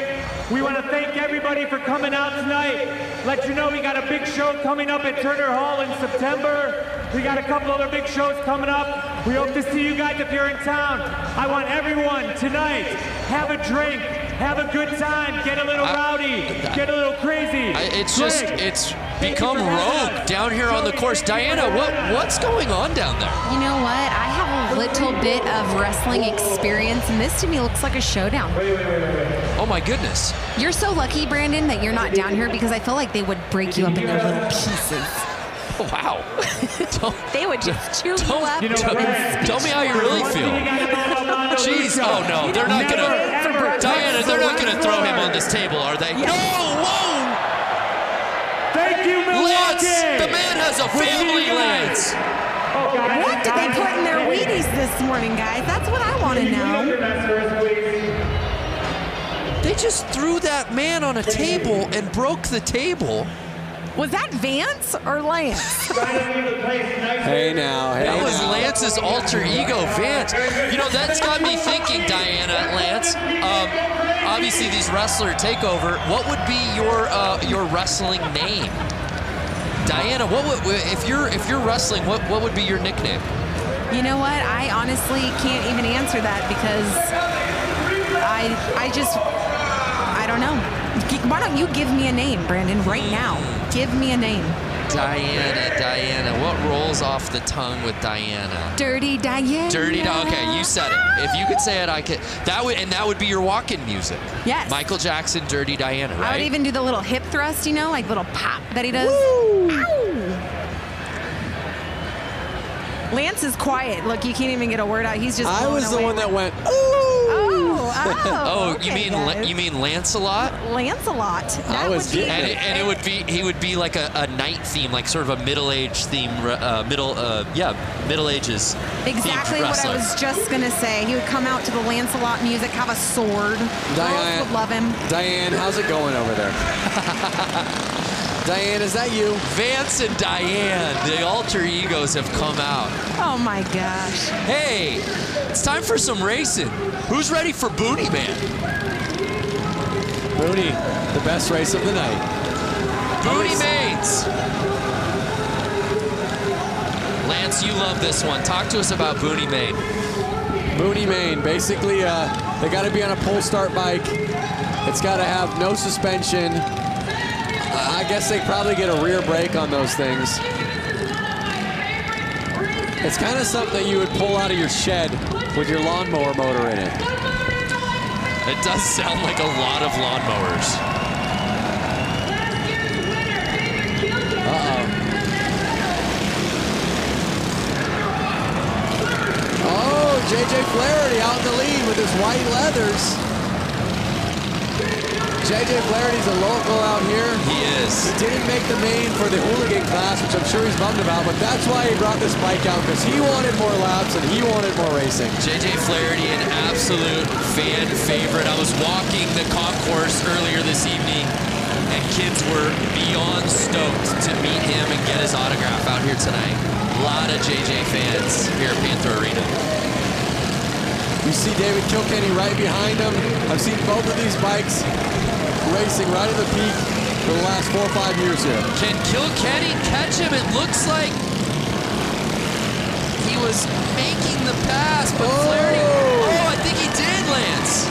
H: We want to thank everybody for coming out tonight. Let you know we got a big show coming up at Turner Hall in September. We got a couple other big shows coming up. We hope to see you guys if you're in town. I want everyone tonight, have a drink, have a good time, get a little rowdy, get a little crazy.
J: It's become rogue down here on the course. Diana, what's going on down there?
E: You know what? I have a little bit of wrestling experience, and this to me looks like a showdown.
J: Oh my goodness.
E: You're so lucky, Brandon, that you're not down here because I feel like they would break you up into little pieces.
J: Oh, wow.
E: They would just chew you up.
J: Tell me how you really feel. Jeez. Oh no, they're not gonna. Diana, they're not gonna throw him on this table, are they? No. Whoa.
H: Thank you, Milwaukee.
J: Lance, the man has a family, Lance.
E: What did they put in their Wheaties this morning, guys? That's what I want to know.
J: They just threw that man on a table and broke the table.
E: Was that Vance or Lance?
D: Hey now, hey
J: that was
D: now.
J: Lance's alter ego, Vance. You know, that's got me thinking, Diana, Lance. Obviously, these wrestler takeover. What would be your wrestling name? Diana, what would, if you're wrestling, what would be your nickname?
E: You know what? I honestly can't even answer that because I don't know. Why don't you give me a name, Brandon, right now? Give me a name.
J: Diana. What rolls off the tongue with Diana?
E: Dirty Diana.
J: Okay, you said it. If you could say it, I could. That would be your walk-in music.
E: Yes.
J: Michael Jackson, Dirty Diana, right?
E: I would even do the little hip thrust, you know, like little pop that he does.
J: Woo!
E: Ow! Lance is quiet. Look, you can't even get a word out. He's just.
D: I was the one that went.
J: Oh,
E: okay,
J: you mean Lancelot?
E: Lancelot. That would be.
J: And he would be like a knight theme, like sort of a middle-age theme, Middle Ages.
E: Exactly what I was just gonna say. He would come out to the Lancelot music, have a sword. Girls would love him.
D: Diane, how's it going over there? Diane, is that you?
J: Vance and Diane, the alter egos have come out.
E: Oh my gosh.
J: Hey, it's time for some racing. Who's ready for Boonie Man?
D: Boonie, the best race of the night.
J: Boonie Mains. Lance, you love this one. Talk to us about Boonie Main.
D: Boonie Main, basically, they got to be on a pull start bike. It's got to have no suspension. I guess they probably get a rear brake on those things. It's kind of something that you would pull out of your shed with your lawnmower motor in it.
J: It does sound like a lot of lawnmowers.
D: Oh, JJ Flaherty out in the lead with his white leathers. JJ Flaherty's a local out here.
J: He is.
D: He didn't make the main for the hooligan class, which I'm sure he's bummed about, but that's why he brought this bike out, because he wanted more laps and he wanted more racing.
J: JJ Flaherty, an absolute fan favorite. I was walking the concourse earlier this evening, and kids were beyond stoked to meet him and get his autograph out here tonight. A lot of JJ fans here at Panther Arena.
D: You see David Kilkenny right behind him. I've seen both of these bikes racing right at the peak for the last 4 or 5 years here.
J: Can Kilkenny catch him? It looks like he was making the pass, but Flaherty, I think he did, Lance.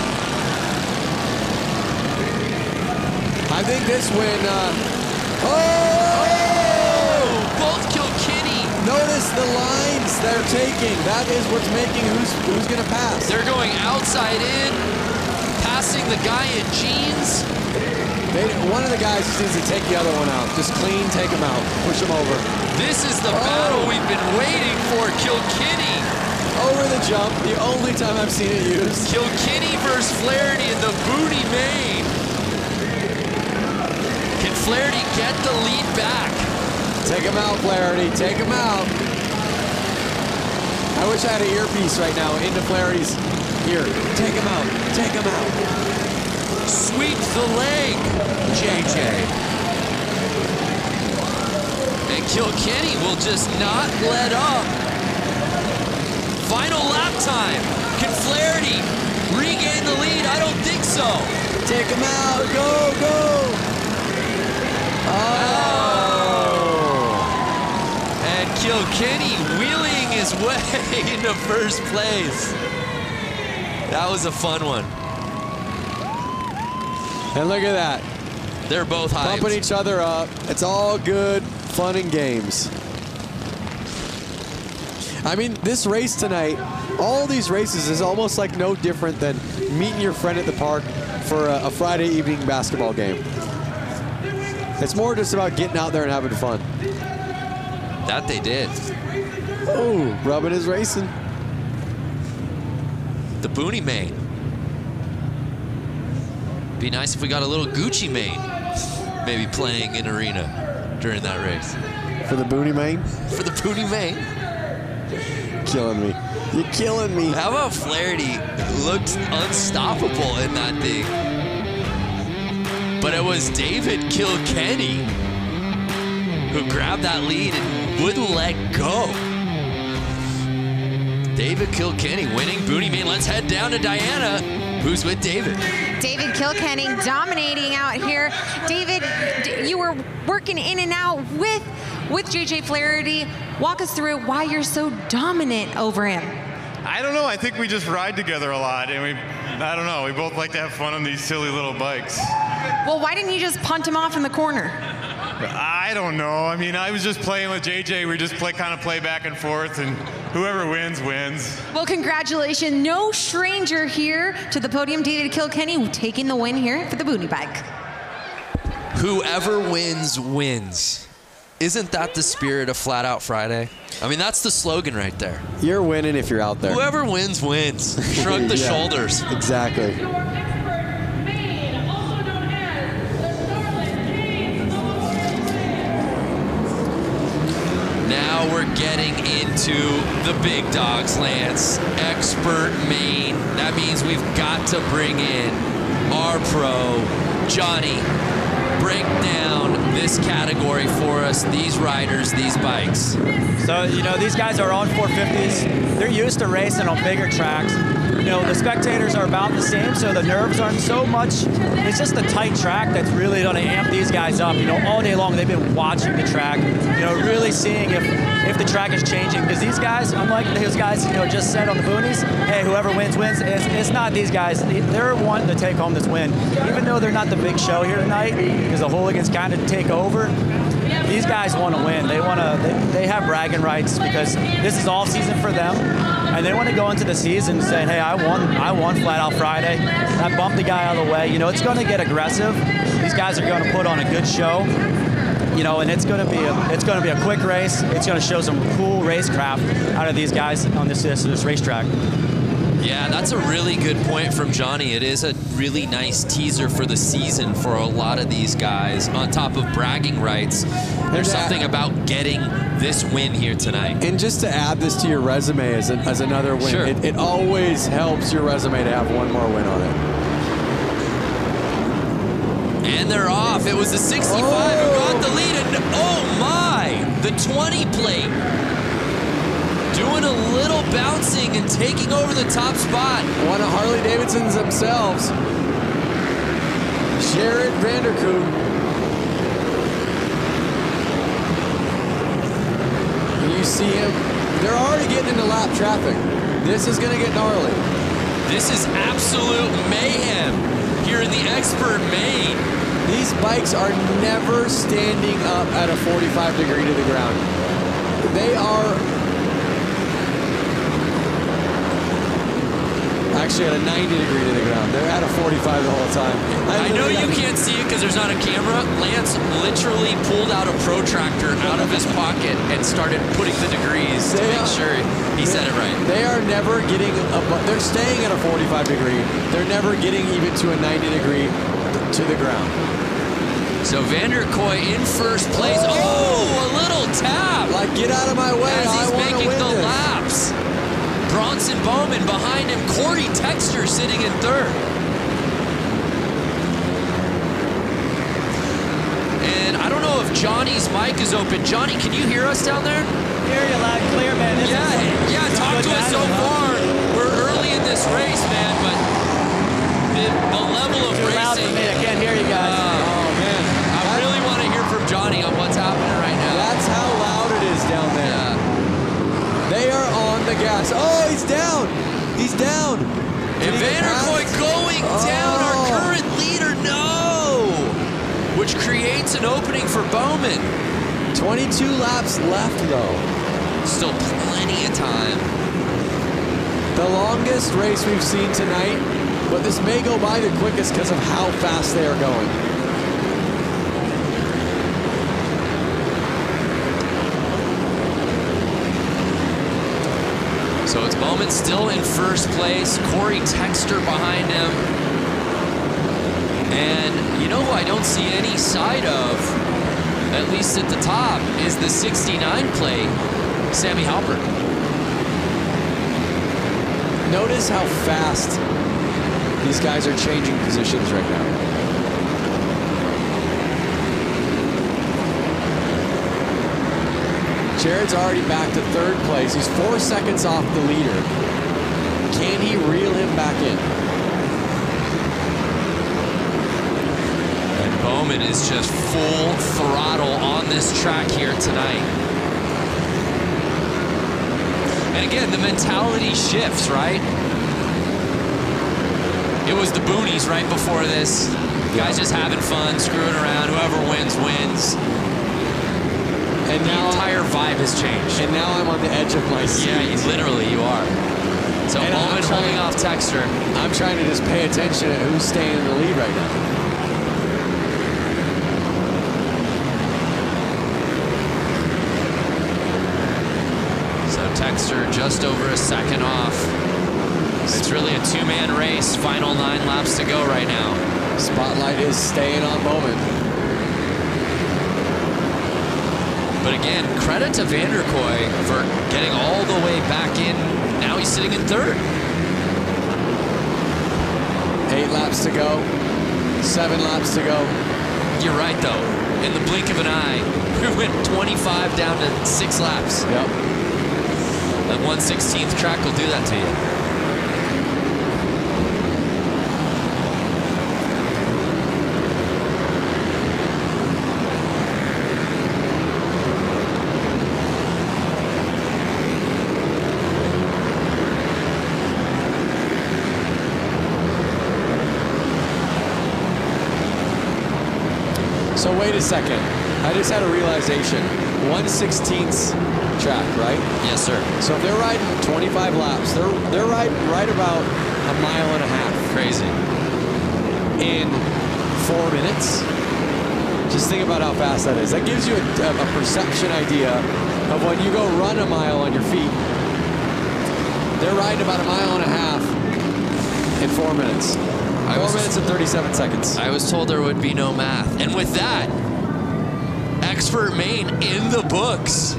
D: I think this win,
J: both Kilkenny.
D: Notice the lines they're taking. That is what's making who's going to pass.
J: They're going outside in, passing the guy in jeans.
D: One of the guys just needs to take the other one out. Just clean, take him out, push him over.
J: This is the battle we've been waiting for, Kilkenny.
D: Over the jump, the only time I've seen it used.
J: Kilkenny versus Flaherty in the booty main. Can Flaherty get the lead back?
D: Take him out, Flaherty, take him out. I wish I had an earpiece right now into Flaherty's ear. Take him out, take him out.
J: Sweep the leg, JJ. And Kilkenny will just not let up. Final lap time. Can Flaherty regain the lead? I don't think so.
D: Take him out, go, go.
J: And Kilkenny wheeling his way into first place. That was a fun one.
D: And look at that.
J: They're both hyped.
D: Pumping each other up. It's all good fun and games. I mean, this race tonight, all these races is almost like no different than meeting your friend at the park for a Friday evening basketball game. It's more just about getting out there and having fun.
J: That they did.
D: Ooh, rubbing is racing.
J: The Booney main. Be nice if we got a little Gucci main maybe playing in arena during that race.
D: For the Booney main?
J: For the Booney main.
D: Killing me. You're killing me.
J: How about Flaherty looked unstoppable in that thing? But it was David Kilkenny who grabbed that lead and wouldn't let go. David Kilkenny winning Booney main. Let's head down to Diana, who's with David.
E: David Kilkenny dominating out here. David, you were working in and out with JJ Flaherty. Walk us through why you're so dominant over him.
C: I don't know. I think we just ride together a lot, and I don't know. We both like to have fun on these silly little bikes.
E: Well, why didn't you just punt him off in the corner?
C: I don't know. I mean, I was just playing with JJ. We just kind of play back and forth, and whoever wins, wins.
E: Well, congratulations. No stranger here to the podium. David Kilkenny taking the win here for the Booney bike.
J: Whoever wins, wins. Isn't that the spirit of Flat Out Friday? I mean, that's the slogan right there.
D: You're winning if you're out there.
J: Whoever wins, wins. Shrug the shoulders.
D: Exactly.
J: Now we're getting into the big dogs, Lance. Expert main. That means we've got to bring in our pro, Johnny. Break down this category for us, these riders, these bikes.
B: So, you know, these guys are on 450s. They're used to racing on bigger tracks. You know, the spectators are about the same, so the nerves aren't so much. It's just a tight track that's really going to amp these guys up. You know, all day long they've been watching the track, you know, really seeing if the track is changing. Because these guys, unlike those guys, you know, just said on the boonies, hey, whoever wins, wins. It's not these guys. They're wanting to take home this win. Even though they're not the big show here tonight, because the hooligans kind of take over, these guys want to win. They have bragging rights because this is all season for them. And they want to go into the season saying, hey, I won Flat Out Friday. I bumped the guy out of the way. You know, it's going to get aggressive. These guys are going to put on a good show. You know, and it's going to be a quick race. It's going to show some cool racecraft out of these guys on this racetrack.
J: Yeah, that's a really good point from Johnny. It is a really nice teaser for the season for a lot of these guys. On top of bragging rights, there's something about getting this win here tonight.
D: And just to add this to your resume as another win,
J: sure.
D: it always helps your resume to have one more win on it.
J: And they're off. It was the 65 who got the lead. And oh my, the 20 plate. Doing a little bouncing and taking over the top spot.
D: One of Harley-Davidson's themselves. Jared Vanderkoop. You see him. They're already getting into lap traffic. This is going to get gnarly.
J: This is absolute mayhem here in the Expert Main.
D: These bikes are never standing up at a 45 degree to the ground. They are actually at a 90 degree to the ground. They're at a 45 the whole time.
J: I know you can't see it because there's not a camera. Lance literally pulled out a protractor out of his pocket and started putting the degrees to make sure he said it right.
D: They are never getting they're staying at a 45 degree. They're never getting even to a 90 degree to the ground.
J: So Vanderkooi in first place. Oh, a little tap.
D: Like, get out of my way.
J: As he's making the
D: this.
J: laps. Bronson Bowman behind him. Corey Texter sitting in third. And I don't know if Johnny's mic is open. Johnny, can you hear us down there?
F: Hear you loud and clear, man.
J: Yeah, talk to us so far. We're early in this race, man, but the level of racing.
F: Loud for me. I can't hear you guys.
J: I really want to hear from Johnny on what's happening right now.
D: That's how loud it is down there.
J: Yeah.
D: They are on the gas. Oh, he's down. He's down.
J: And Vanderkooi going down, our current leader, no! Which creates an opening for Bowman.
D: 22 laps left, though.
J: Still plenty of time.
D: The longest race we've seen tonight, but this may go by the quickest because of how fast they are going.
J: So it's Bowman still in first place. Corey Texter behind him. And you know who I don't see any side of, at least at the top, is the 69 plate, Sammy Halpert.
D: Notice how fast these guys are changing positions right now. Jared's already back to third place. He's 4 seconds off the leader. Can he reel him back in?
J: And Bowman is just full throttle on this track here tonight. And again, the mentality shifts, right? It was the boonies right before this. Guys just having fun, screwing around. Whoever wins, wins.
D: And
J: the entire vibe has changed.
D: And now I'm on the edge of my seat.
J: Yeah, literally, you are. So Bowman holding off Texter.
D: I'm trying to just pay attention to who's staying in the lead right now.
J: So Texter just over a second off. It's really a two-man race. Final 9 laps to go right now.
D: Spotlight is staying on Bowman.
J: But again, credit to Vanderkooi for getting all the way back in. Now he's sitting in third.
D: 8 laps to go. 7 laps to go.
J: You're right, though. In the blink of an eye, we went 25 down to 6 laps.
D: Yep.
J: That 1/16th track will do that to you.
D: So wait a second. I just had a realization. 1/16th track, right?
J: Yes, sir.
D: So if they're riding 25 laps, they're riding right about a mile and a half.
J: Crazy.
D: In 4 minutes. Just think about how fast that is. That gives you a perception idea of when you go run a mile on your feet. They're riding about a mile and a half in 4 minutes. 4 minutes and 37 seconds.
J: I was told there would be no math. And with that, Expert Main in the books.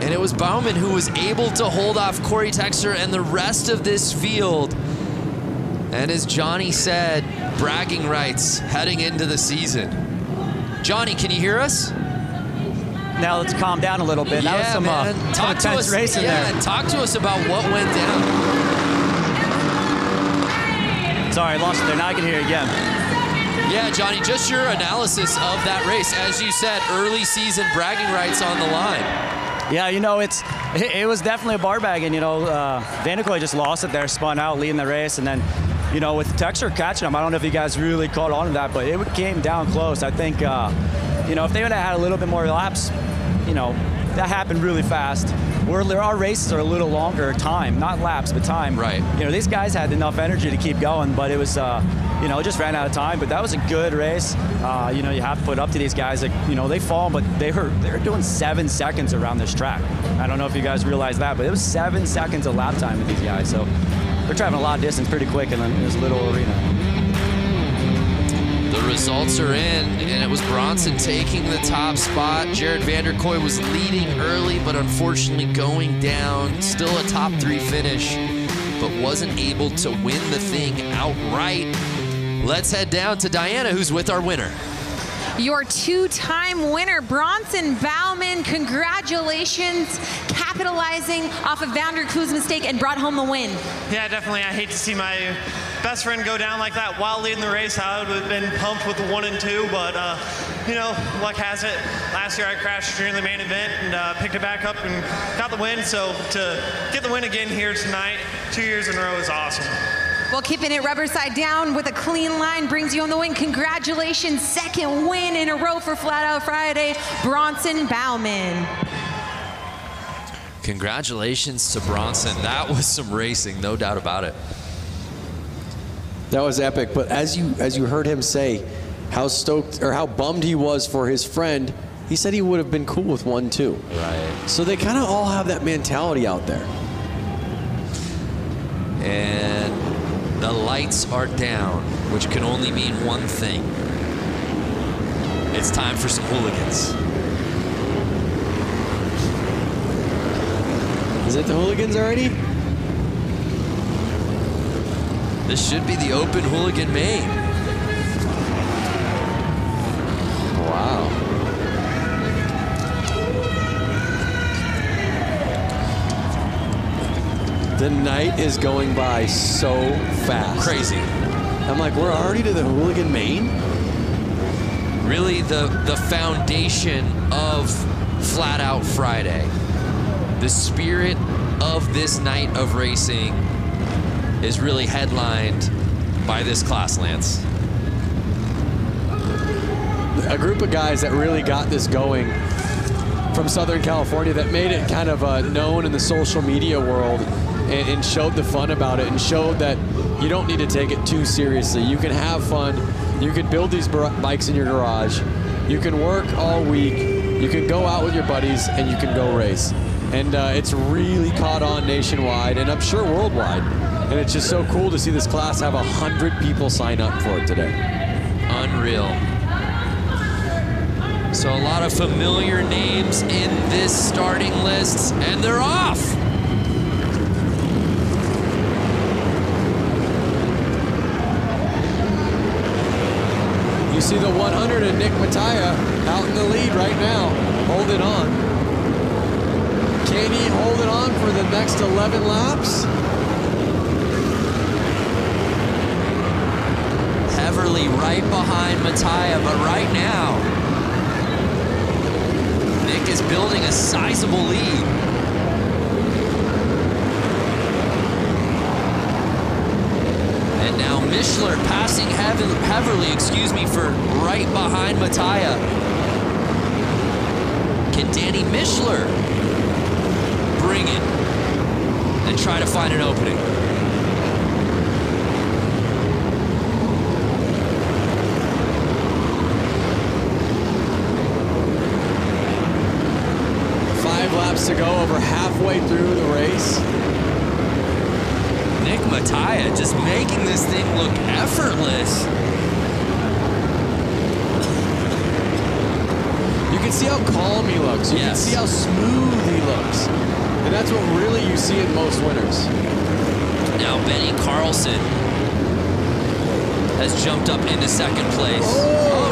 J: And it was Bowman who was able to hold off Corey Texter and the rest of this field. And as Johnny said, bragging rights heading into the season. Johnny, can you hear us?
B: Now let's calm down a little bit.
J: Yeah,
B: that was some
J: man. Talk to us.
B: racing there.
J: Talk to us about what went down.
B: Sorry, I lost it there. Now I can hear you again.
J: Yeah, Johnny, just your analysis of that race. As you said, early season bragging rights on the line.
B: Yeah, you know, it was definitely a bar bagging. You know, Vanderkoy just lost it there, spun out, leading the race, and then, you know, with Texter catching him, I don't know if you guys really caught on to that, but it came down close. I think, you know, if they would have had a little bit more laps, you know, that happened really fast. Our races are a little longer time, not laps, but time.
J: Right.
B: You know, these guys had enough energy to keep going, but it was, you know, just ran out of time. But that was a good race. You know, you have to put up to these guys. Like, you know, they fall, but they were doing 7 seconds around this track. I don't know if you guys realize that, but it was 7 seconds of lap time with these guys. So they're traveling a lot of distance pretty quick in this little arena.
J: The results are in, and it was Bronson taking the top spot. Jared Vanderkoy was leading early, but unfortunately going down. Still a top 3 finish, but wasn't able to win the thing outright. Let's head down to Diana, who's with our winner.
E: Your 2-time winner, Bronson Bauman. Congratulations, capitalizing off of Vanderkoy's mistake and brought home the win.
I: Yeah, definitely. I hate to see my best friend go down like that while leading the race. I would have been pumped with the 1 and 2, but you know, luck has it. Last year I crashed during the main event and picked it back up and got the win. So to get the win again here tonight, 2 years in a row is awesome.
E: Well, keeping it rubber side down with a clean line brings you on the win. Congratulations, 2nd win in a row for Flat Out Friday, Bronson Bauman.
J: Congratulations to Bronson. That was some racing, no doubt about it.
D: That was epic, but as you heard him say how stoked or how bummed he was for his friend, he said he would have been cool with 1, 2.
J: Right.
D: So they kind of all have that mentality out there.
J: And the lights are down, which can only mean one thing. It's time for some hooligans.
D: Is it the hooligans already?
J: This should be the open hooligan main.
D: Wow. The night is going by so fast.
J: Crazy.
D: I'm like, we're already to the hooligan main?
J: Really the foundation of Flat Out Friday. The spirit of this night of racing is really headlined by this class, Lance.
D: A group of guys that really got this going from Southern California that made it kind of known in the social media world and showed the fun about it and showed that you don't need to take it too seriously. You can have fun. You can build these bikes in your garage. You can work all week. You can go out with your buddies and you can go race. And it's really caught on nationwide and I'm sure worldwide. And it's just so cool to see this class have 100 people sign up for it today.
J: Unreal. So a lot of familiar names in this starting list, and they're off.
D: You see the 100 and Nick Mattia out in the lead right now, holding on. Can he hold it on for the next 11 laps?
J: Heverly right behind Mattia, but right now, Nick is building a sizable lead. And now Mishler passing Heverly, for right behind Mattia. Can Danny Mishler bring it and try to find an opening?
D: To go over halfway through the race.
J: Nick Mattia just making this thing look effortless.
D: You can see how calm he looks. You can see how smooth he looks. And that's what really you see in most winners.
J: Now Benny Carlson has jumped up into second place.
D: Oh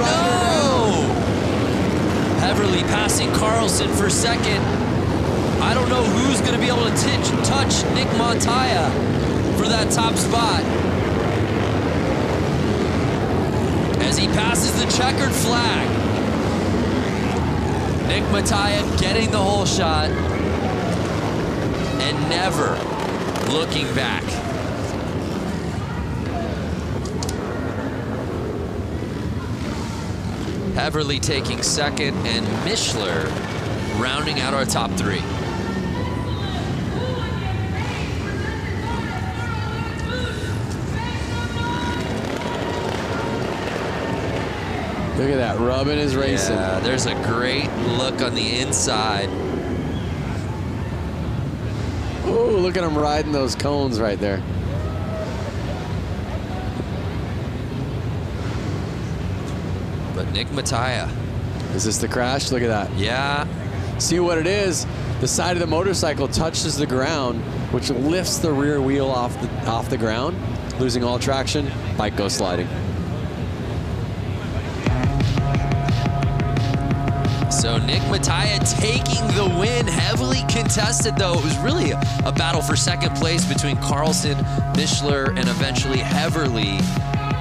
J: no! Heverly passing Carlson for second. I don't know who's going to be able to touch Nick Mattia for that top spot. As he he passes the checkered flag. Nick Mattia getting the whole shot and never looking back. Heverly taking second, and Mishler rounding out our top three.
D: Look at that, rubbing his racing.
J: Yeah, there's a great look on the inside.
D: Oh, look at him riding those cones right there.
J: But Nick Mattia.
D: Is this the crash? Look at that.
J: Yeah.
D: See what it is? The side of the motorcycle touches the ground, which lifts the rear wheel off the ground, losing all traction. Bike goes sliding.
J: So Nick Mattia taking the win, heavily contested though. It was really a battle for second place between Carlson, Mishler, and eventually Heverly,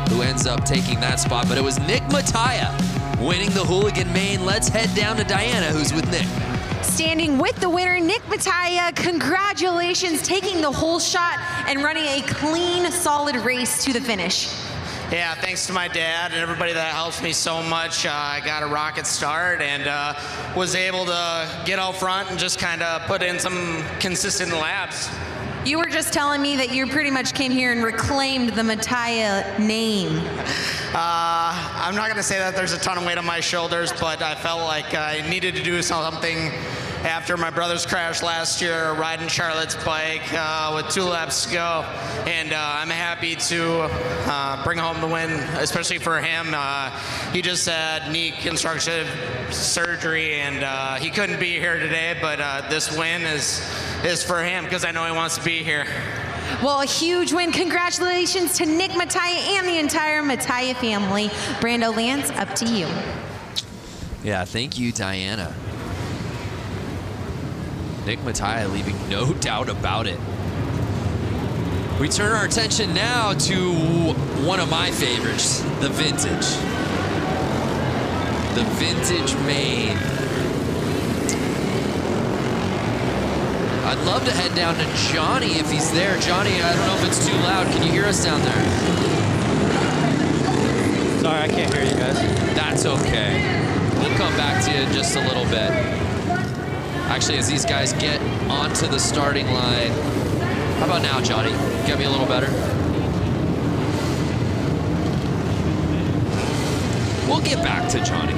J: who ends up taking that spot. But it was Nick Mattia winning the Hooligan Main. Let's head down to Diana, who's with Nick.
E: Standing with the winner, Nick Mattia, congratulations, taking the whole shot and running a clean, solid race to the finish.
K: Yeah, thanks to my dad and everybody that helps me so much. I got a rocket start and was able to get out front and just kind of put in some consistent laps.
E: You were just telling me that you pretty much came here and reclaimed the Mattia name.
K: I'm not going to say that there's a ton of weight on my shoulders, but I felt like I needed to do something after my brother's crash last year, riding Charlotte's bike with 2 laps to go. And I'm happy to bring home the win, especially for him. He just had knee constructive surgery, and he couldn't be here today, but this win is for him because I know he wants to be here.
E: Well, a huge win. Congratulations to Nick Mattia and the entire Mattia family. Brando Lance, up to you.
J: Yeah, thank you, Diana. Nick Mattia leaving no doubt about it. We turn our attention now to one of my favorites, the Vintage. The Vintage Main. I'd love to head down to Johnny if he's there. Johnny, I don't know if it's too loud. Can you hear us down there?
B: Sorry, I can't hear you guys.
J: That's okay. We'll come back to you in just a little bit. Actually, as these guys get onto the starting line. How about now, Johnny? Get me a little better. We'll get back to Johnny.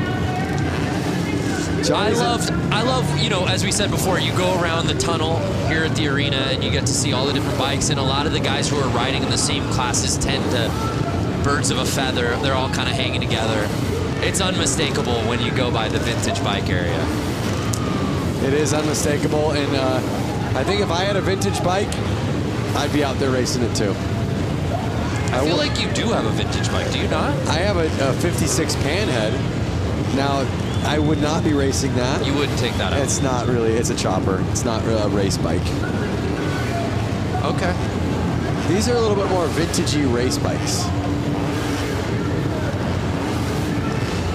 J: I love, you know, as we said before, you go around the tunnel here at the arena and you get to see all the different bikes, and a lot of the guys who are riding in the same classes tend to birds of a feather. They're all kind of hanging together. It's unmistakable when you go by the Vintage bike area.
D: It is unmistakable, and I think if I had a vintage bike, I'd be out there racing it too.
J: I feel like you do have a vintage bike, do you not?
D: I have a 56 Panhead. Now, I would not be racing that.
J: You wouldn't take that out?
D: It's not really, it's a chopper. It's not really a race bike.
J: Okay.
D: These are a little bit more vintagey race bikes.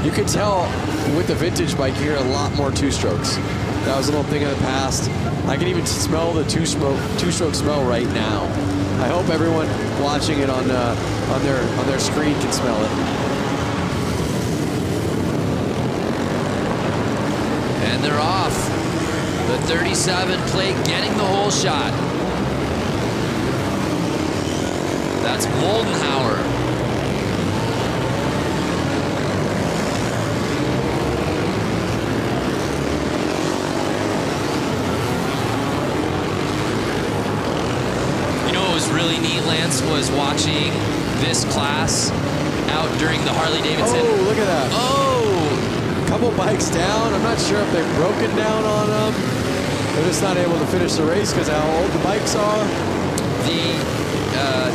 D: You could tell with the vintage bike, you hear a lot more two-strokes. That was a little thing in the past. I can even smell the two-stroke smell right now. I hope everyone watching it on their screen can smell it.
J: And they're off. The 37 plate getting the whole shot. That's Moldenhauer. Really neat, Lance, was watching this class out during the Harley-Davidson.
D: Oh, look at that.
J: Oh!
D: Couple bikes down. I'm not sure if they've broken down on them. They're just not able to finish the race because of how old the bikes are.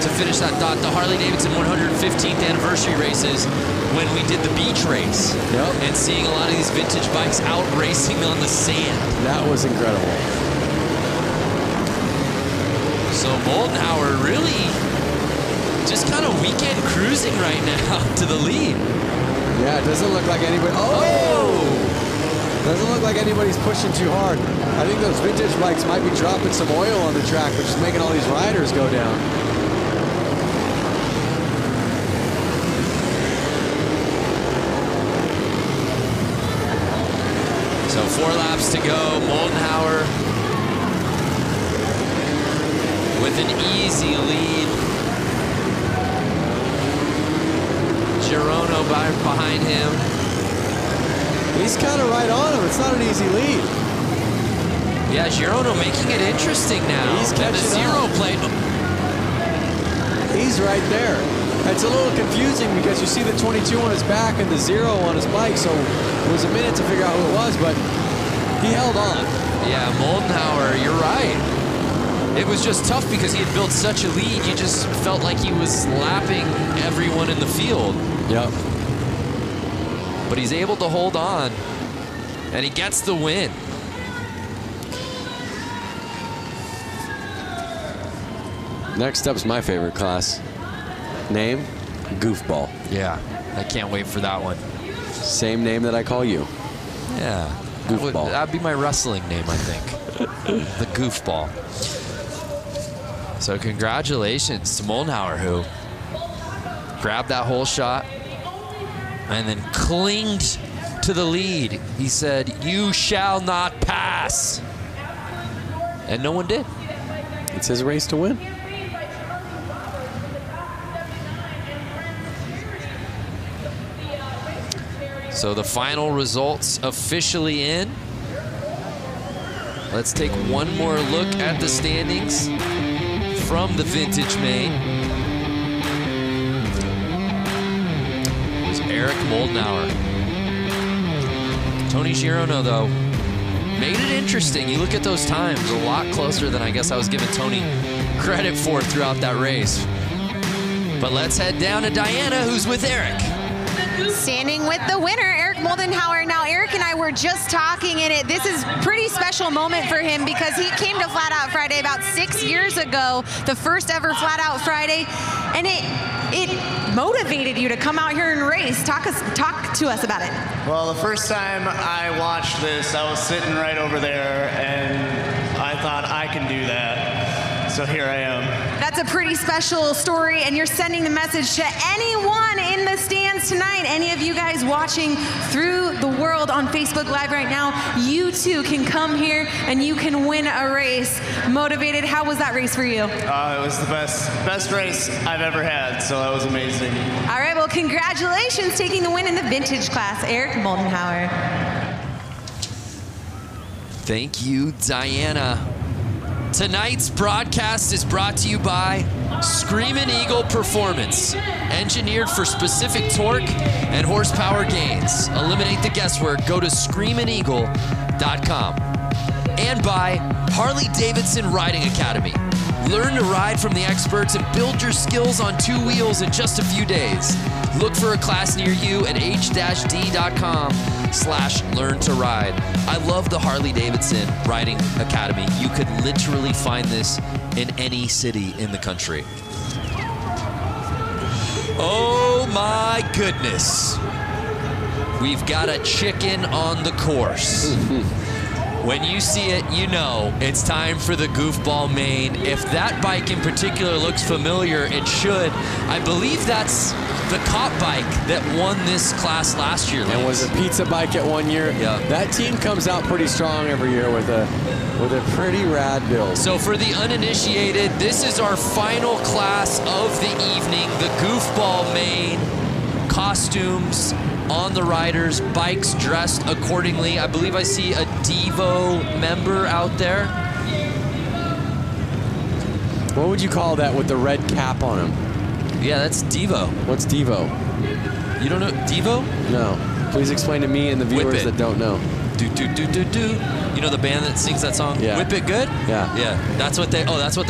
J: To finish that thought, the Harley-Davidson 115th anniversary races, when we did the beach race.
D: Yep.
J: And seeing a lot of these vintage bikes out racing on the sand.
D: That was incredible.
J: So Moldenhauer really just kind of weekend cruising right now to the lead.
D: Yeah, it doesn't look like anybody. Doesn't look like anybody's pushing too hard. I think those vintage bikes might be dropping some oil on the track, which is making all these riders go down.
J: So 4 laps to go. Moldenhauer with an easy lead. Girono behind him.
D: He's kind of right on him. It's not an easy lead.
J: Yeah, Girono making it interesting now.
D: He's catching
J: the zero
D: up.
J: plate.
D: He's right there. It's a little confusing because you see the 22 on his back and the 0 on his bike, so it was a minute to figure out who it was, but he held on.
J: Yeah, Moldenhauer, you're right. It was just tough because he had built such a lead. You just felt like he was lapping everyone in the field.
D: Yep.
J: But he's able to hold on, and he gets the win.
D: Next up's my favorite class. Name, Goofball.
J: Yeah, I can't wait for that one.
D: Same name that I call you.
J: Yeah,
D: Goofball.
J: That'd be my wrestling name, I think. The Goofball. So congratulations to Moldenhauer, who grabbed that whole shot and then clinged to the lead. He said, "You shall not pass." And no one did.
D: It's his race to win.
J: So the final results officially in. Let's take one more look at the standings from the Vintage Main. It was Eric Moldenhauer. Tony Girono, though, made it interesting. You look at those times, a lot closer than I guess I was giving Tony credit for throughout that race. But let's head down to Diana, who's with Eric.
E: Standing with the winner, Eric Moldenhauer. Now, Eric and I were just talking in it. This is a pretty special moment for him because he came to Flat Out Friday about 6 years ago, the first ever Flat Out Friday, and it motivated you to come out here and race. Talk to us about it.
M: Well, the first time I watched this, I was sitting right over there, and I thought I can do that. So here I am.
E: That's a pretty special story, and you're sending the message to anyone in the stands tonight. Any of you guys watching through the world on Facebook Live right now, you too can come here and you can win a race. Motivated, how was that race for you?
M: It was the best race I've ever had, so that was amazing.
E: All right, well, congratulations taking the win in the vintage class, Eric Moldenhauer.
J: Thank you, Diana. Tonight's broadcast is brought to you by Screamin' Eagle Performance, engineered for specific torque and horsepower gains. Eliminate the guesswork, go to screamin'eagle.com. And by Harley-Davidson Riding Academy. Learn to ride from the experts and build your skills on 2 wheels in just a few days. Look for a class near you at h-d.com/learn-to-ride. I love the Harley-Davidson Riding Academy. You could literally find this in any city in the country. Oh my goodness. We've got a chicken on the course. When you see it, you know it's time for the Goofball Main. If that bike in particular looks familiar, it should. I believe that's the cop bike that won this class last year.
D: And was a pizza bike at 1 year.
J: Yeah.
D: That team comes out pretty strong every year with a pretty rad build.
J: So for the uninitiated, this is our final class of the evening, the Goofball Main. Costumes on the riders, bikes dressed accordingly. I believe I see a Devo member out there.
D: What would you call that with the red cap on him?
J: Yeah, that's Devo.
D: What's Devo?
J: You don't know Devo?
D: No. Please explain to me and the viewers that don't know.
J: Do do do do do. You know the band that sings that song?
D: Yeah.
J: Whip It Good?
D: Yeah.
J: Yeah. That's what they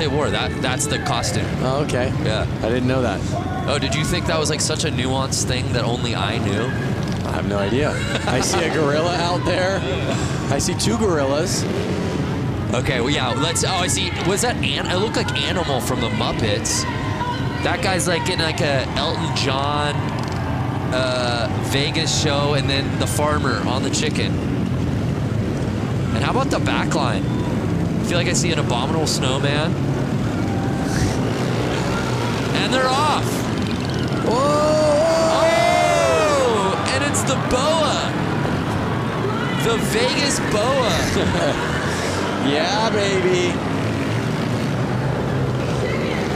J: wore. That's the costume.
D: Oh, okay.
J: Yeah.
D: I didn't know that.
J: Oh, did you think that was like such a nuanced thing that only I knew?
D: I have no idea. I see a gorilla out there. I see 2 gorillas.
J: Okay, well, yeah, I see. Was that it looked like Animal from the Muppets. That guy's like in like a Elton John Vegas show, and then the farmer on the chicken. And how about the back line? I feel like I see an abominable snowman. And they're off. Whoa! Oh! And it's the boa. The Vegas boa.
D: Yeah, baby.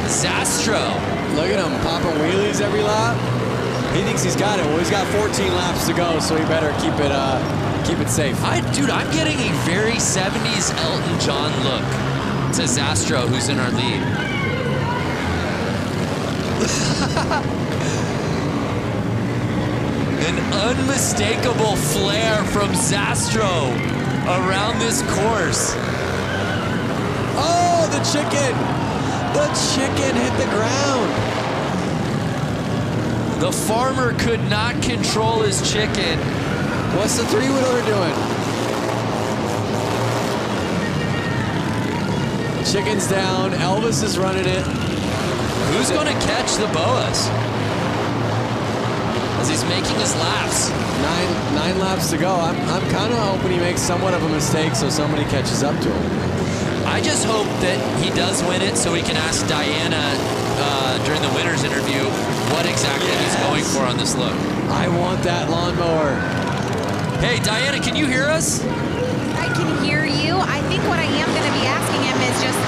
J: Zastro.
D: Look at him popping wheelies every lap. He thinks he's got it. Well, he's got 14 laps to go, so he better keep it safe.
J: Dude, I'm getting a very 70s Elton John look to Zastro, who's in our lead. An unmistakable flair from Zastro around this course.
D: Oh, the chicken! The chicken hit the ground.
J: The farmer could not control his chicken.
D: What's the three-wheeler doing? Chicken's down. Elvis is running it.
J: Who's going to catch the boas? As he's making his laps.
D: Nine laps to go. I'm kind of hoping he makes somewhat of a mistake so somebody catches up to him.
J: I just hope that he does win it so we can ask Diana during the winner's interview what exactly he's going for on this look.
D: I want that lawnmower.
J: Hey, Diana, can you hear us?
E: I can hear you. I think what I am going to be asking him is just,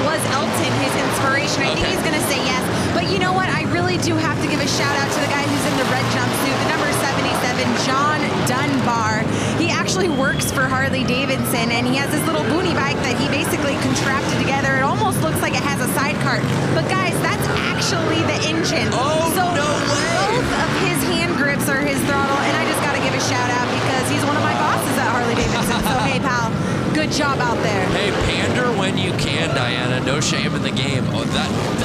E: was Elton his inspiration? I think he's going to say yes. But you know what? I really do have to give a shout out to the guy who's in the red jumpsuit, the number 77, John Dunbar. He actually works for Harley-Davidson, and he has this little boonie bike that he basically contrapted together. It almost looks like it has a sidecar. But guys, that's actually the engine.
J: Oh,
E: so
J: no way!
E: Both of his hand grips are his throttle, and I just got to give a shout out because he's one of my bosses at Harley-Davidson. So hey, pal, good job out there.
J: Hey, pander when you can, Diana. No shame in the game. Oh,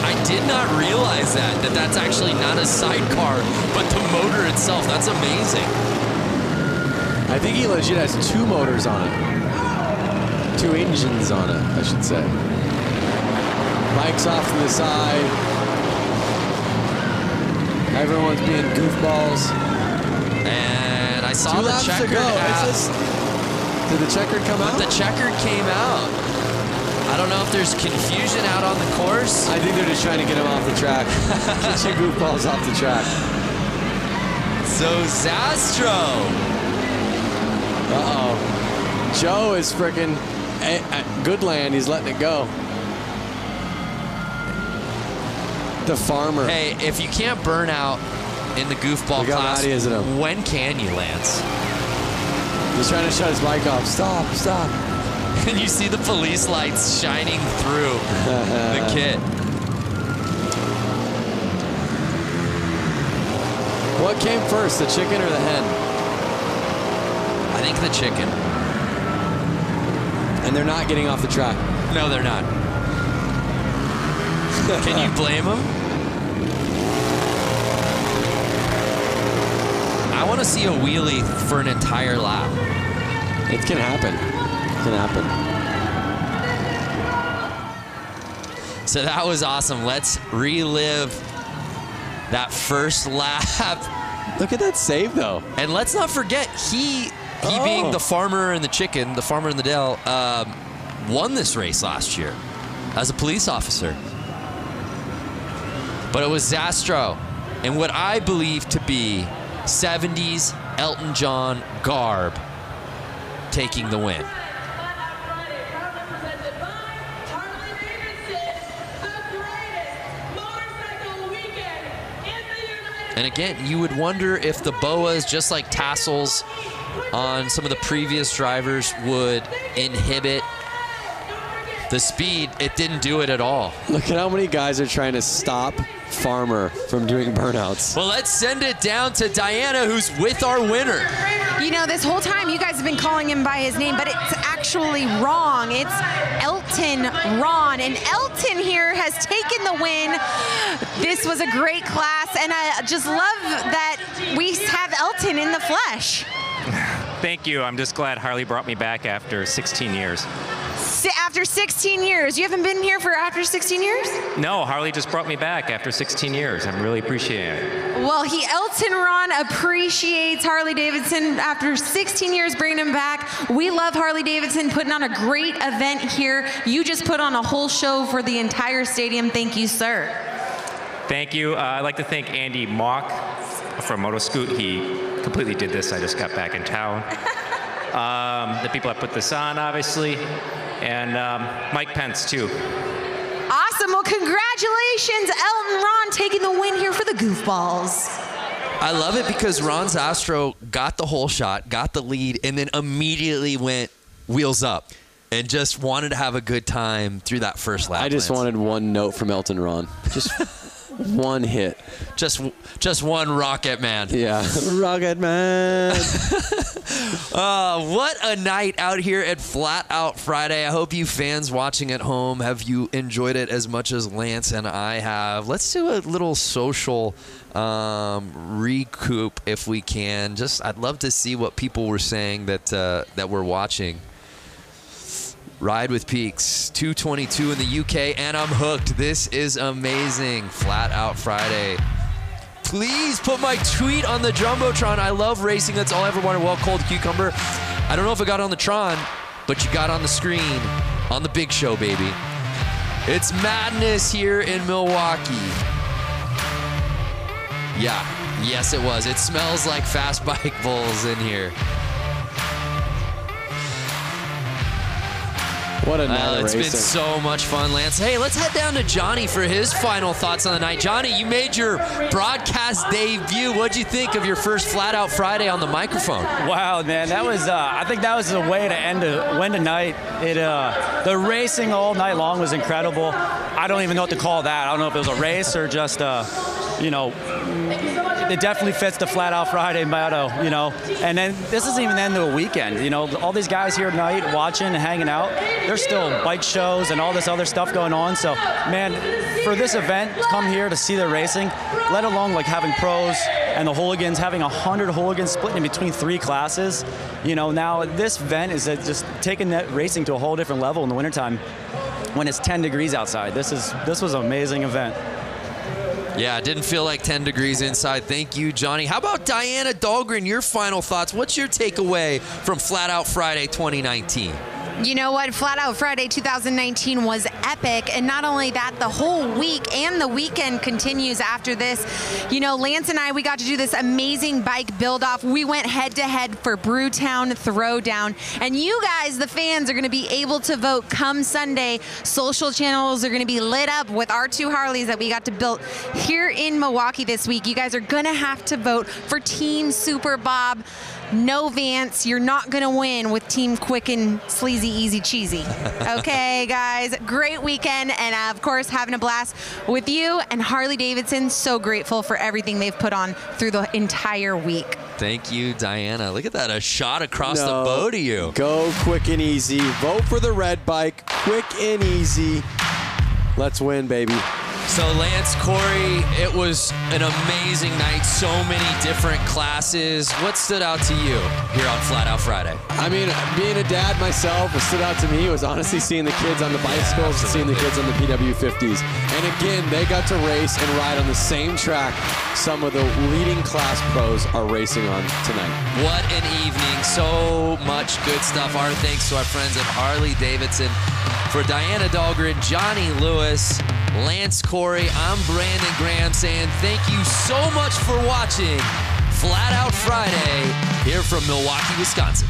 J: I did not realize that's actually not a sidecar, but the motor itself. That's amazing.
D: I think he legit has two motors on it. Two engines on it, I should say. Bike's off to the side. Everyone's being goofballs.
J: And I saw
D: Two
J: the
D: laps
J: checkered
D: to go.
J: out.
D: Did the checkered come out?
J: The checkered came out. I don't know if there's confusion out on the course.
D: I think they're just trying to get him off the track. Get your goofballs off the track.
J: So Zastro.
D: Uh-oh. Joe is freaking at Goodland. He's letting it go. The farmer.
J: Hey, if you can't burn out in the goofball class, when can you, Lance?
D: He's trying to shut his bike off. Stop, stop.
J: And you see the police lights shining through the kit.
D: What came first, the chicken or the hen?
J: I think the chicken.
D: And they're not getting off the track.
J: No, they're not. Can you blame them? I want to see a wheelie for an entire lap.
D: It can happen. It can happen.
J: So that was awesome. Let's relive that first lap.
D: Look at that save, though.
J: And let's not forget, he being the farmer and the chicken, the farmer in the Dell, won this race last year as a police officer. But it was Zastro in what I believe to be 70s Elton John garb taking the win. And again, you would wonder if the boas, just like tassels on some of the previous drivers, would inhibit the speed. It didn't do it at all.
D: Look at how many guys are trying to stop Farmer from doing burnouts.
J: Well, let's send it down to Diana, who's with our winner.
E: You know, this whole time you guys have been calling him by his name, but it's actually wrong. It's Elton Ron, and Elton here has taken the win. This was a great class, and I just love that we have Elton in the flesh.
L: Thank you. I'm just glad Harley brought me back after 16 years.
E: after 16 years. You haven't been here for after 16 years?
L: No, Harley just brought me back after 16 years. I'm really appreciating it.
E: Well, Elton Ron appreciates Harley-Davidson after 16 years bringing him back. We love Harley-Davidson putting on a great event here. You just put on a whole show for the entire stadium. Thank you, sir.
L: Thank you. I'd like to thank Andy Mock from Motoscoot. He completely did this. I just got back in town. The people that put this on, obviously, and Mike Pence, too.
E: Awesome. Well, congratulations, Elton Ron, taking the win here for the Goofballs.
J: I love it because Ron Zastro got the whole shot, got the lead, and then immediately went wheels up and just wanted to have a good time through that first lap.
D: I just wanted one note from Elton Ron. Just one hit.
J: Just one Rocket Man.
D: Yeah, Rocket Man.
J: What a night out here at Flat Out Friday. I hope you fans watching at home, have you enjoyed it as much as Lance and I have. Let's do a little social recoup if we can. I'd love to see what people were saying that we're watching. Ride with Peaks, 222 in the UK, and I'm hooked. This is amazing. Flat Out Friday. Please put my tweet on the Jumbotron. I love racing. That's all I ever wanted. Well, Cold Cucumber. I don't know if it got on the Tron, but you got on the screen on the big show, baby. It's madness here in Milwaukee. Yeah, yes it was. It smells like Fast Bike Bulls in here.
D: What a night of
J: It's
D: racing.
J: been so much fun, Lance. Hey, let's head down to Johnny for his final thoughts on the night. Johnny, you made your broadcast debut. What'd you think of your first Flat Out Friday on the microphone?
B: Wow, man, that was. I think that was the way to win tonight. The racing all night long was incredible. I don't even know what to call that. I don't know if it was a race or just, it definitely fits the Flat Out Friday motto, And then this isn't even the end of the weekend, All these guys here tonight watching and hanging out. There's still bike shows and all this other stuff going on. So, man, for this event, to come here to see the racing, let alone like having pros and the hooligans, having 100 hooligans split in between 3 classes. Now this event is just taking that racing to a whole different level in the wintertime when it's 10 degrees outside. This was an amazing event.
J: Yeah, it didn't feel like 10 degrees inside. Thank you, Johnny. How about Diana Dahlgren, your final thoughts? What's your takeaway from Flat Out Friday 2019?
E: You know what? Flat Out Friday 2019 was epic. And not only that, the whole week and the weekend continues after this. Lance and I, we got to do this amazing bike build-off. We went head-to-head for Brewtown Throwdown. And you guys, the fans, are going to be able to vote come Sunday. Social channels are going to be lit up with our 2 Harleys that we got to build here in Milwaukee this week. You guys are going to have to vote for Team Super Bob. No Vance, you're not going to win with Team Quick and Sleazy Easy Cheesy. Okay, guys, great weekend, and of course, having a blast with you and Harley-Davidson. So grateful for everything they've put on through the entire week.
J: Thank you, Diana. Look at that, a shot across the bow to you.
D: Go Quick and Easy. Vote for the red bike. Quick and easy. Let's win, baby.
J: So Lance, Corey, it was an amazing night. So many different classes. What stood out to you here on Flat Out Friday?
D: I mean, being a dad myself, what stood out to me was honestly seeing the kids on the bicycles and seeing the kids on the PW50s. And again, they got to race and ride on the same track some of the leading class pros are racing on tonight.
J: What an evening. So much good stuff. Our thanks to our friends at Harley-Davidson. For Diana Dahlgren, Johnny Lewis, Lance Corey, I'm Brandon Graham saying thank you so much for watching Flat Out Friday here from Milwaukee, Wisconsin.